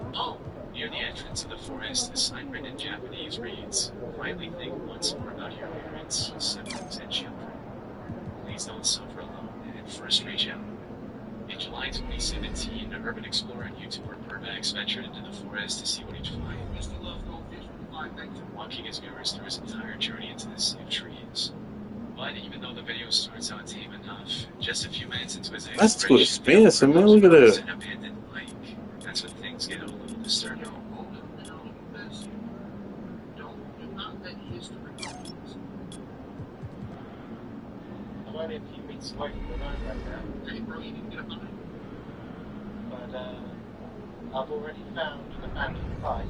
J: Near the entrance of the forest, a sign written in Japanese reads, "Quietly think once more about your parents, siblings, and children. Please don't suffer alone, and first reach out." In July 2017, urban explorer and YouTuber Permax ventured into the forest to see what he'd find. Walking his viewers through his entire journey into the Sea of Trees. But even though the video starts out tame enough, just a few minutes into his
B: That's too expensive, man. Look at that.
J: an abandoned lake. That's when things get a little disturbing.
E: I'm only a few weeks away from the road right now.
I: Hey, bro, you didn't get a money.
E: But I've already found an abandoned site.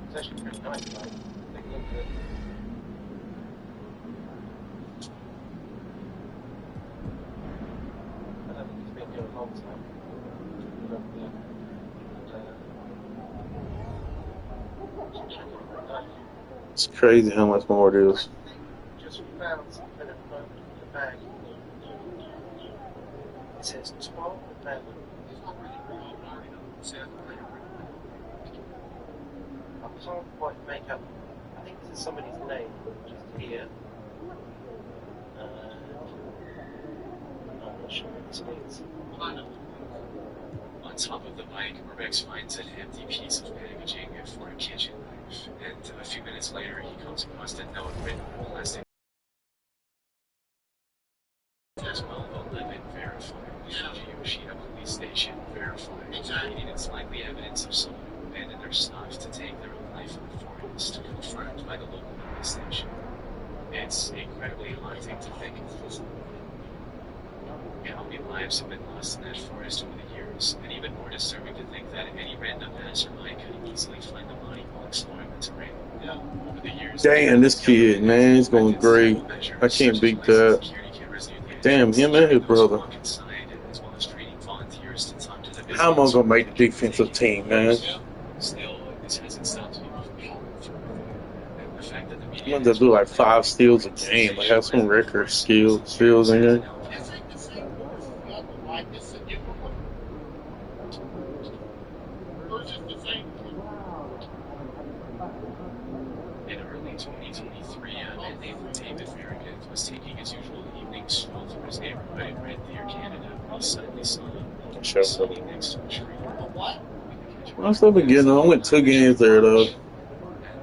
E: It's actually a pretty nice site. Take a look at it. I don't think it's been here a long time.
B: It's crazy how much more it is.
F: I can't quite make up. I think this is somebody's name just here. I'm not sure what this means.
I: On top of the mic, Urbex finds an empty piece of packaging for a kitchen knife, and a few minutes later he comes across a note written on plastic as well. 11 verified. Yoshida Police Station verified. Meaning it's likely evidence of someone who abandoned their stuff to take their own life in the forest, confirmed by the local police station. It's incredibly haunting to think how many lives have been lost in that forest over the years, and even more disturbing to think that any random passerby could easily find the body while exploring the terrain. Over the years,
B: Damn, this kid, man, he's going great. I can't beat that. Damn, him and his brother. How am I gonna make the defensive team, man?
I: Still, this hasn't stopped people from calling for the fact that the
B: I'm
I: media
B: gonna do like 5 steals a game. I have some record steals in here.
I: In early 2023, a man named David Farragut was taking his usual evening stroll through his neighborhood in Red Deer, Canada, when he suddenly saw a sign next to a tree.
B: I'm still beginning. I went 2 games there though.
I: And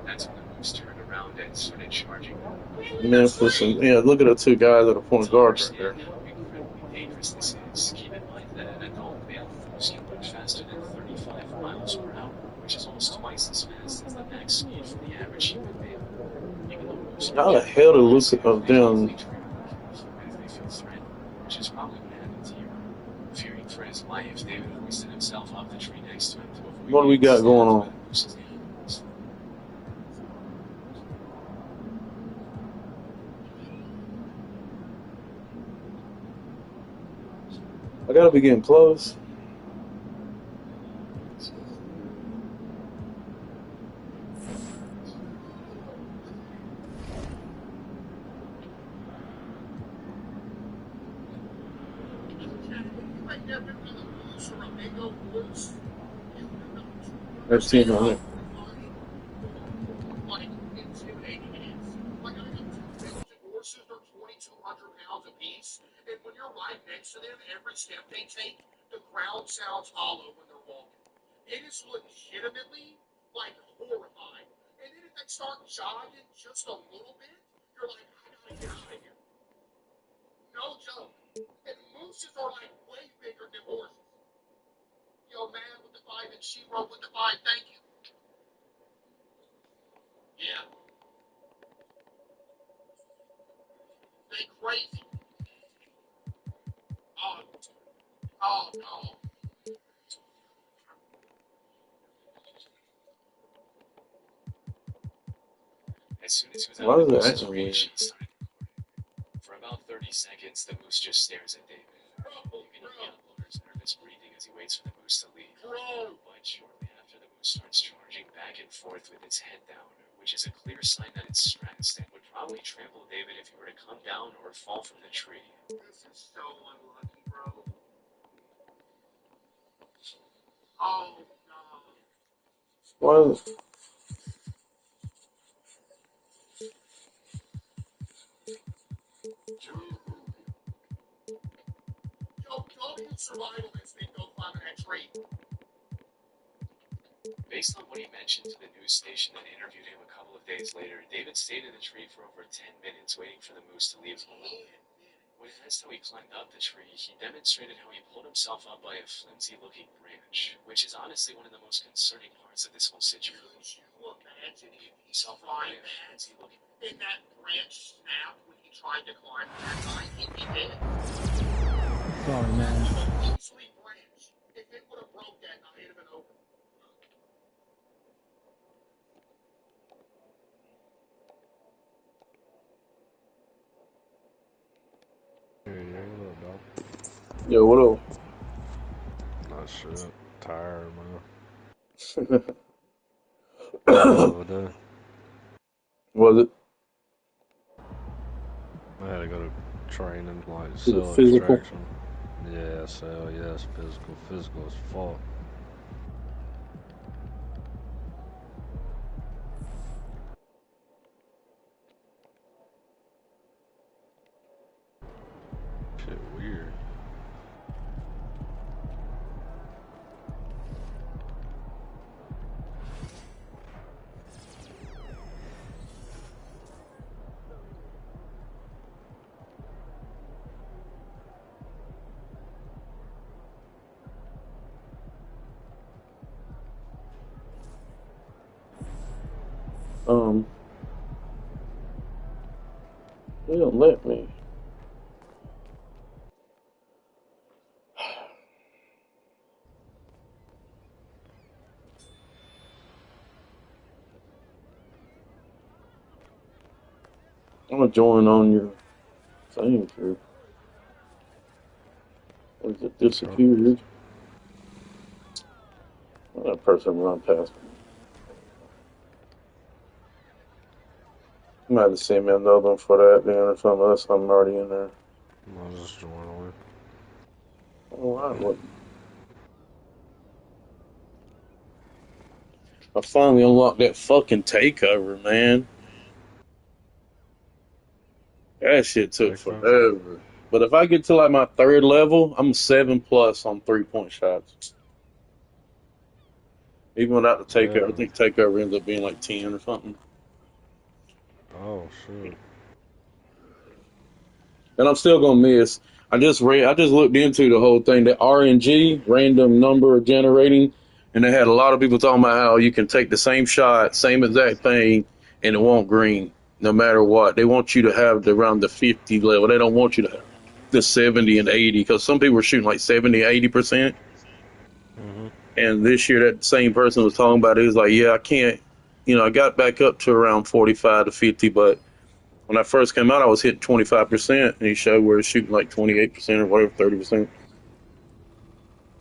I: that's when the moose turned around and started charging.
B: Memphis and yeah, look at the 2 guys at the point guard right there.
I: Dangerous this is. Keep in mind that an adult male moose can run faster than 35 miles per hour, which is almost twice as fast as the max speed for the average human male. Even though moose
B: How the hell to look at them?
I: if they feel threatened, which is probably what happened to you. Fearing for his life, David hoisted himself up the tree next to him to avoid
B: What do we got going on? I gotta be getting close. Let's see on it.
C: And when you're right next to them, every step they take, the ground sounds hollow when they're walking. It is legitimately, like, horrifying. And then if they start jogging just a little bit, you're like, I gotta get out of here. No joke. And mooses are, like, way bigger than horses. Yo, man with the 5 and she-ro with the 5, thank you. Yeah. They crazy. Oh, no.
I: As soon as he was
B: Why
I: out of the
B: is it
I: moose's
B: acting
I: reach,
B: weird?
I: he started recording. For about 30 seconds, the moose just stares at David. You can hear the uploader's nervous breathing as he waits for the moose to leave. But shortly after, the moose starts charging back and forth with its head down, which is a clear sign that it's stressed and would probably trample David if he were to come down or fall from the tree.
C: This is so unlucky, bro. Oh, no.
B: Well,
C: Yo, W survivalist didn't go climb that tree.
I: Based on what he mentioned to the news station that interviewed him a couple of days later, David stayed in the tree for over 10 minutes waiting for the moose to leave him alone. When asked how he climbed up the tree, he demonstrated how he pulled himself up by a flimsy-looking branch, which is honestly one of the most concerning parts of this whole situation.
C: Could you imagine if he tried that and that branch snapped when he tried to climb that night? He'd be dead.
T: Sorry, man.
C: Sweet branch. If it would have broke that night, it'd have been over.
B: yo, what up?
K: Not shit. Tired, man.
B: Was it?
K: I had to go to training, like
B: Is it
K: cell
B: physical?
K: extraction. Yeah, cell, yes, physical. Physical as fuck.
B: They don't let me. I'm gonna join on your thing here. Or is it disappeared? Well, that person run past me. You might have sent me another one for that then or something. Unless I'm already in there.
K: I'll just join on it.
B: Oh, I wouldn't. I finally unlocked that fucking takeover, man. That shit took forever. But if I get to like my third level, I'm 7+ on 3-point shots. Even without the takeover, I think takeover ends up being like 10 or something.
K: Oh shit.
B: And I'm still gonna miss. I just looked into the whole thing, the RNG, random number generating, and they had a lot of people talking about how you can take the same shot, same exact thing, and it won't green no matter what. They want you to have around the 50 level. They don't want you to have the 70 and 80 because some people were shooting like 70, 80%. And this year, that same person was talking about it. He was like, yeah, I can't, I got back up to around 45 to 50, but when I first came out, I was hitting 25%, and he showed where it's shooting like 28% or whatever, 30%.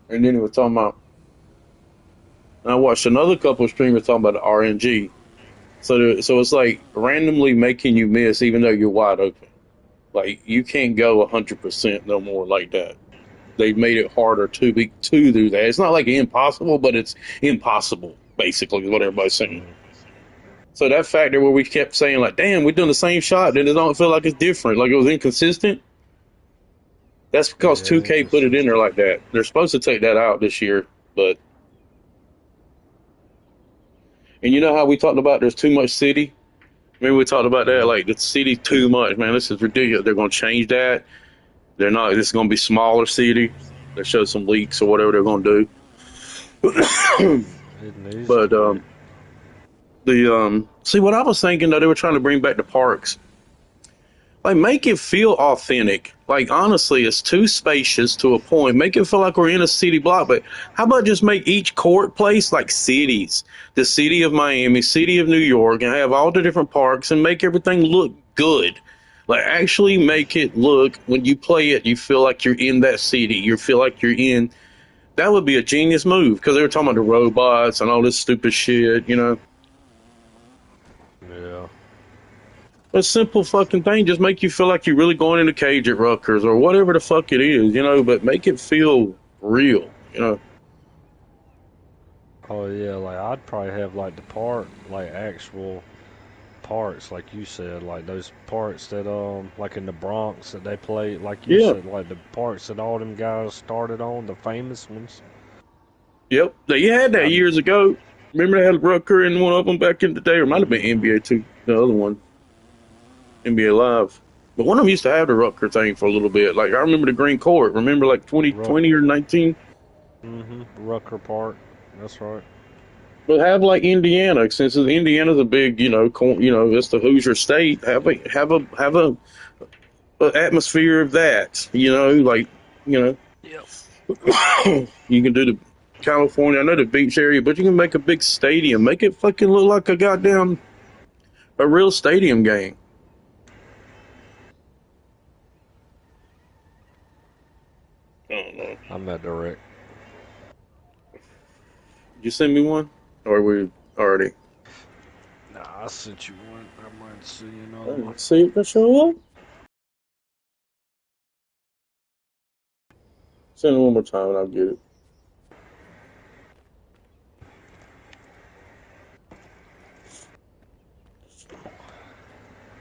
B: And then he was talking about, and I watched another couple of streamers talking about the RNG. So it's like randomly making you miss even though you're wide open. Like, you can't go 100% no more like that. They've made it harder to do that. It's not like impossible, but it's impossible, basically, is what everybody's saying. So that factor where we kept saying, like, damn, we're doing the same shot, then it don't feel like it's different. Like, it was inconsistent. That's because 2K put it in there like that. They're supposed to take that out this year, but... And you know how we talked about there's too much city? Remember we talked about that? Like, the city's too much, man. This is ridiculous. They're going to change that. They're not. This is going to be smaller city. They show some leaks or whatever they're going to do. But, see, what I was thinking, though, they were trying to bring back the parks. Like, make it feel authentic. Like, honestly, it's too spacious to a point. Make it feel like we're in a city block. But how about just make each court place like cities? The city of Miami, city of New York, and have all the different parks and make everything look good. Like, actually make it look, when you play it, you feel like you're in that city. You feel like you're in... That would be a genius move, because they were talking about the robots and all this stupid shit,
K: Yeah.
B: A simple fucking thing, just make you feel like you're really going in a cage at Rutgers or whatever the fuck it is, but make it feel real,
K: Oh yeah, like I'd probably have like the like actual parts, like you said, like those parts that like in the Bronx that they played, like you said, like the parts that all them guys started on, the famous ones.
B: Yep, they had that years ago. Remember they had Rutgers in one of them back in the day, or it might have been NBA too, the other one, NBA Live. But one of them used to have the Rutgers thing for a little bit. Like I remember the Green Court. Remember like 2020 or 19.
K: Rutgers Park. That's right.
B: But have like Indiana, since Indiana's a big, it's the Hoosier state. Have a atmosphere of that.
K: Yep.
B: You can do the California. I know the beach area, but you can make a big stadium. Make it fucking look like a real stadium game. I don't know.
K: I'm at direct.
B: You send me one, or we already?
K: Nah, I sent you one. I might see another one.
B: See if it show up. Send it one more time and I'll get it.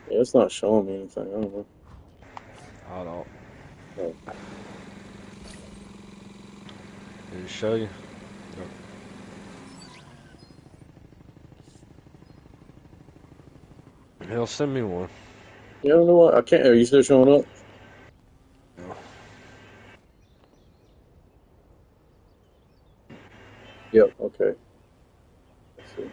B: Yeah, it's not showing me anything. I don't know.
K: I don't.
B: Oh.
K: Did it show you? Yep. Hell, send me one.
B: Yeah, I don't know what. I can't. Are you still showing up?
K: No.
B: Yep. Okay. Let's see.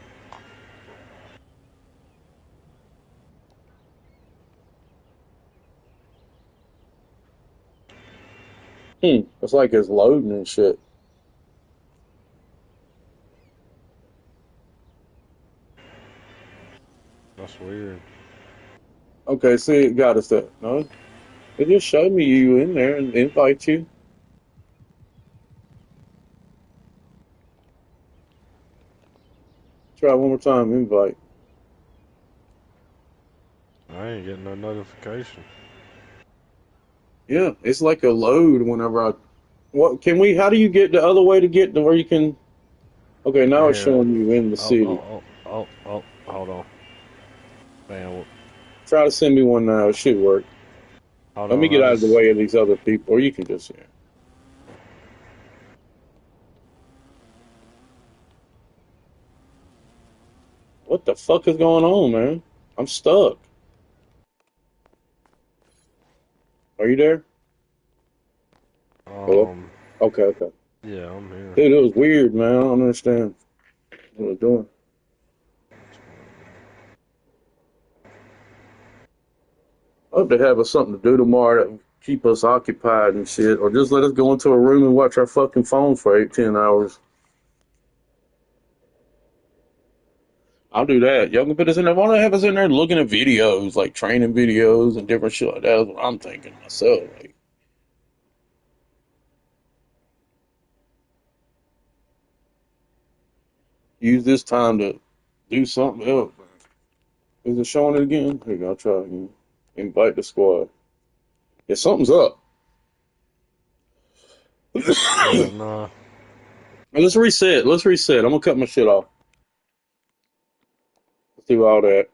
B: It's like it's loading and shit.
K: That's weird.
B: Okay, see, it got us there. No, it just showed me you in there and invite you. Try one more time, invite.
K: I ain't getting no notification.
B: Yeah, it's like a load whenever I. What can we? How do you get the other way to get to where you can? Okay, now it's
K: Here.
B: showing you in the city.
K: Hold on. Man,
B: Try to send me one now. It should work.
K: hold
B: Let me
K: on.
B: get out of the way of these other people, or you can just. Yeah. What the fuck is going on, man? I'm stuck. Are you there? Hello? Okay.
K: Yeah, I'm here.
B: Dude, it was weird, man. I don't understand what we're doing. I hope they have us something to do tomorrow that will keep us occupied and shit, or just let us go into a room and watch our fucking phone for 8, 10 hours. I'll do that. Y'all can put us in there. Why don't they have us in there looking at videos, like training videos and different shit like that? That's what I'm thinking myself. Like, use this time to do something else. Is it showing it again? Here you go. I'll try again. Invite the squad. Yeah, something's up.
K: Yeah, nah.
B: Let's reset. I'm gonna cut my shit off. Let's do all that.